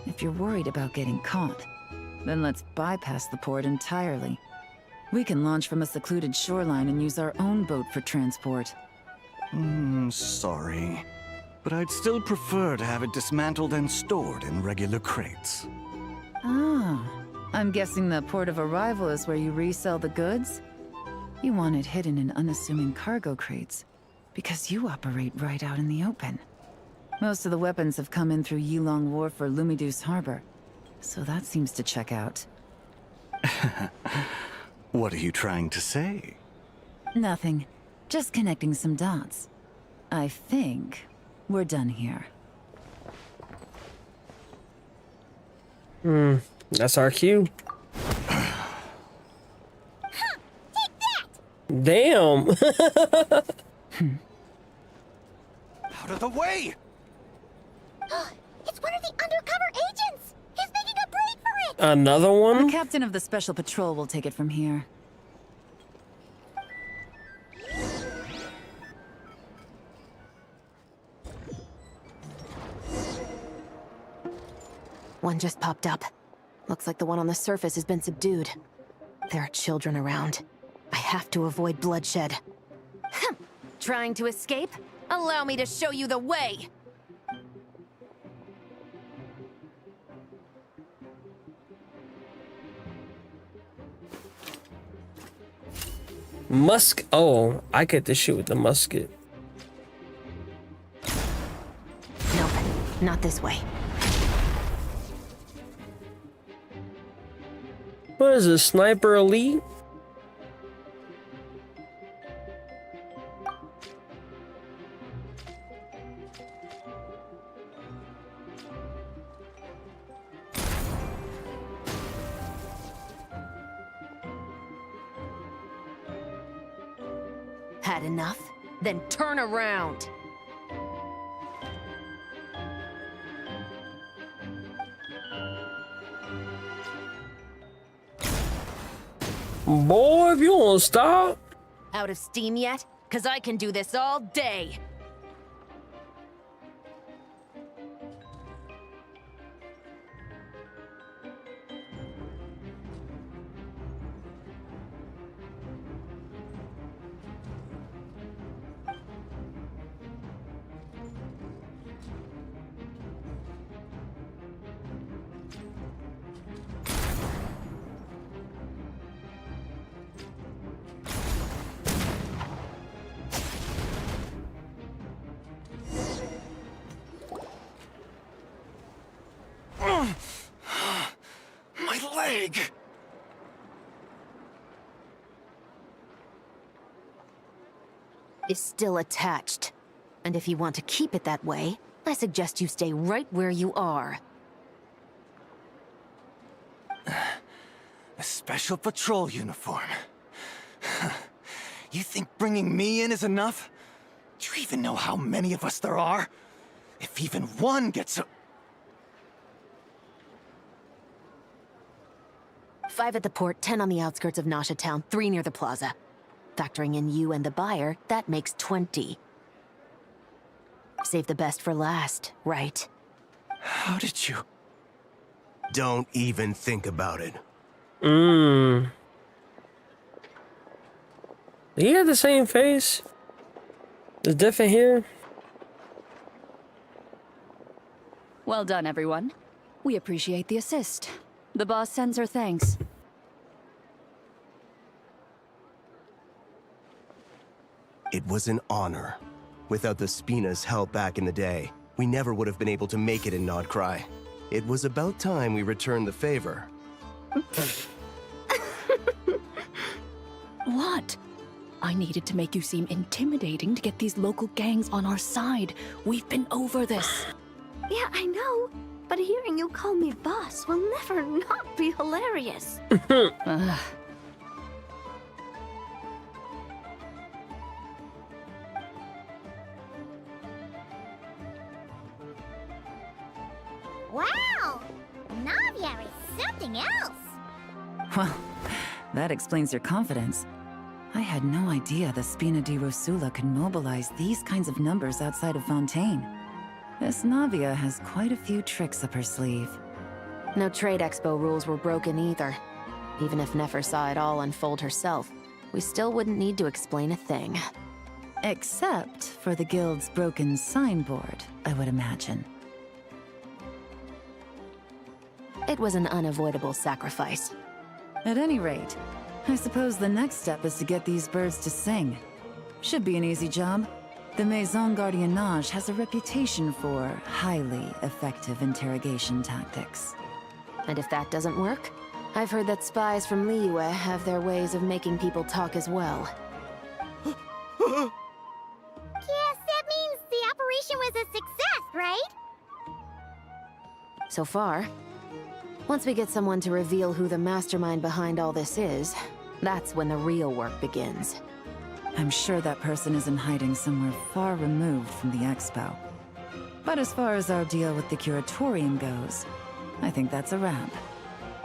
Speaker 9: If you're worried about getting caught, then let's bypass the port entirely. We can launch from a secluded shoreline and use our own boat for transport.
Speaker 20: Sorry. But I'd still prefer to have it dismantled and stored in regular crates.
Speaker 9: Ah, I'm guessing the port of arrival is where you resell the goods? You want it hidden in unassuming cargo crates, because you operate right out in the open. Most of the weapons have come in through Yilong Wharf or Lumidus Harbor, so that seems to check out.
Speaker 20: What are you trying to say?
Speaker 9: Nothing. Just connecting some dots. I think we're done here.
Speaker 1: That's our cue. Damn.
Speaker 20: Out of the way!
Speaker 4: It's one of the undercover agents! He's making a break for it!
Speaker 1: Another one?
Speaker 9: The captain of the special patrol will take it from here.
Speaker 7: One just popped up. Looks like the one on the surface has been subdued. There are children around. I have to avoid bloodshed.
Speaker 6: Trying to escape? Allow me to show you the way!
Speaker 1: Musk. Oh, I get to shoot with the musket.
Speaker 7: Nope, not this way.
Speaker 1: What is this, Sniper Elite?
Speaker 6: Had enough? Then turn around!
Speaker 1: Boy, if you won't stop.
Speaker 6: Out of steam yet? 'Cause I can do this all day!
Speaker 20: My leg!
Speaker 7: Is still attached. And if you want to keep it that way, I suggest you stay right where you are.
Speaker 20: A special patrol uniform. You think bringing me in is enough? Do you even know how many of us there are? If even one gets a...
Speaker 7: 5 at the port, 10 on the outskirts of Nasha Town, 3 near the plaza. Factoring in you and the buyer, that makes 20. Save the best for last, right?
Speaker 20: How did you...
Speaker 21: Don't even think about it.
Speaker 1: He had the same face. It's different here.
Speaker 2: Well done, everyone. We appreciate the assist. The boss sends her thanks.
Speaker 21: It was an honor. Without the Spina's help back in the day, we never would have been able to make it in Nodcry. It was about time we returned the favor.
Speaker 2: What? I needed to make you seem intimidating to get these local gangs on our side. We've been over this.
Speaker 3: Yeah, I know. But hearing you call me boss will never not be hilarious.
Speaker 4: Wow! Navia is something else!
Speaker 9: Well, that explains your confidence. I had no idea the Spina di Rosula could mobilize these kinds of numbers outside of Fontaine. This Navia has quite a few tricks up her sleeve.
Speaker 7: No trade expo rules were broken either. Even if Nefer saw it all unfold herself, we still wouldn't need to explain a thing.
Speaker 9: Except for the guild's broken signboard, I would imagine.
Speaker 7: It was an unavoidable sacrifice.
Speaker 9: At any rate, I suppose the next step is to get these birds to sing. Should be an easy job. The Maison Gardiennage has a reputation for highly effective interrogation tactics.
Speaker 7: And if that doesn't work, I've heard that spies from Liyue have their ways of making people talk as well.
Speaker 4: Yes, that means the operation was a success, right?
Speaker 7: So far. Once we get someone to reveal who the mastermind behind all this is, that's when the real work begins.
Speaker 9: I'm sure that person is in hiding somewhere far removed from the Expo. But as far as our deal with the Curatorium goes, I think that's a wrap.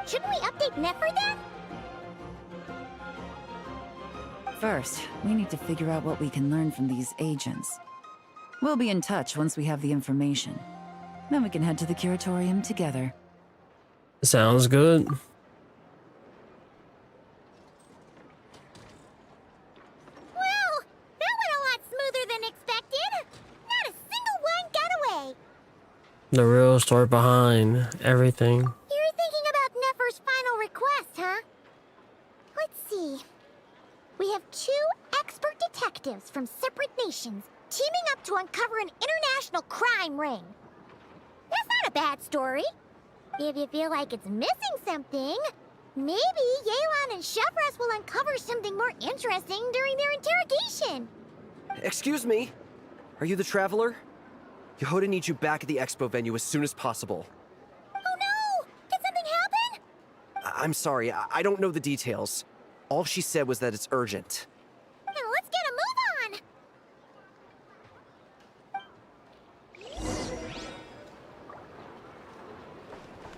Speaker 4: Shouldn't we update Nefer then?
Speaker 9: First, we need to figure out what we can learn from these agents. We'll be in touch once we have the information. Then we can head to the Curatorium together.
Speaker 1: Sounds good.
Speaker 4: Well, that went a lot smoother than expected. Not a single one got away.
Speaker 1: The real story behind everything.
Speaker 4: You're thinking about Nefer's final request, huh? Let's see. We have 2 expert detectives from separate nations teaming up to uncover an international crime ring. That's not a bad story. If you feel like it's missing something, maybe Yelan and Chevres will uncover something more interesting during their interrogation.
Speaker 19: Excuse me? Are you the Traveler? Yehoda needs you back at the Expo venue as soon as possible.
Speaker 4: Oh no! Did something happen?
Speaker 19: I'm sorry, I don't know the details. All she said was that it's urgent.
Speaker 4: Now let's get a move on!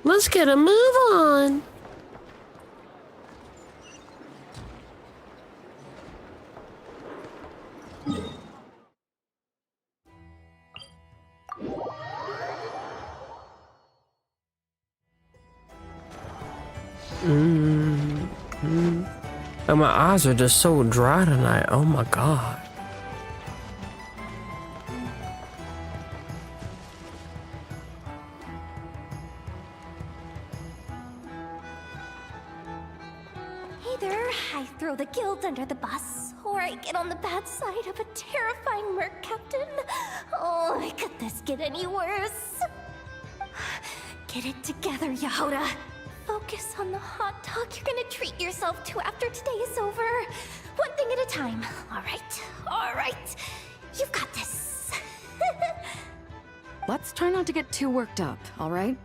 Speaker 1: Let's get a move on. And my eyes are just so dry tonight. Oh my god.
Speaker 3: Either I throw the guild under the bus, or I get on the bad side of a terrifying merc captain. Oh, could this get any worse? Get it together, Yehoda. Focus on the hot dog you're gonna treat yourself to after today is over. One thing at a time. All right. You've got this.
Speaker 8: Let's try not to get too worked up, all right?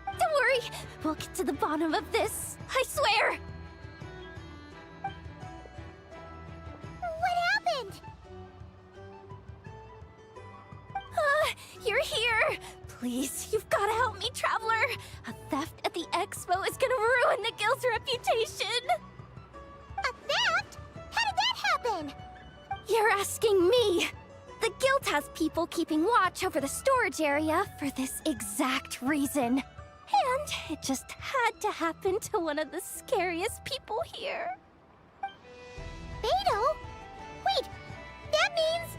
Speaker 3: Don't worry, we'll get to the bottom of this. I swear.
Speaker 4: What happened?
Speaker 3: You're here. Please, you've got to help me, Traveler. A theft at the Expo is gonna ruin the guild's reputation.
Speaker 4: A theft? How did that happen?
Speaker 3: You're asking me. The guild has people keeping watch over the storage area for this exact reason. And it just had to happen to one of the scariest people here.
Speaker 4: Beidou? Wait, that means...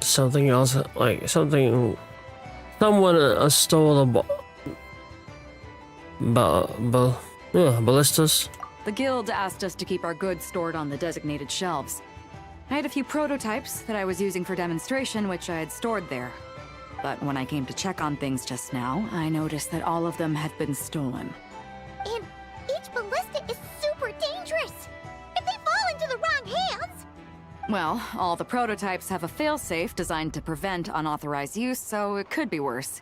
Speaker 1: Something else, like someone stole the ballistas.
Speaker 8: The guild asked us to keep our goods stored on the designated shelves. I had a few prototypes that I was using for demonstration, which I had stored there. But when I came to check on things just now, I noticed that all of them had been stolen.
Speaker 4: And each ballista is super dangerous. If they fall into the wrong hands...
Speaker 8: Well, all the prototypes have a failsafe designed to prevent unauthorized use, so it could be worse.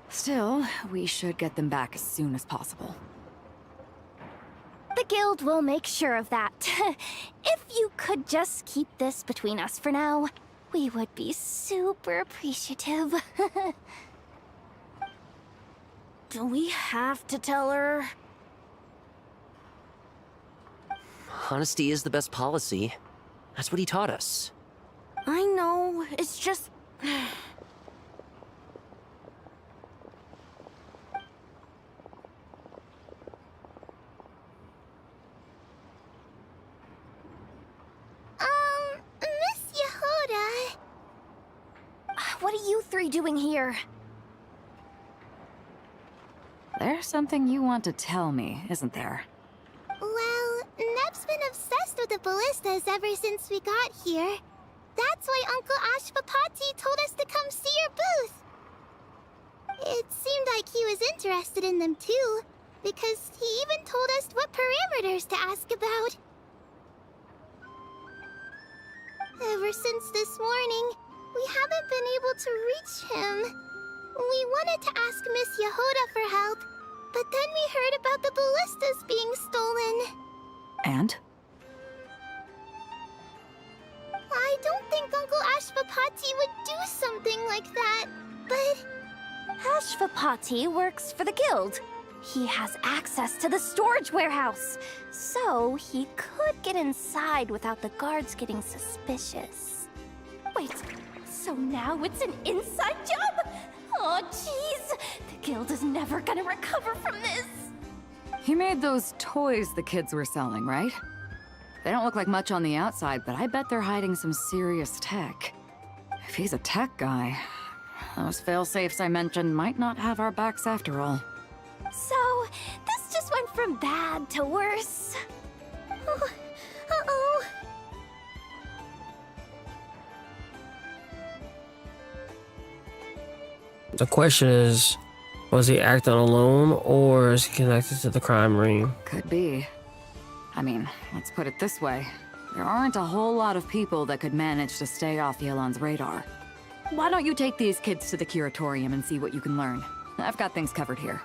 Speaker 8: Still, we should get them back as soon as possible.
Speaker 3: The guild will make sure of that. If you could just keep this between us for now, we would be super appreciative.
Speaker 16: Do we have to tell her?
Speaker 19: honesty is the best policy. That's what he taught us.
Speaker 16: I know, it's just...
Speaker 4: Miss Yehuda...
Speaker 3: What are you three doing here?
Speaker 8: There's something you want to tell me, isn't there?
Speaker 4: Well, Neb's been obsessed with the ballistas ever since we got here. That's why Uncle Ashfapati told us to come see your booth. It seemed like he was interested in them too, because he even told us what parameters to ask about. Ever since this morning, we haven't been able to reach him. We wanted to ask Miss Yehuda for help, but then we heard about the ballistas being stolen.
Speaker 8: And?
Speaker 4: I don't think Uncle Ashfapati would do something like that, but...
Speaker 3: Ashfapati works for the guild. He has access to the storage warehouse, so he could get inside without the guards getting suspicious. Wait, so now it's an inside job? Oh, jeez! The guild is never gonna recover from this!
Speaker 8: He made those toys the kids were selling, right? They don't look like much on the outside, but I bet they're hiding some serious tech. If he's a tech guy, those fail-safes I mentioned might not have our backs after all.
Speaker 3: So, this just went from bad to worse.
Speaker 4: Oh, uh-oh.
Speaker 1: The question is, was he acting alone or is he connected to the crime ring?
Speaker 8: Could be. I mean, let's put it this way. There aren't a whole lot of people that could manage to stay off Yelan's radar. Why don't you take these kids to the curatorium and see what you can learn? I've got things covered here.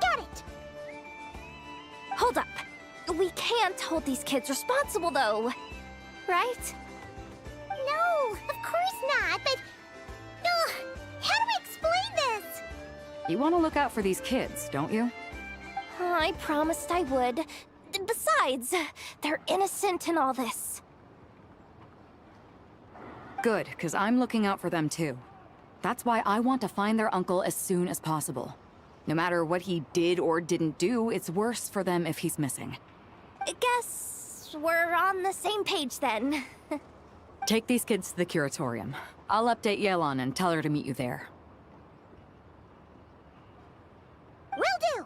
Speaker 4: Got it!
Speaker 3: Hold up. We can't hold these kids responsible, though. Right?
Speaker 4: No, of course not, but... how do we explain this?
Speaker 8: You want to look out for these kids, don't you?
Speaker 3: I promised I would. Besides, they're innocent in all this.
Speaker 8: Good, because I'm looking out for them too. That's why I want to find their uncle as soon as possible. No matter what he did or didn't do, it's worse for them if he's missing.
Speaker 3: Guess we're on the same page then.
Speaker 8: Take these kids to the curatorium. I'll update Yelan and tell her to meet you there.
Speaker 4: Will do!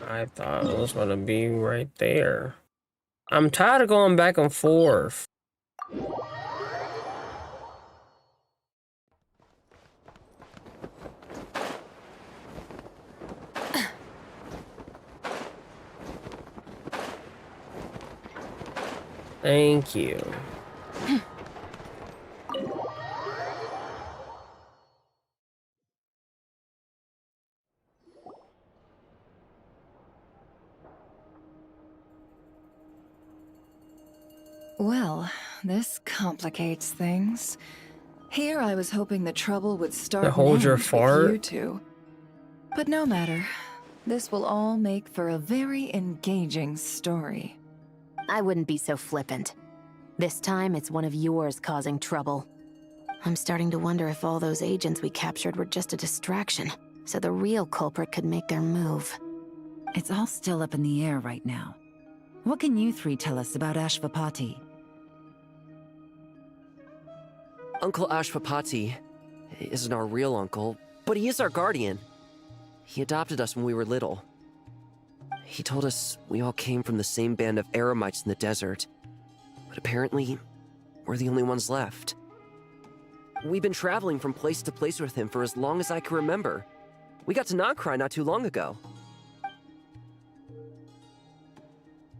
Speaker 1: I thought it was gonna be right there. I'm tired of going back and forth. Thank you.
Speaker 9: Well, this complicates things. Here I was hoping the trouble would start
Speaker 1: To hold your
Speaker 9: with
Speaker 1: fart?
Speaker 9: you two. But no matter. This will all make for a very engaging story.
Speaker 7: I wouldn't be so flippant. This time, it's one of yours causing trouble. I'm starting to wonder if all those agents we captured were just a distraction, so the real culprit could make their move.
Speaker 9: It's all still up in the air right now. What can you three tell us about Ashfapati?
Speaker 19: Uncle Ashfapati isn't our real uncle, but he is our guardian. He adopted us when we were little. He told us we all came from the same band of Eremites in the desert, but apparently, we're the only ones left. We've been traveling from place to place with him for as long as I can remember. We got to Nagcry not too long ago.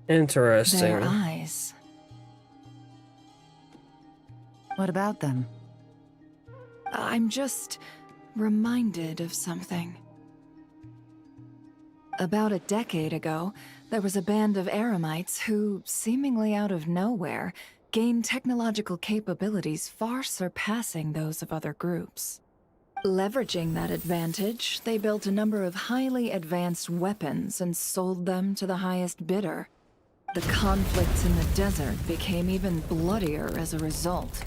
Speaker 1: Interesting.
Speaker 9: Their eyes. What about them? I'm just reminded of something. About a decade ago, there was a band of eremites who, seemingly out of nowhere, gained technological capabilities far surpassing those of other groups. Leveraging that advantage, they built a number of highly advanced weapons and sold them to the highest bidder. The conflicts in the desert became even bloodier as a result.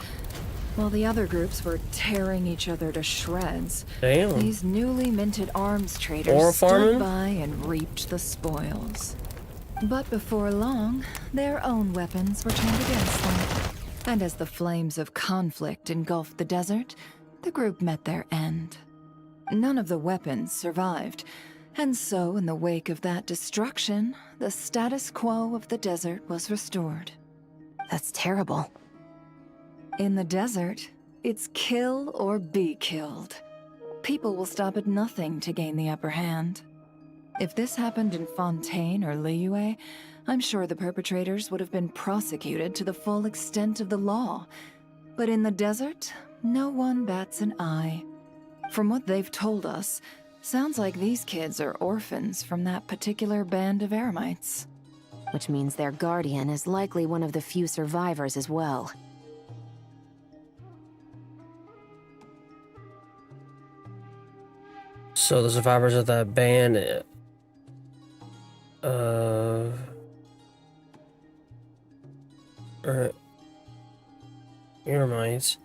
Speaker 9: While the other groups were tearing each other to shreds, these newly minted arms traders stood by and reaped the spoils. But before long, their own weapons were turned against them. And as the flames of conflict engulfed the desert, the group met their end. None of the weapons survived, and so in the wake of that destruction, the status quo of the desert was restored.
Speaker 7: That's terrible.
Speaker 9: In the desert, it's kill or be killed. People will stop at nothing to gain the upper hand. If this happened in Fontaine or Liyue, I'm sure the perpetrators would have been prosecuted to the full extent of the law. But in the desert, no one bats an eye. From what they've told us, sounds like these kids are orphans from that particular band of eremites.
Speaker 7: Which means their guardian is likely one of the few survivors as well.
Speaker 1: So the survivors of that band, eremites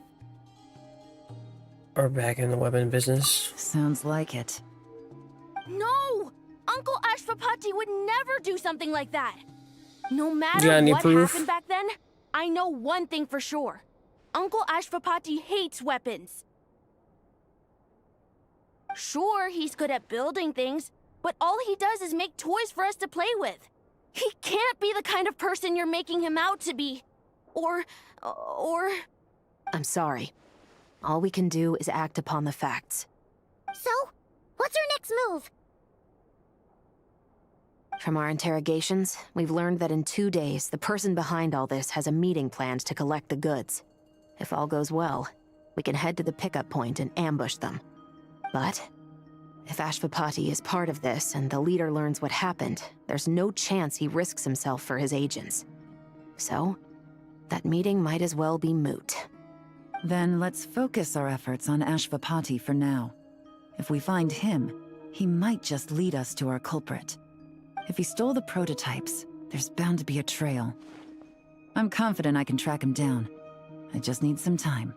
Speaker 1: are back in the weapon business.
Speaker 9: Sounds like it.
Speaker 16: No! Uncle Ashfapati would never do something like that. No matter
Speaker 1: got any
Speaker 16: what
Speaker 1: proof?
Speaker 16: happened back then, I know one thing for sure. Uncle Ashfapati hates weapons. Sure, he's good at building things, but all he does is make toys for us to play with. He can't be the kind of person you're making him out to be. Or...
Speaker 7: I'm sorry. All we can do is act upon the facts.
Speaker 4: So, what's our next move?
Speaker 7: From our interrogations, we've learned that in 2 days, the person behind all this has a meeting planned to collect the goods. If all goes well, we can head to the pickup point and ambush them. But if Ashfapati is part of this and the leader learns what happened, there's no chance he risks himself for his agents. So, that meeting might as well be moot.
Speaker 9: Then let's focus our efforts on Ashfapati for now. If we find him, he might just lead us to our culprit. If he stole the prototypes, there's bound to be a trail. I'm confident I can track him down. I just need some time.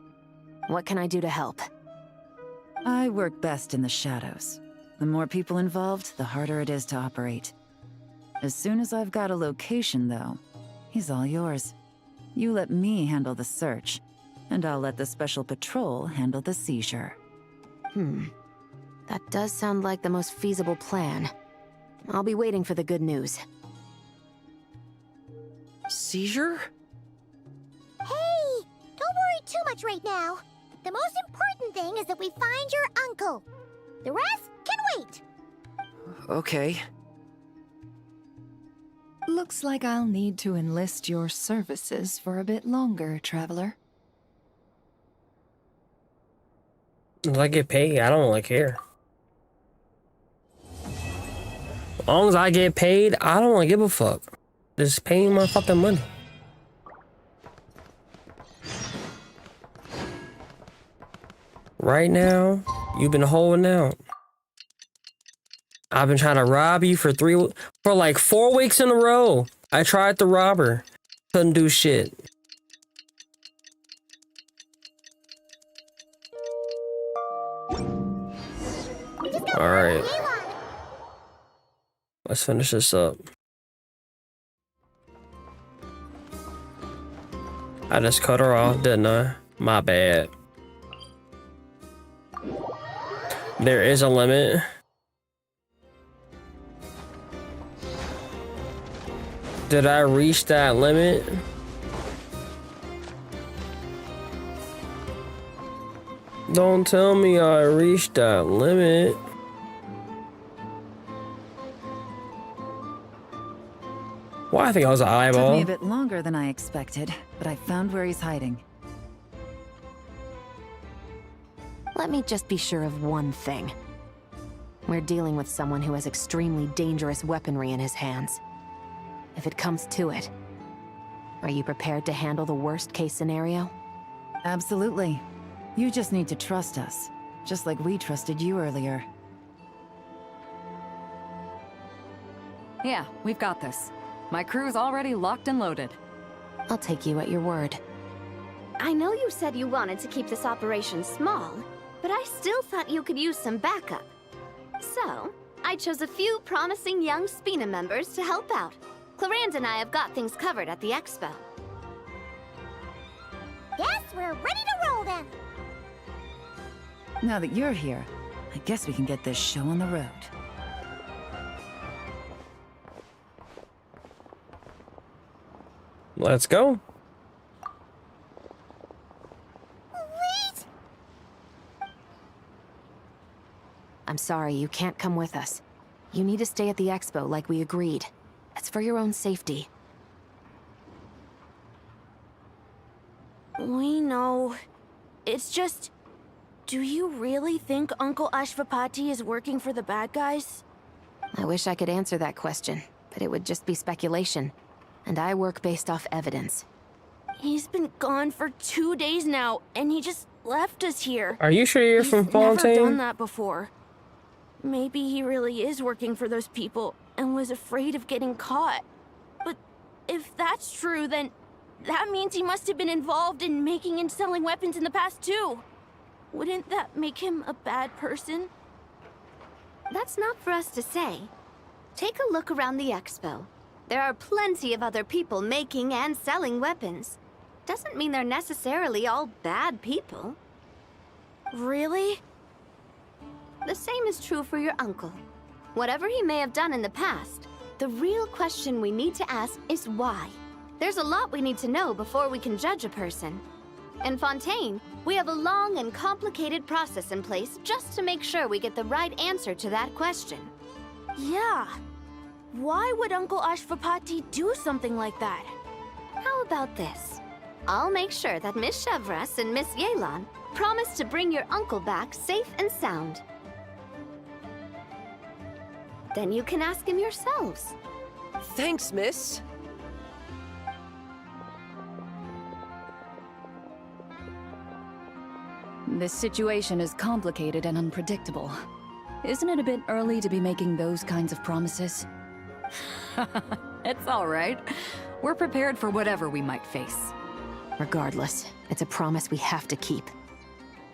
Speaker 7: What can I do to help?
Speaker 9: I work best in the shadows. The more people involved, the harder it is to operate. As soon as I've got a location, though, he's all yours. You let me handle the search, and I'll let the special patrol handle the seizure.
Speaker 7: That does sound like the most feasible plan. I'll be waiting for the good news.
Speaker 19: Seizure?
Speaker 4: Hey! Don't worry too much right now. The most important thing is that we find your uncle. The rest can wait.
Speaker 19: Okay.
Speaker 9: Looks like I'll need to enlist your services for a bit longer, Traveler.
Speaker 1: If I get paid, I don't really care. As long as I get paid, I don't really give a fuck. Just pay me my fucking money. Right now, you've been holding out. I've been trying to rob you for like 4 weeks in a row. I tried to rob her. Couldn't do shit. Alright. Let's finish this up. I just cut her off, didn't I? My bad. There is a limit. Did I reach that limit? Don't tell me I reached that limit. Well, I think I was an eyeball.
Speaker 9: Took me a bit longer than I expected, but I found where he's hiding.
Speaker 7: Let me just be sure of one thing. We're dealing with someone who has extremely dangerous weaponry in his hands. if it comes to it. Are you prepared to handle the worst-case scenario?
Speaker 9: Absolutely. You just need to trust us, just like we trusted you earlier.
Speaker 8: Yeah, we've got this. My crew's already locked and loaded.
Speaker 7: I'll take you at your word.
Speaker 6: I know you said you wanted to keep this operation small, but I still thought you could use some backup. So, I chose a few promising young Spina members to help out. Clarence and I have got things covered at the Expo.
Speaker 4: Yes, we're ready to roll then!
Speaker 9: Now that you're here, I guess we can get this show on the road.
Speaker 1: Let's go.
Speaker 4: Wait!
Speaker 7: I'm sorry, you can't come with us. You need to stay at the Expo like we agreed. It's for your own safety.
Speaker 16: We know. It's just... Do you really think Uncle Ashvapati is working for the bad guys?
Speaker 7: I wish I could answer that question, but it would just be speculation. And I work based off evidence.
Speaker 16: He's been gone for 2 days now, and he just left us here.
Speaker 1: Are you sure you're
Speaker 16: He's
Speaker 1: from Fontaine?
Speaker 16: never done that before. Maybe he really is working for those people and was afraid of getting caught. But if that's true, then that means he must have been involved in making and selling weapons in the past too. Wouldn't that make him a bad person?
Speaker 6: That's not for us to say. Take a look around the Expo. There are plenty of other people making and selling weapons. Doesn't mean they're necessarily all bad people.
Speaker 16: Really?
Speaker 6: The same is true for your uncle. Whatever he may have done in the past, the real question we need to ask is why. There's a lot we need to know before we can judge a person. In Fontaine, we have a long and complicated process in place just to make sure we get the right answer to that question.
Speaker 16: Yeah. Why would Uncle Ashvapati do something like that?
Speaker 6: How about this? I'll make sure that Miss Chevras and Miss Yelan promise to bring your uncle back safe and sound. Then you can ask him yourselves.
Speaker 19: Thanks, miss.
Speaker 2: This situation is complicated and unpredictable. Isn't it a bit early to be making those kinds of promises?
Speaker 8: It's all right. We're prepared for whatever we might face.
Speaker 7: Regardless, it's a promise we have to keep.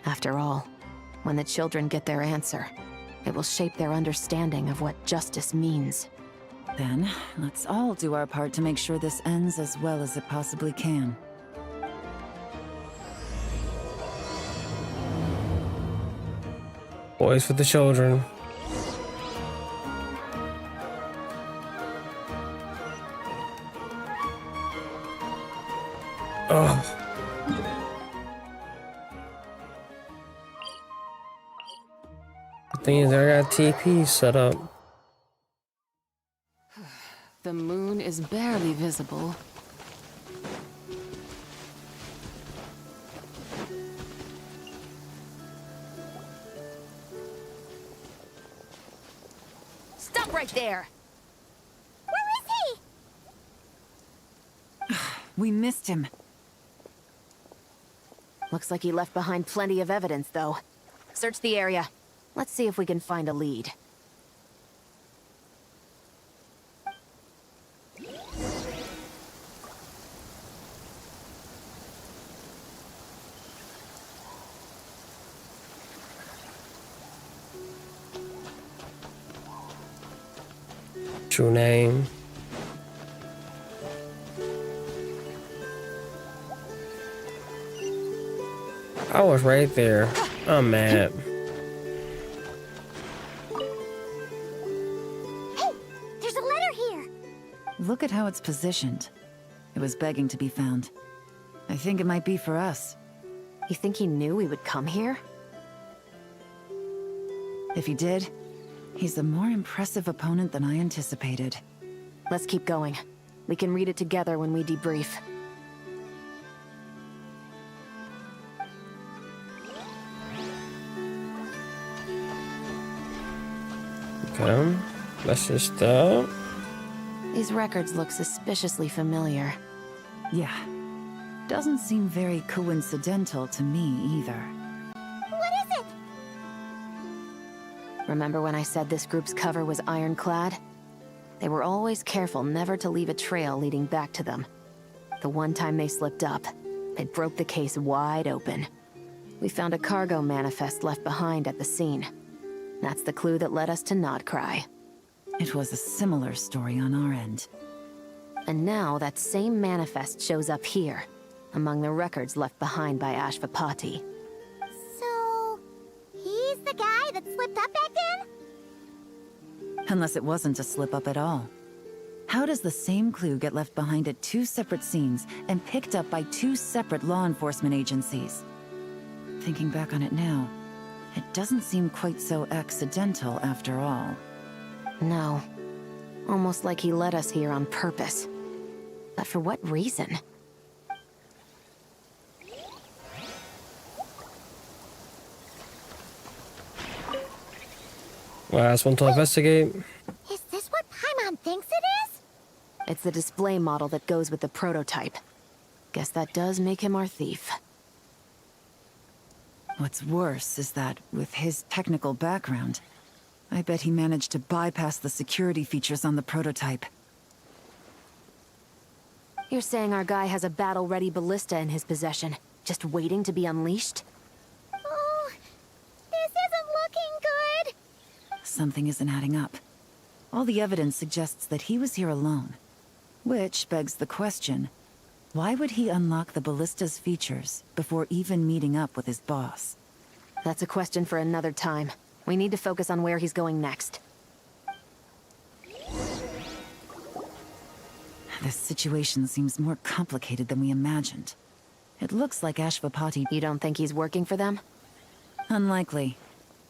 Speaker 7: After all, when the children get their answer, it will shape their understanding of what justice means.
Speaker 9: Then, let's all do our part to make sure this ends as well as it possibly can.
Speaker 1: Boys for the children. Oh. The thing is, I got TP set up.
Speaker 7: The moon is barely visible.
Speaker 16: Stop right there!
Speaker 4: Where is he?
Speaker 9: We missed him.
Speaker 7: Looks like he left behind plenty of evidence, though. Search the area. Let's see if we can find a lead.
Speaker 1: True name. I was right there. I'm mad.
Speaker 4: Hey, there's a letter here.
Speaker 9: Look at how it's positioned. It was begging to be found. I think it might be for us.
Speaker 7: You think he knew we would come here?
Speaker 9: If he did, he's a more impressive opponent than I anticipated.
Speaker 7: Let's keep going. We can read it together when we debrief.
Speaker 1: Okay, let's just
Speaker 7: These records look suspiciously familiar.
Speaker 9: Yeah. Doesn't seem very coincidental to me either.
Speaker 4: What is it?
Speaker 7: Remember when I said this group's cover was ironclad? They were always careful never to leave a trail leading back to them. The one time they slipped up, it broke the case wide open. We found a cargo manifest left behind at the scene. That's the clue that led us to Nodcry.
Speaker 9: It was a similar story on our end.
Speaker 7: And now that same manifest shows up here, among the records left behind by Ashvapati.
Speaker 4: So, he's the guy that slipped up back then?
Speaker 9: Unless it wasn't a slip-up at all. How does the same clue get left behind at two separate scenes and picked up by two separate law enforcement agencies? Thinking back on it now, it doesn't seem quite so accidental after all.
Speaker 7: No. Almost like he led us here on purpose. But for what reason?
Speaker 1: Last one to investigate.
Speaker 4: Is this what Paimon thinks it is?
Speaker 7: It's the display model that goes with the prototype. Guess that does make him our thief.
Speaker 9: What's worse is that, with his technical background, I bet he managed to bypass the security features on the prototype.
Speaker 7: You're saying our guy has a battle-ready ballista in his possession, just waiting to be unleashed?
Speaker 4: Oh, this isn't looking good.
Speaker 9: Something isn't adding up. All the evidence suggests that he was here alone. Which begs the question, why would he unlock the ballista's features before even meeting up with his boss?
Speaker 7: That's a question for another time. We need to focus on where he's going next.
Speaker 9: This situation seems more complicated than we imagined. It looks like Ashvapati...
Speaker 7: You don't think he's working for them?
Speaker 9: Unlikely.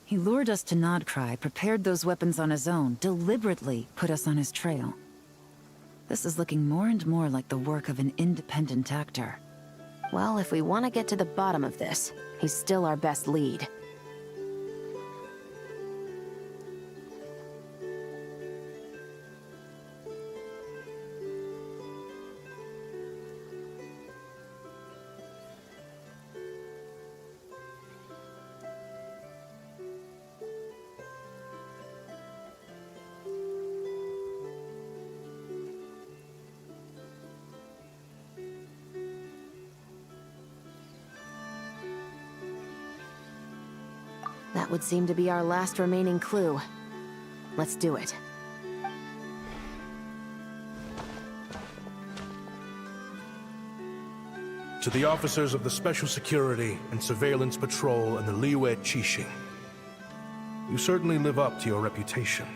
Speaker 9: He lured us to Nodcry, prepared those weapons on his own, deliberately put us on his trail. This is looking more and more like the work of an independent actor.
Speaker 7: Well, if we want to get to the bottom of this, he's still our best lead. That would seem to be our last remaining clue. Let's do it.
Speaker 18: To the officers of the Special Security and Surveillance Patrol and the Liyue Qixing, you certainly live up to your reputation.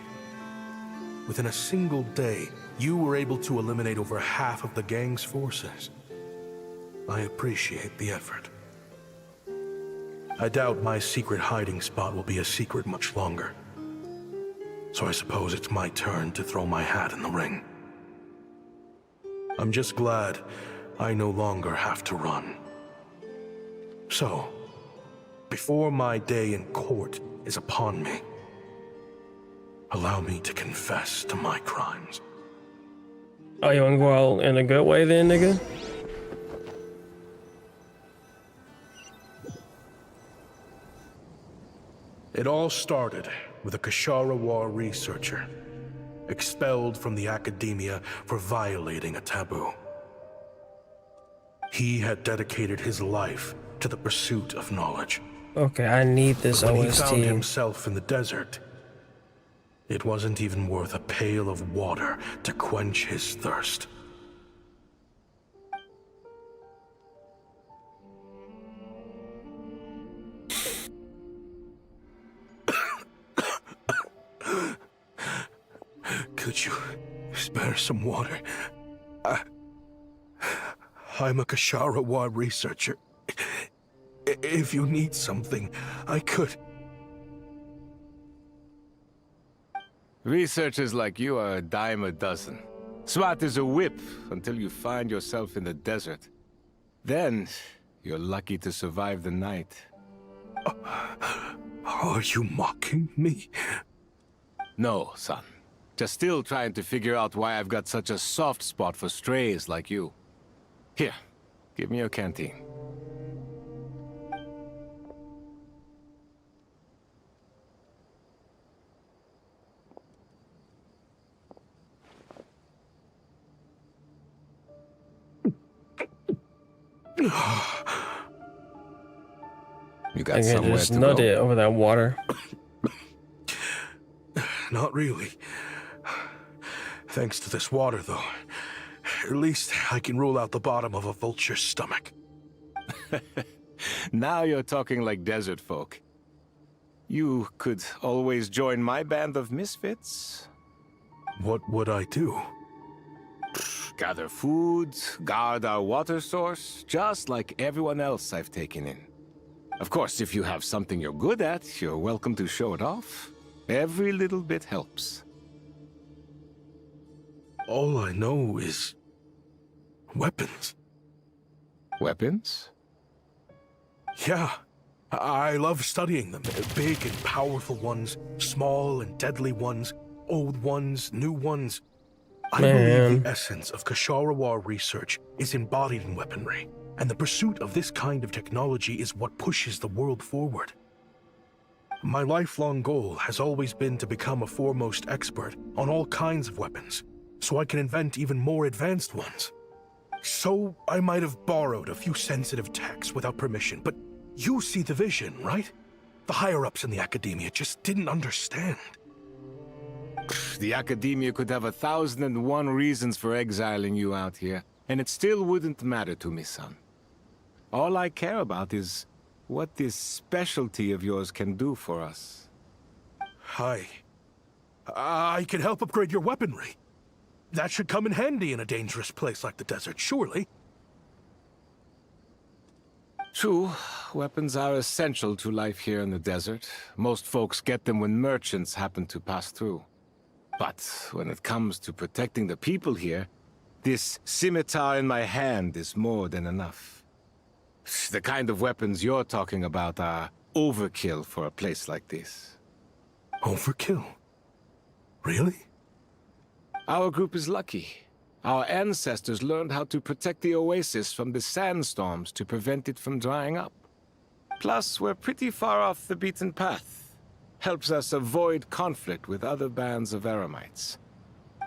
Speaker 18: Within a single day, you were able to eliminate over half of the gang's forces. I appreciate the effort. I doubt my secret hiding spot will be a secret much longer. So I suppose it's my turn to throw my hat in the ring. I'm just glad I no longer have to run. So, before my day in court is upon me, allow me to confess to my crimes.
Speaker 1: Oh, you wanna go out in a good way then, nigga?
Speaker 18: It all started with a Kashara War researcher, expelled from the academia for violating a taboo. He had dedicated his life to the pursuit of knowledge.
Speaker 1: Okay, I need this
Speaker 18: But when
Speaker 1: OST.
Speaker 18: he found himself in the desert, it wasn't even worth a pail of water to quench his thirst. Could you spare some water? I'm a Kashara researcher. If you need something, I could.
Speaker 5: Researchers like you are a dime a dozen. Smart as a whip until you find yourself in the desert. Then, you're lucky to survive the night.
Speaker 18: Are you mocking me?
Speaker 5: No, son. Just still trying to figure out why I've got such a soft spot for strays like you. Here, give me your canteen. You got somewhere
Speaker 1: just
Speaker 5: to
Speaker 1: nut
Speaker 5: go?
Speaker 1: it over that water.
Speaker 18: Not really. Thanks to this water, though. At least I can rule out the bottom of a vulture's stomach.
Speaker 5: Now you're talking like desert folk. You could always join my band of misfits.
Speaker 18: What would I do?
Speaker 5: Gather food, guard our water source, just like everyone else I've taken in. Of course, if you have something you're good at, you're welcome to show it off. Every little bit helps.
Speaker 18: All I know is weapons.
Speaker 5: Weapons?
Speaker 18: Yeah. I love studying them. Big and powerful ones, small and deadly ones, old ones, new ones. I believe the essence of Kshatriya research is embodied in weaponry, and the pursuit of this kind of technology is what pushes the world forward. My lifelong goal has always been to become a foremost expert on all kinds of weapons, so I can invent even more advanced ones. So I might have borrowed a few sensitive techs without permission, but you see the vision, right? The higher-ups in the academia just didn't understand.
Speaker 5: The academia could have 1,001 reasons for exiling you out here, and it still wouldn't matter to me, son. All I care about is what this specialty of yours can do for us.
Speaker 18: I can help upgrade your weaponry. That should come in handy in a dangerous place like the desert, surely.
Speaker 5: True, weapons are essential to life here in the desert. Most folks get them when merchants happen to pass through. But when it comes to protecting the people here, this scimitar in my hand is more than enough. The kind of weapons you're talking about are overkill for a place like this.
Speaker 18: Overkill? Really?
Speaker 5: Our group is lucky. Our ancestors learned how to protect the oasis from the sandstorms to prevent it from drying up. Plus, we're pretty far off the beaten path. Helps us avoid conflict with other bands of Eremites.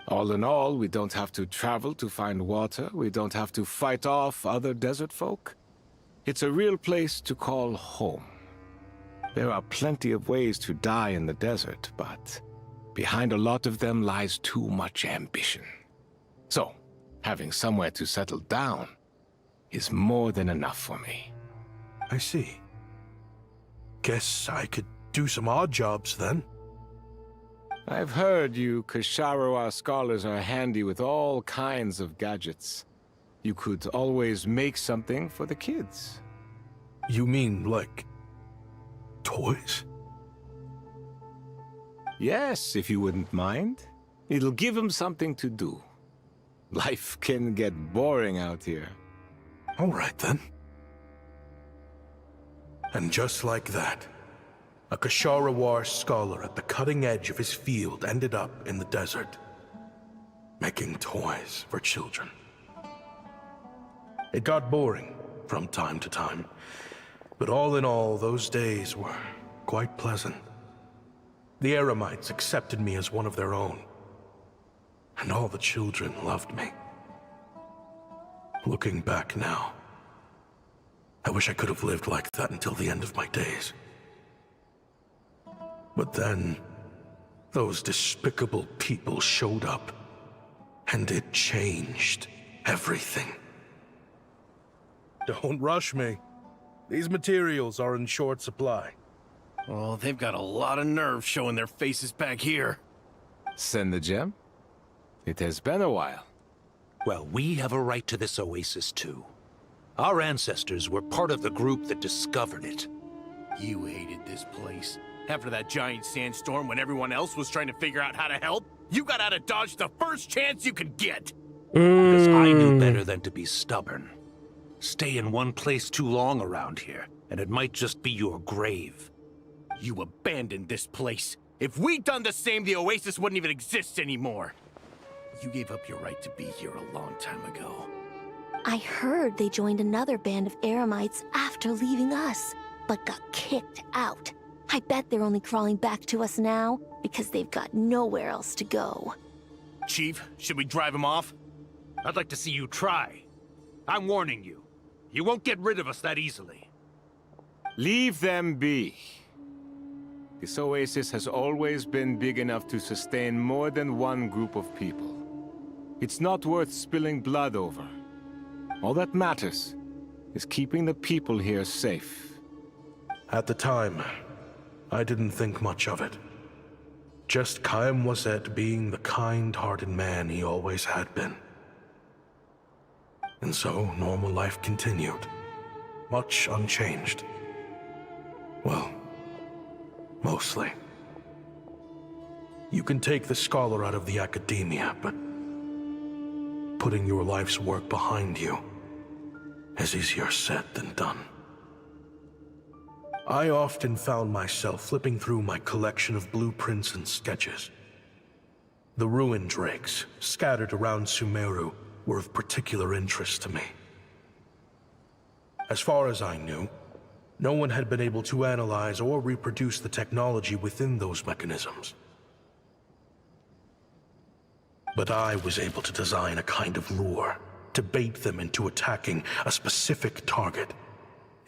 Speaker 5: All in all, we don't have to travel to find water, we don't have to fight off other desert folk. It's a real place to call home. There are plenty of ways to die in the desert, but behind a lot of them lies too much ambition. So, having somewhere to settle down is more than enough for me.
Speaker 18: I see. Guess I could do some odd jobs then.
Speaker 5: I've heard you Kshatriya scholars are handy with all kinds of gadgets. You could always make something for the kids.
Speaker 18: You mean, like, toys?
Speaker 5: Yes, if you wouldn't mind. It'll give them something to do. Life can get boring out here.
Speaker 18: All right, then. And just like that, a Kshatriya scholar at the cutting edge of his field ended up in the desert, making toys for children. It got boring from time to time, but all in all, those days were quite pleasant. The Eremites accepted me as one of their own, and all the children loved me. Looking back now, I wish I could have lived like that until the end of my days. But then, those despicable people showed up, and it changed everything. Don't rush me. These materials are in short supply.
Speaker 11: Oh, they've got a lot of nerve showing their faces back here.
Speaker 5: Send the gem? It has been a while.
Speaker 22: Well, we have a right to this oasis too. Our ancestors were part of the group that discovered it.
Speaker 11: You hated this place. After that giant sandstorm when everyone else was trying to figure out how to help, you got out of Dodge the first chance you could get.
Speaker 22: Because I knew better than to be stubborn. Stay in one place too long around here, and it might just be your grave.
Speaker 11: You abandoned this place. If we'd done the same, the Oasis wouldn't even exist anymore. You gave up your right to be here a long time ago.
Speaker 4: I heard they joined another band of Eremites after leaving us, but got kicked out. I bet they're only crawling back to us now because they've got nowhere else to go.
Speaker 11: Chief, should we drive him off?
Speaker 22: I'd like to see you try. I'm warning you. You won't get rid of us that easily.
Speaker 5: Leave them be. This oasis has always been big enough to sustain more than one group of people. It's not worth spilling blood over. All that matters is keeping the people here safe.
Speaker 18: At the time, I didn't think much of it. Just Chaim Wazet being the kind-hearted man he always had been. And so, normal life continued. Much unchanged. Well, mostly. You can take the scholar out of the academia, but putting your life's work behind you is easier said than done. I often found myself flipping through my collection of blueprints and sketches. The ruin drakes scattered around Sumeru were of particular interest to me. As far as I knew, no one had been able to analyze or reproduce the technology within those mechanisms. But I was able to design a kind of lure to bait them into attacking a specific target.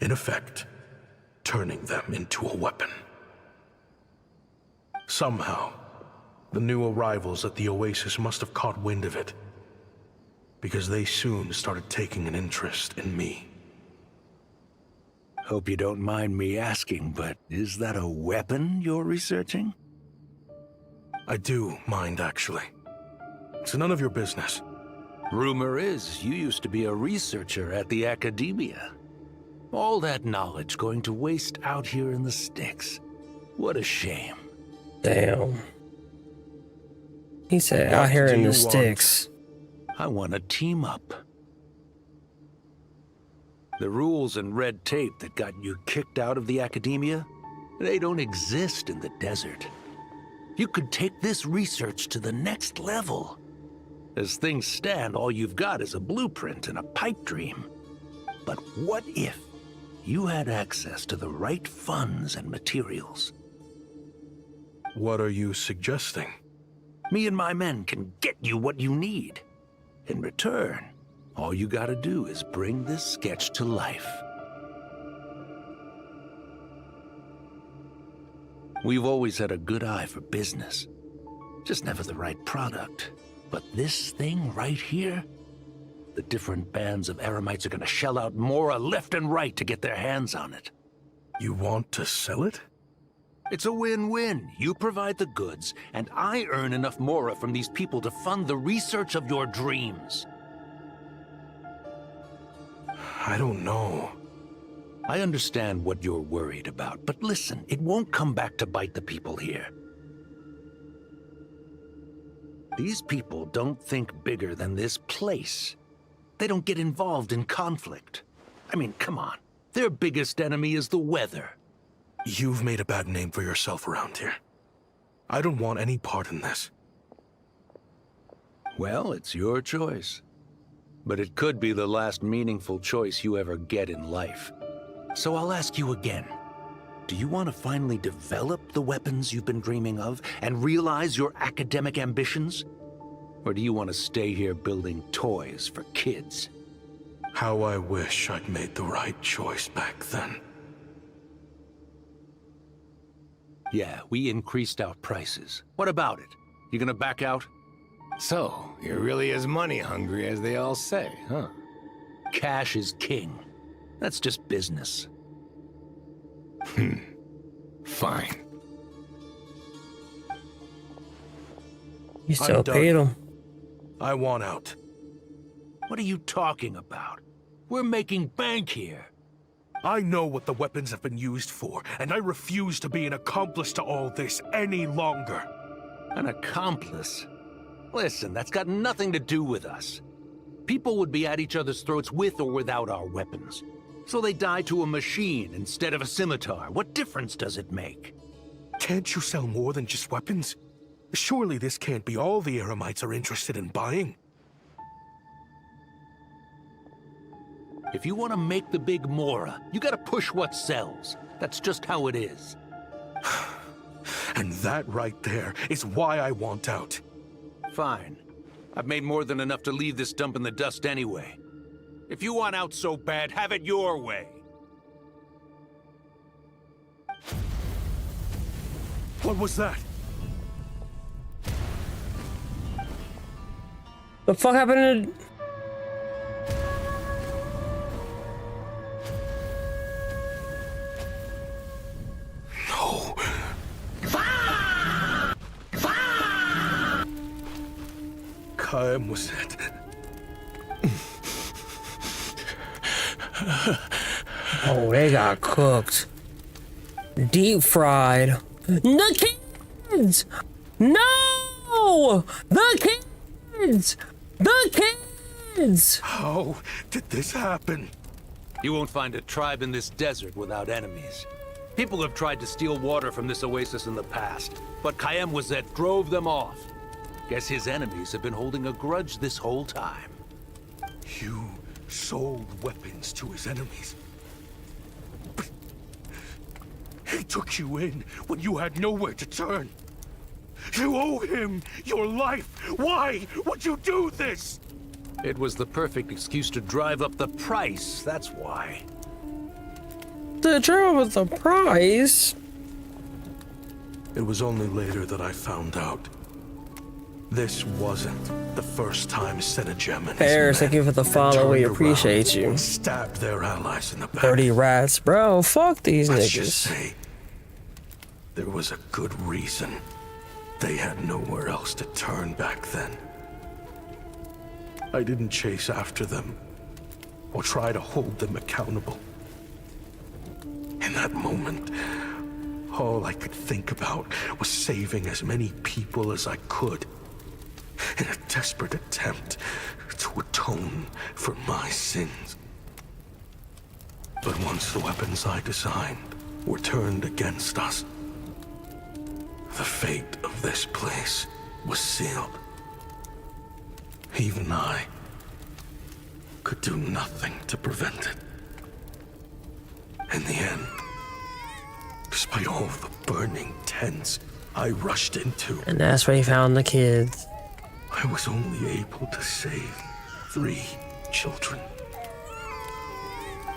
Speaker 18: In effect, turning them into a weapon. Somehow, the new arrivals at the Oasis must have caught wind of it, because they soon started taking an interest in me.
Speaker 22: Hope you don't mind me asking, but is that a weapon you're researching?
Speaker 18: I do mind, actually. It's none of your business.
Speaker 22: Rumor is you used to be a researcher at the academia. All that knowledge going to waste out here in the sticks. What a shame.
Speaker 1: Damn. He said out here in the sticks.
Speaker 22: I want to team up. The rules and red tape that got you kicked out of the academia, they don't exist in the desert. You could take this research to the next level. As things stand, all you've got is a blueprint and a pipe dream. But what if you had access to the right funds and materials?
Speaker 18: What are you suggesting?
Speaker 22: Me and my men can get you what you need. In return, all you gotta do is bring this sketch to life. We've always had a good eye for business. Just never the right product. But this thing right here, the different bands of Eremites are gonna shell out Mora left and right to get their hands on it.
Speaker 18: You want to sell it?
Speaker 22: It's a win-win. You provide the goods, and I earn enough Mora from these people to fund the research of your dreams.
Speaker 18: I don't know.
Speaker 22: I understand what you're worried about, but listen, it won't come back to bite the people here. These people don't think bigger than this place. They don't get involved in conflict. I mean, come on. Their biggest enemy is the weather.
Speaker 18: You've made a bad name for yourself around here. I don't want any part in this.
Speaker 22: Well, it's your choice. But it could be the last meaningful choice you ever get in life. So I'll ask you again. Do you want to finally develop the weapons you've been dreaming of and realize your academic ambitions? Or do you want to stay here building toys for kids?
Speaker 18: How I wish I'd made the right choice back then.
Speaker 22: Yeah, we increased our prices. What about it? You gonna back out?
Speaker 5: So, you're really as money hungry as they all say, huh?
Speaker 22: Cash is king. That's just business.
Speaker 5: Fine.
Speaker 1: You still paid him.
Speaker 18: I want out.
Speaker 22: What are you talking about? We're making bank here.
Speaker 18: I know what the weapons have been used for, and I refuse to be an accomplice to all this any longer.
Speaker 22: An accomplice? Listen, that's got nothing to do with us. People would be at each other's throats with or without our weapons. So they die to a machine instead of a scimitar. What difference does it make?
Speaker 18: Can't you sell more than just weapons? Surely this can't be all the Eremites are interested in buying.
Speaker 22: If you want to make the big Mora, you gotta push what sells. That's just how it is.
Speaker 18: And that right there is why I want out.
Speaker 22: Fine. I've made more than enough to leave this dump in the dust anyway.
Speaker 11: If you want out so bad, have it your way.
Speaker 18: What was that?
Speaker 1: The fuck happened to...
Speaker 18: No. Kaem was it.
Speaker 1: Oh, they got cooked. Deep fried. The kids! No! The kids! The kids!
Speaker 18: How did this happen?
Speaker 22: You won't find a tribe in this desert without enemies. People have tried to steal water from this oasis in the past, but Kaem Wazet drove them off. Guess his enemies have been holding a grudge this whole time.
Speaker 18: You sold weapons to his enemies. But he took you in when you had nowhere to turn. You owe him your life. Why would you do this?
Speaker 22: It was the perfect excuse to drive up the price, that's why.
Speaker 1: The job with the price?
Speaker 18: It was only later that I found out. This wasn't the first time Senegem and
Speaker 1: Paris, thank you for the follow. We appreciate you.
Speaker 18: Stabbed their allies in the back.
Speaker 1: Dirty rats, bro. Fuck these
Speaker 18: Let's
Speaker 1: niggas.
Speaker 18: just say, there was a good reason they had nowhere else to turn back then. I didn't chase after them or try to hold them accountable. In that moment, all I could think about was saving as many people as I could in a desperate attempt to atone for my sins. But once the weapons I designed were turned against us, the fate of this place was sealed. Even I could do nothing to prevent it. In the end, despite all the burning tents I rushed into,
Speaker 1: And that's where he found the kids.
Speaker 18: I was only able to save 3 children.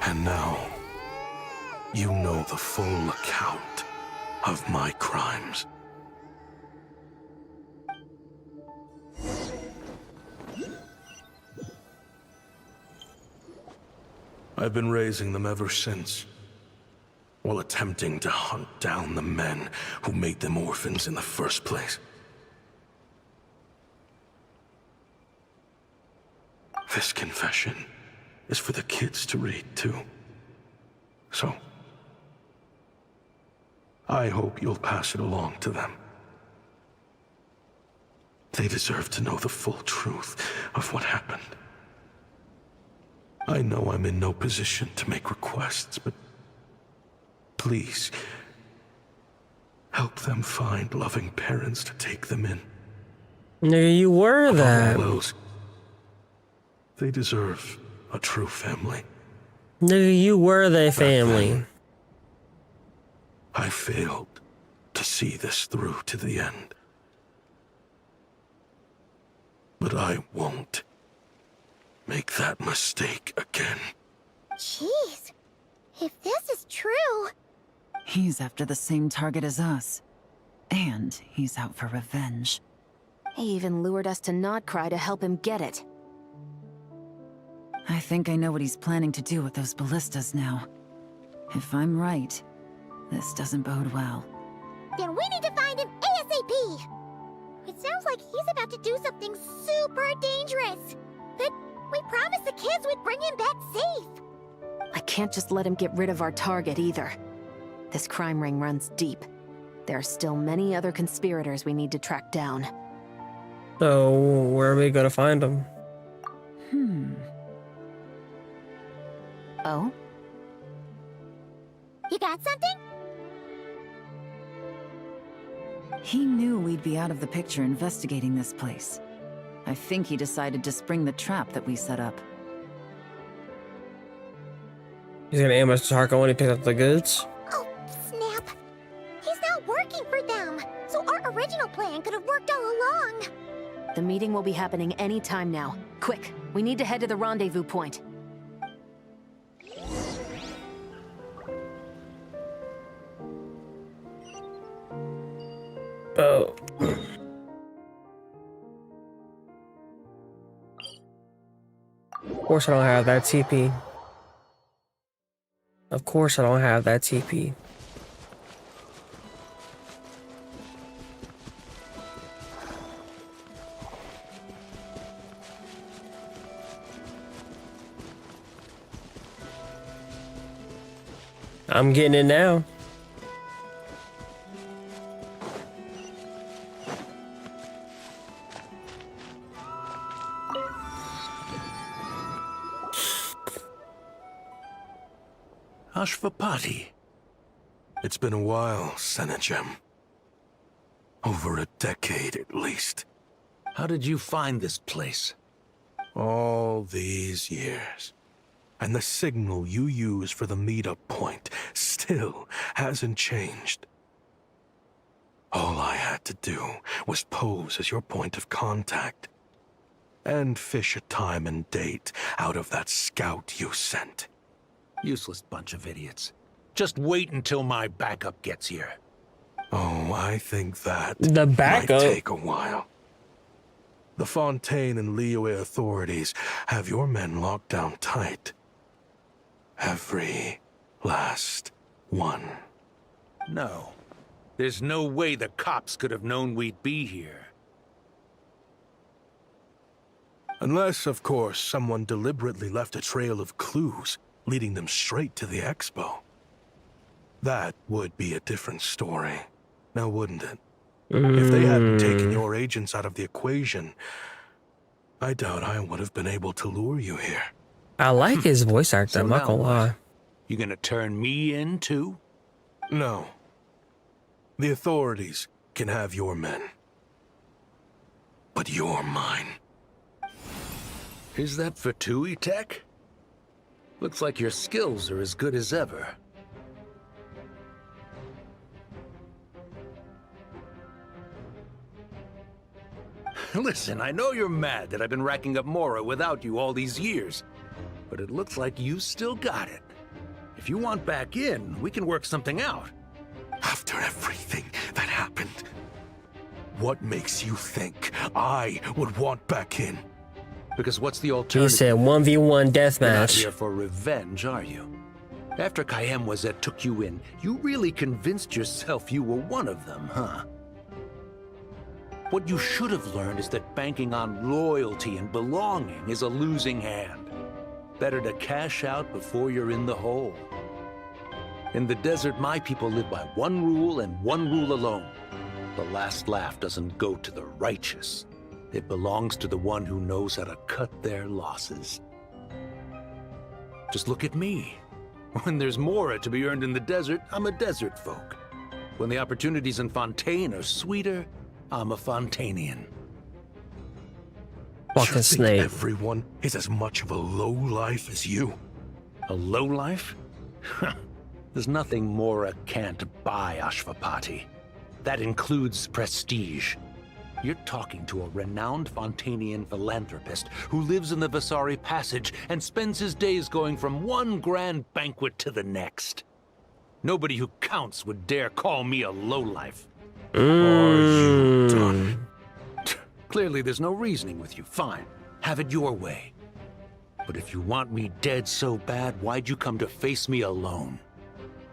Speaker 18: And now, you know the full account of my crimes. I've been raising them ever since, while attempting to hunt down the men who made them orphans in the first place. This confession is for the kids to read too. So, I hope you'll pass it along to them. They deserve to know the full truth of what happened. I know I'm in no position to make requests, but please, help them find loving parents to take them in.
Speaker 1: Nigga, you were that.
Speaker 18: All those, they deserve a true family.
Speaker 1: Nigga, you were their family.
Speaker 18: I failed to see this through to the end. But I won't make that mistake again.
Speaker 4: Jeez. If this is true...
Speaker 9: He's after the same target as us. And he's out for revenge.
Speaker 7: He even lured us to Nodcry to help him get it.
Speaker 9: I think I know what he's planning to do with those ballistas now. If I'm right, this doesn't bode well.
Speaker 4: Then we need to find him ASAP! It sounds like he's about to do something super dangerous. But we promised the kids we'd bring him back safe.
Speaker 7: I can't just let him get rid of our target either. This crime ring runs deep. There are still many other conspirators we need to track down.
Speaker 1: So, where are we gonna find them?
Speaker 7: Oh?
Speaker 4: You got something?
Speaker 9: He knew we'd be out of the picture investigating this place. I think he decided to spring the trap that we set up.
Speaker 1: He's gonna ambush the Harko when he picks up the goods.
Speaker 4: Oh, snap. He's not working for them. So our original plan could have worked all along.
Speaker 7: The meeting will be happening any time now. Quick, we need to head to the rendezvous point.
Speaker 1: Oh. Of course I don't have that TP. Of course I don't have that TP. I'm getting it now.
Speaker 22: Ashvapati.
Speaker 18: It's been a while, Senegem. Over a decade at least.
Speaker 22: How did you find this place?
Speaker 18: All these years. And the signal you use for the meetup point still hasn't changed. All I had to do was pose as your point of contact. And fish a time and date out of that scout you sent.
Speaker 22: Useless bunch of idiots. Just wait until my backup gets here.
Speaker 18: Oh, I think that
Speaker 1: the backup
Speaker 18: might take a while. The Fontaine and Liyue authorities have your men locked down tight. Every last one.
Speaker 22: No. There's no way the cops could have known we'd be here.
Speaker 18: Unless, of course, someone deliberately left a trail of clues, leading them straight to the Expo. That would be a different story, now wouldn't it? If they hadn't taken your agents out of the equation, I doubt I would have been able to lure you here.
Speaker 1: I like his voice actor, I'm not gonna lie.
Speaker 22: You gonna turn me in too?
Speaker 18: No. The authorities can have your men. But you're mine.
Speaker 22: Is that Fatui tech? Looks like your skills are as good as ever. Listen, I know you're mad that I've been racking up Mora without you all these years, but it looks like you still got it. If you want back in, we can work something out.
Speaker 18: After everything that happened, what makes you think I would want back in?
Speaker 22: Because what's the alternative?
Speaker 1: He said 1v1
Speaker 22: You're not
Speaker 1: deathmatch.
Speaker 22: here for revenge, are you? After Kayemwazet took you in, you really convinced yourself you were one of them, huh? What you should have learned is that banking on loyalty and belonging is a losing hand. Better to cash out before you're in the hole. In the desert, my people live by one rule and one rule alone. The last laugh doesn't go to the righteous. It belongs to the one who knows how to cut their losses. Just look at me. When there's Mora to be earned in the desert, I'm a desert folk. When the opportunities in Fontaine are sweeter, I'm a Fontanian.
Speaker 1: Fucking snake.
Speaker 18: Everyone is as much of a lowlife as you.
Speaker 22: A lowlife? There's nothing Mora can't buy, Ashvapati. That includes prestige. You're talking to a renowned Fontanian philanthropist who lives in the Vasari Passage and spends his days going from one grand banquet to the next. Nobody who counts would dare call me a lowlife.
Speaker 18: Are you done?
Speaker 22: Clearly there's no reasoning with you. Fine. Have it your way. But if you want me dead so bad, why'd you come to face me alone?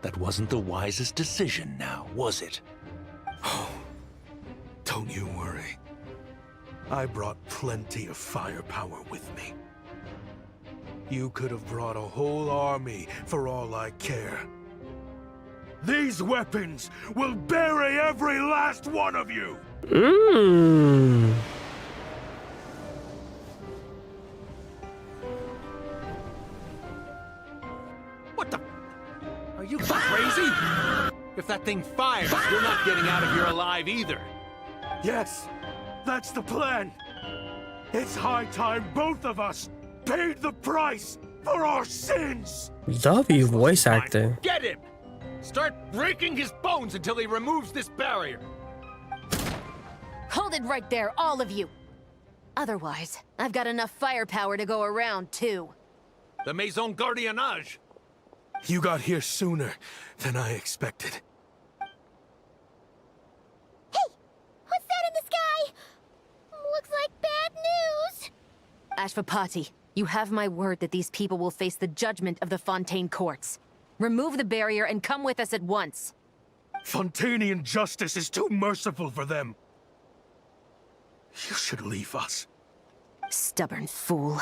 Speaker 22: That wasn't the wisest decision now, was it?
Speaker 18: Oh, don't you worry. I brought plenty of firepower with me. You could have brought a whole army for all I care. These weapons will bury every last one of you!
Speaker 22: What the? Are you crazy?
Speaker 11: If that thing fires, you're not getting out of here alive either.
Speaker 18: Yes, that's the plan. It's high time both of us paid the price for our sins.
Speaker 1: W voice acting.
Speaker 11: Get him! Start breaking his bones until he removes this barrier.
Speaker 7: Hold it right there, all of you. Otherwise, I've got enough firepower to go around, too.
Speaker 11: The Maison Gardiennage.
Speaker 18: You got here sooner than I expected.
Speaker 4: Hey! What's that in the sky? Looks like bad news.
Speaker 7: Ashvapati, you have my word that these people will face the judgment of the Fontaine courts. Remove the barrier and come with us at once.
Speaker 18: Fontainian justice is too merciful for them. You should leave us.
Speaker 7: Stubborn fool.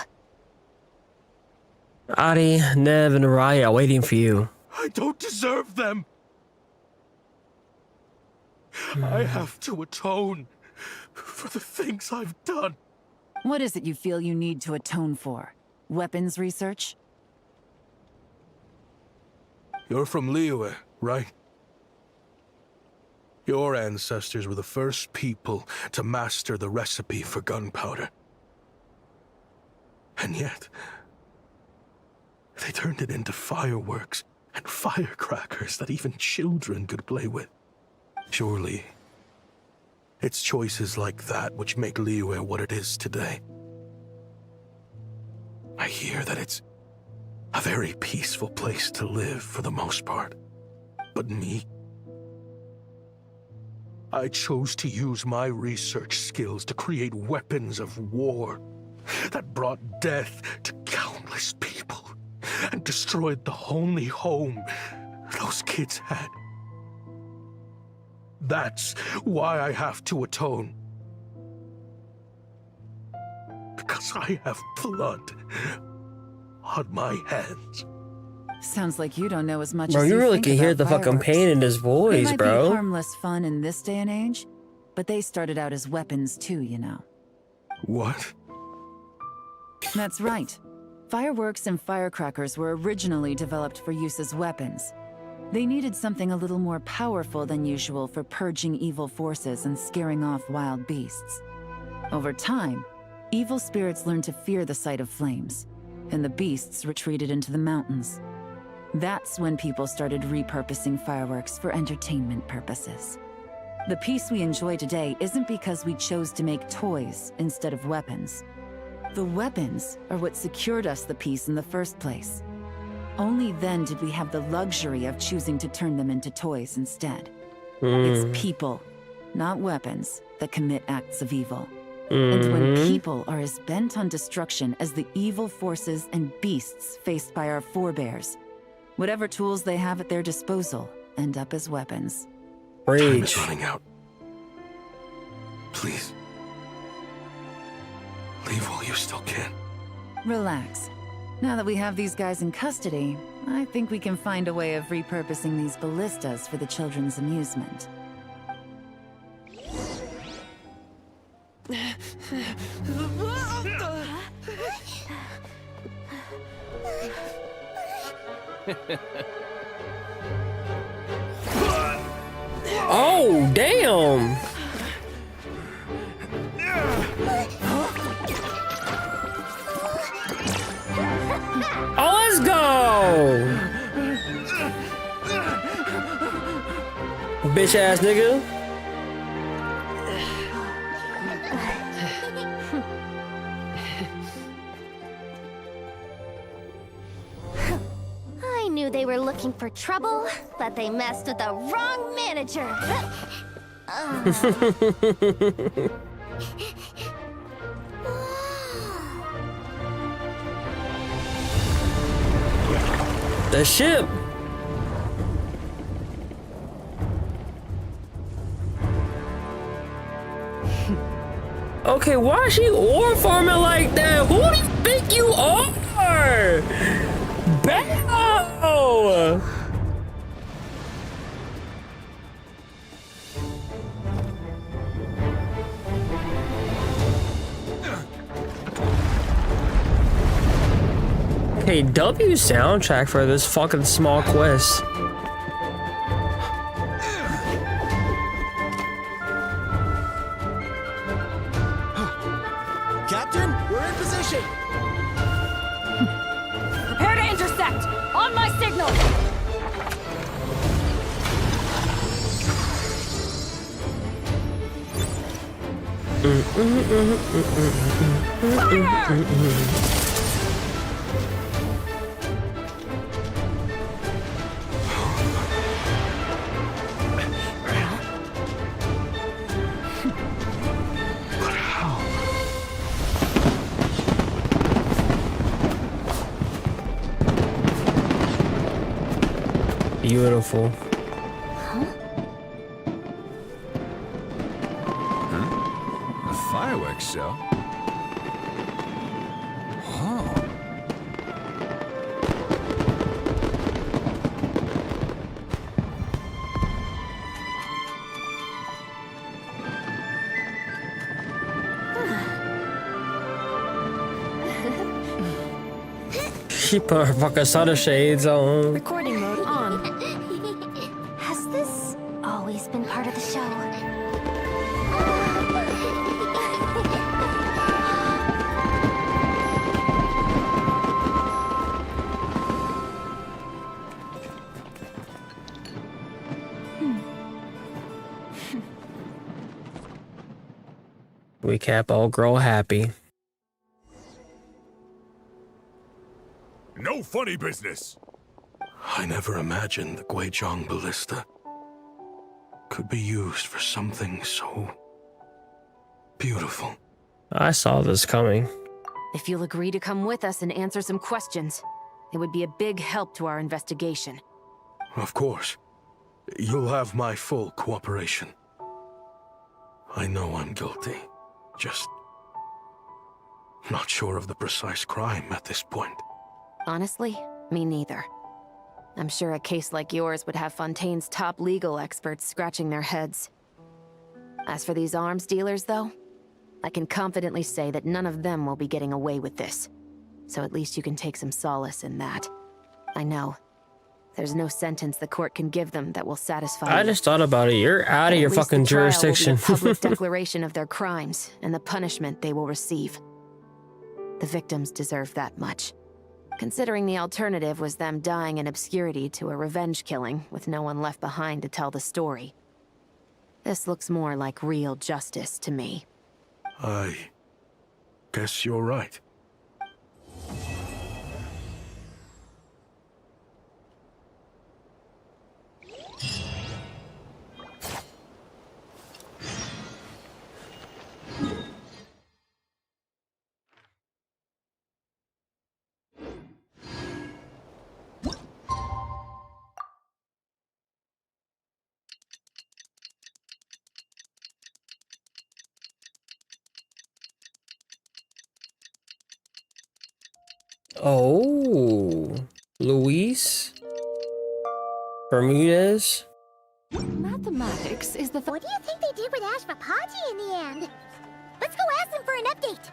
Speaker 1: Adi, Nev, and Raya are waiting for you.
Speaker 18: I don't deserve them. I have to atone for the things I've done.
Speaker 9: What is it you feel you need to atone for? Weapons research?
Speaker 18: You're from Liyue, right? Your ancestors were the first people to master the recipe for gunpowder. And yet, they turned it into fireworks and firecrackers that even children could play with. Surely, it's choices like that which make Liyue what it is today. I hear that it's a very peaceful place to live for the most part. But me, I chose to use my research skills to create weapons of war that brought death to countless people and destroyed the only home those kids had. That's why I have to atone. Because I have blood on my hands.
Speaker 9: Sounds like you don't know as much
Speaker 1: Bro,
Speaker 9: as
Speaker 1: you really
Speaker 9: think
Speaker 1: can hear
Speaker 9: about
Speaker 1: the fucking
Speaker 9: fireworks.
Speaker 1: pain in his
Speaker 9: They
Speaker 1: voice,
Speaker 9: might
Speaker 1: bro.
Speaker 9: be harmless fun in this day and age, but they started out as weapons too, you know.
Speaker 18: What?
Speaker 9: That's right. Fireworks and firecrackers were originally developed for use as weapons. They needed something a little more powerful than usual for purging evil forces and scaring off wild beasts. Over time, evil spirits learned to fear the sight of flames, and the beasts retreated into the mountains. That's when people started repurposing fireworks for entertainment purposes. The peace we enjoy today isn't because we chose to make toys instead of weapons. The weapons are what secured us the peace in the first place. Only then did we have the luxury of choosing to turn them into toys instead. It's people, not weapons, that commit acts of evil. And when people are as bent on destruction as the evil forces and beasts faced by our forebears, whatever tools they have at their disposal end up as weapons.
Speaker 18: Time is running out. Please. Leave while you still can.
Speaker 9: Relax. Now that we have these guys in custody, I think we can find a way of repurposing these ballistas for the children's amusement.
Speaker 1: Oh, damn! Oh, let's go! Bitch ass nigga.
Speaker 3: I knew they were looking for trouble, but they messed with the wrong manager.
Speaker 1: The ship. Okay, why is she ore farming like that? Who do you think you are? Bow! Okay, W soundtrack for this fucking small quest. Beautiful.
Speaker 13: A fireworks show? Oh.
Speaker 1: She put her fucking sun shades on.
Speaker 10: Recording mode on.
Speaker 3: Has this always been part of the show?
Speaker 1: We cap all grow happy.
Speaker 17: No funny business.
Speaker 18: I never imagined the Guizhong Ballista could be used for something so beautiful.
Speaker 1: I saw this coming.
Speaker 7: If you'll agree to come with us and answer some questions, it would be a big help to our investigation.
Speaker 18: Of course. You'll have my full cooperation. I know I'm guilty. Just not sure of the precise crime at this point.
Speaker 7: Honestly, me neither. I'm sure a case like yours would have Fontaine's top legal experts scratching their heads. As for these arms dealers, though, I can confidently say that none of them will be getting away with this. So at least you can take some solace in that. I know. There's no sentence the court can give them that will satisfy
Speaker 1: I
Speaker 7: you.
Speaker 1: just thought about it. You're out of your fucking jurisdiction.
Speaker 7: The public declaration of their crimes and the punishment they will receive. The victims deserve that much. Considering the alternative was them dying in obscurity to a revenge killing with no one left behind to tell the story. This looks more like real justice to me.
Speaker 18: I guess you're right.
Speaker 1: Oh, Luis Bermudez.
Speaker 10: Mathematics is the.
Speaker 4: What do you think they did with Ashvapati in the end? Let's go ask them for an update.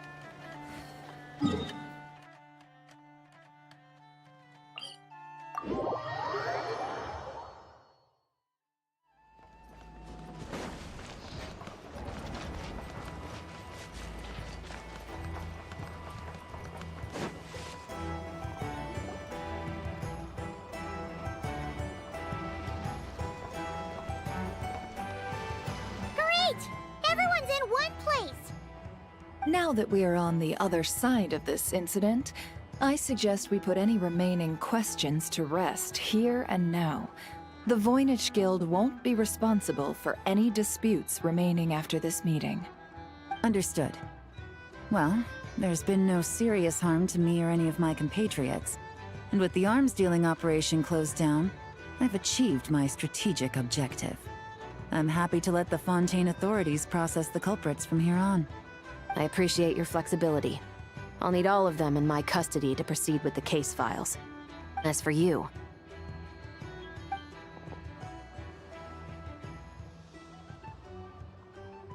Speaker 4: Everyone's in one place!
Speaker 9: Now that we are on the other side of this incident, I suggest we put any remaining questions to rest here and now. The Voynich Guild won't be responsible for any disputes remaining after this meeting.
Speaker 2: Understood. Well, there's been no serious harm to me or any of my compatriots. And with the arms dealing operation closed down, I've achieved my strategic objective. I'm happy to let the Fontaine authorities process the culprits from here on.
Speaker 7: I appreciate your flexibility. I'll need all of them in my custody to proceed with the case files. As for you...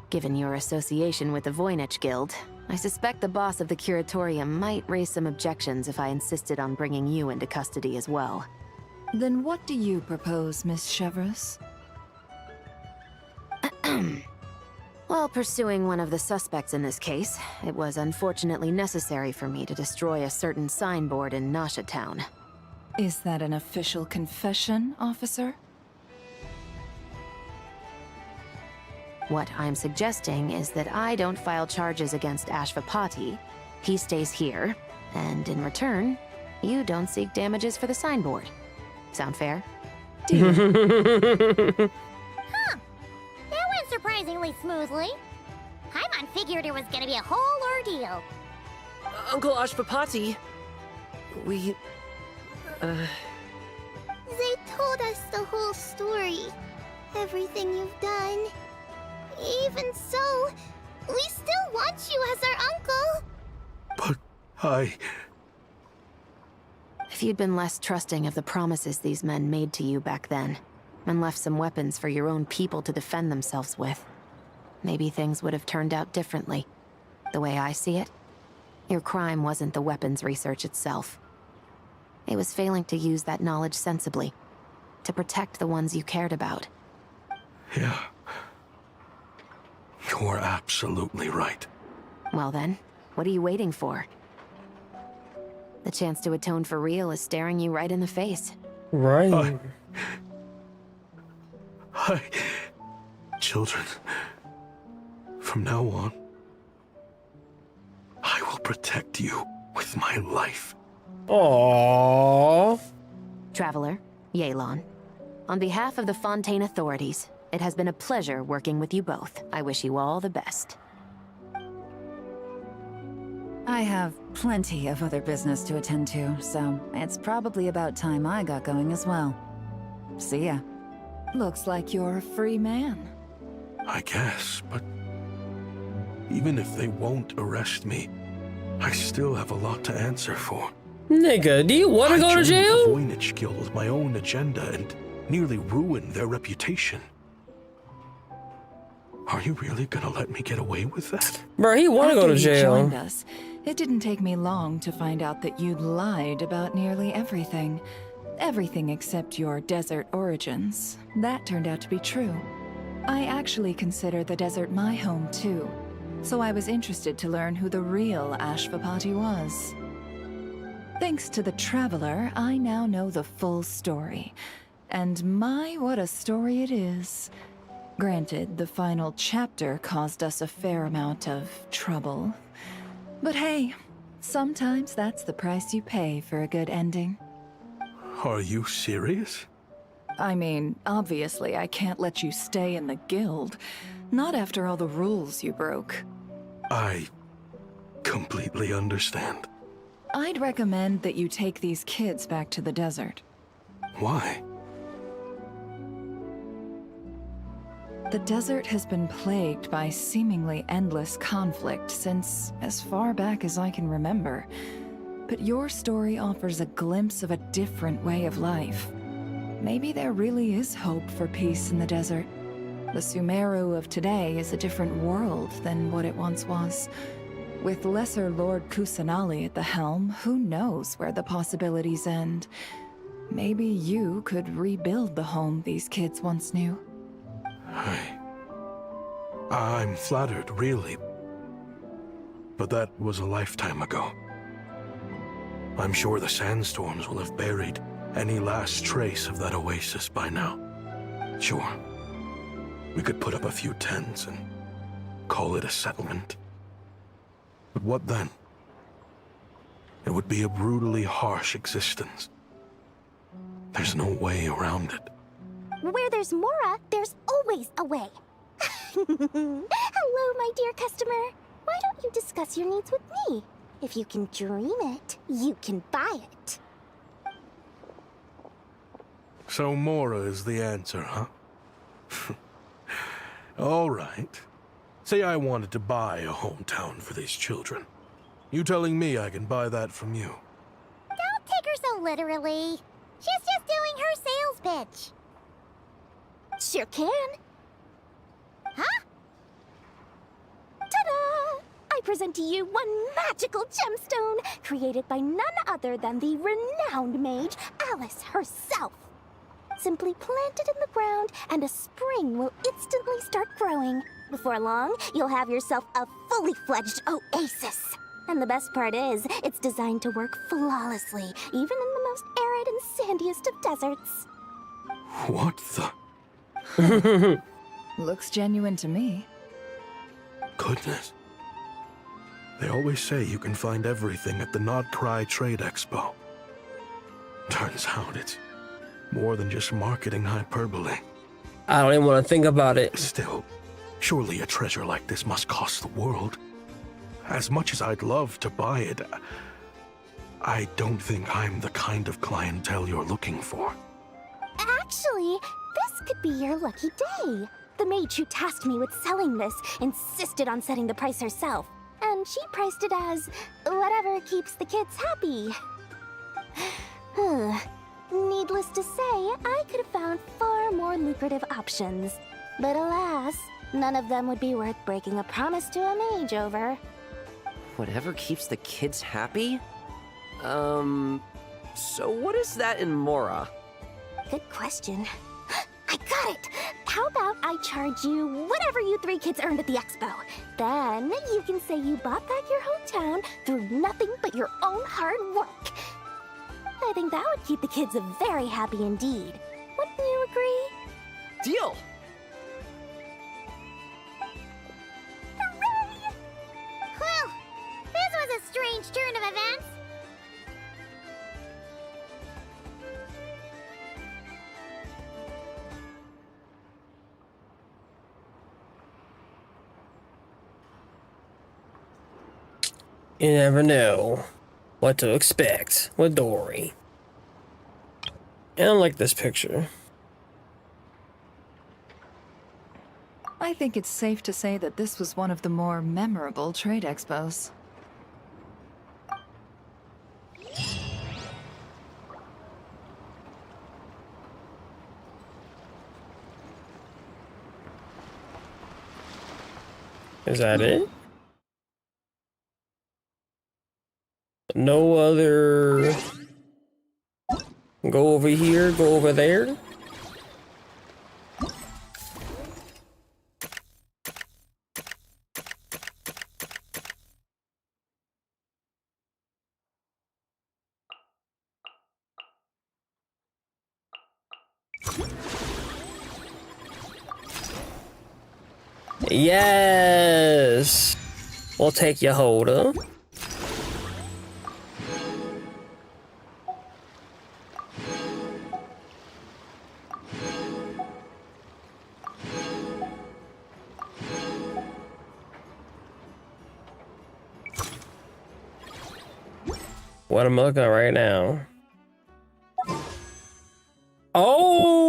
Speaker 7: Given your association with the Voynich Guild, I suspect the boss of the Curatorium might raise some objections if I insisted on bringing you into custody as well.
Speaker 9: Then what do you propose, Miss Chevreuse?
Speaker 7: While pursuing one of the suspects in this case, it was unfortunately necessary for me to destroy a certain signboard in Nasha Town.
Speaker 9: Is that an official confession, officer?
Speaker 7: What I'm suggesting is that I don't file charges against Ashvapati. He stays here, and in return, you don't seek damages for the signboard. Sound fair?
Speaker 4: Huh. That went surprisingly smoothly. Paimon figured it was gonna be a whole ordeal.
Speaker 19: Uncle Ashvapati, we...
Speaker 4: They told us the whole story. Everything you've done. Even so, we still want you as our uncle.
Speaker 18: But
Speaker 7: If you'd been less trusting of the promises these men made to you back then, and left some weapons for your own people to defend themselves with, maybe things would have turned out differently. The way I see it, your crime wasn't the weapons research itself. It was failing to use that knowledge sensibly, to protect the ones you cared about.
Speaker 18: Yeah. You're absolutely right.
Speaker 7: Well then, what are you waiting for? The chance to atone for real is staring you right in the face.
Speaker 1: Right.
Speaker 18: Children, from now on, I will protect you with my life.
Speaker 1: Aww.
Speaker 7: Traveler, Yelan, on behalf of the Fontaine authorities, it has been a pleasure working with you both. I wish you all the best.
Speaker 9: I have plenty of other business to attend to, so it's probably about time I got going as well. See ya.
Speaker 8: Looks like you're a free man.
Speaker 18: I guess, but even if they won't arrest me, I still have a lot to answer for.
Speaker 1: Nigga, do you want to go to
Speaker 18: joined
Speaker 1: jail?
Speaker 18: the Voynich Guild with my own agenda and nearly ruined their reputation. Are you really gonna let me get away with that?
Speaker 1: Bro, he want to go to
Speaker 8: After you
Speaker 1: jail.
Speaker 8: joined us, it didn't take me long to find out that you'd lied about nearly everything. Everything except your desert origins. That turned out to be true. I actually consider the desert my home too, so I was interested to learn who the real Ashvapati was. Thanks to the Traveler, I now know the full story. And my, what a story it is. Granted, the final chapter caused us a fair amount of trouble. But hey, sometimes that's the price you pay for a good ending.
Speaker 18: Are you serious?
Speaker 8: I mean, obviously I can't let you stay in the guild. Not after all the rules you broke.
Speaker 18: I completely understand.
Speaker 8: I'd recommend that you take these kids back to the desert.
Speaker 18: Why?
Speaker 8: The desert has been plagued by seemingly endless conflict since as far back as I can remember. But your story offers a glimpse of a different way of life. Maybe there really is hope for peace in the desert. The Sumeru of today is a different world than what it once was. With Lesser Lord Kusanali at the helm, who knows where the possibilities end? Maybe you could rebuild the home these kids once knew.
Speaker 18: I'm flattered, really. But that was a lifetime ago. I'm sure the sandstorms will have buried any last trace of that oasis by now. Sure, we could put up a few tents and call it a settlement. But what then? It would be a brutally harsh existence. There's no way around it.
Speaker 3: Where there's Mora, there's always a way. Hello, my dear customer. Why don't you discuss your needs with me? If you can dream it, you can buy it.
Speaker 18: So Mora is the answer, huh? All right. Say I wanted to buy a hometown for these children. You telling me I can buy that from you?
Speaker 4: Don't take her so literally. She's just doing her sales pitch.
Speaker 3: Sure can.
Speaker 4: Huh?
Speaker 3: Ta-da! I present to you one magical gemstone created by none other than the renowned mage Alice herself. Simply plant it in the ground and a spring will instantly start growing. Before long, you'll have yourself a fully fledged oasis. And the best part is, it's designed to work flawlessly, even in the most arid and sandiest of deserts.
Speaker 18: What the?
Speaker 9: Looks genuine to me.
Speaker 18: Goodness. They always say you can find everything at the Not Cry Trade Expo. Turns out it's more than just marketing hyperbole.
Speaker 1: I don't even want to think about it.
Speaker 18: Still, surely a treasure like this must cost the world. As much as I'd love to buy it, I don't think I'm the kind of clientele you're looking for.
Speaker 4: Actually, this could be your lucky day. The mage who tasked me with selling this insisted on setting the price herself, and she priced it as whatever keeps the kids happy. Needless to say, I could have found far more lucrative options. But alas, none of them would be worth breaking a promise to a mage over.
Speaker 19: Whatever keeps the kids happy? So what is that in Mora?
Speaker 4: Good question. I got it! How about I charge you whatever you 3 kids earned at the expo? Then you can say you bought back your hometown through nothing but your own hard work. I think that would keep the kids very happy indeed. Wouldn't you agree?
Speaker 19: Deal!
Speaker 4: Hooray! Well, this was a strange turn of events.
Speaker 1: You never know what to expect with Dory. And I like this picture.
Speaker 9: I think it's safe to say that this was one of the more memorable trade expos.
Speaker 1: Is that it? No other... Go over here, go over there. Yes! We'll take your holder. What I'm looking at right now. Oh!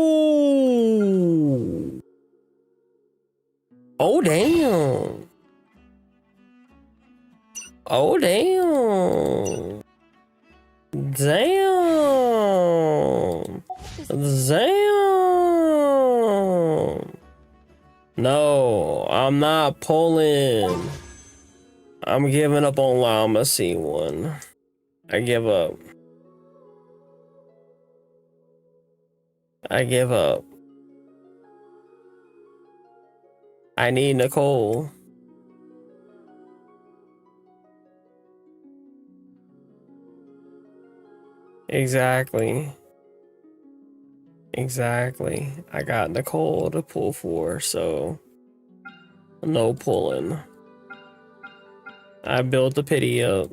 Speaker 1: Oh, damn. Oh, damn. Damn. Damn. No, I'm not pulling. I'm giving up on Llama C1. I give up. I give up. I need Nicole. Exactly. Exactly. I got Nicole to pull for, so no pulling. I built the pity up.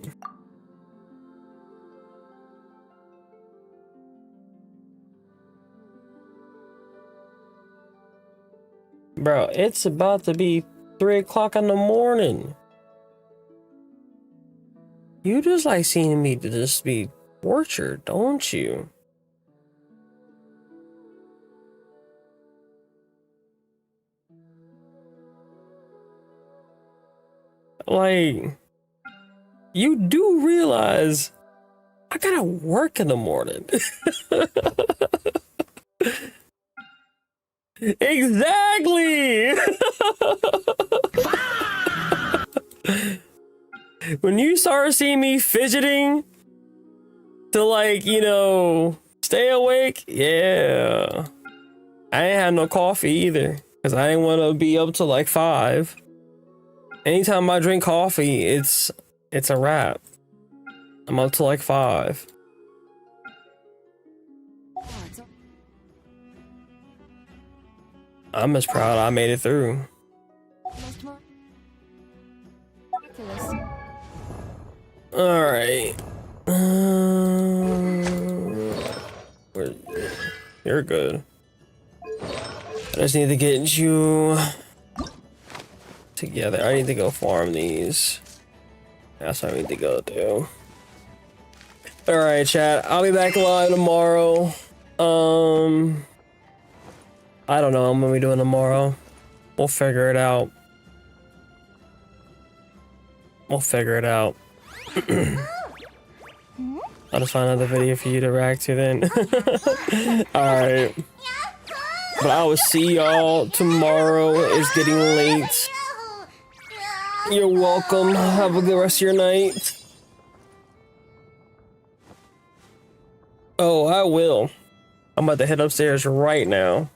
Speaker 1: Bro, it's about to be 3 o'clock in the morning. You just like seeing me to just be tortured, don't you? Like, you do realize I gotta work in the morning. Exactly. When you start seeing me fidgeting to, like, you know, stay awake, yeah. I ain't had no coffee either because I didn't want to be up till like 5. Anytime I drink coffee, it's a wrap. I'm up till like 5. I'm just proud I made it through. All right. You're good. I just need to get you together. I need to go farm these. That's what I need to go do. All right, chat. I'll be back live tomorrow. I don't know what I'm gonna be doing tomorrow. We'll figure it out. We'll figure it out. I'll just find another video for you to react to then. Alright. But I will see y'all tomorrow. It's getting late. You're welcome. Have a good rest of your night. Oh, I will. I'm about to head upstairs right now.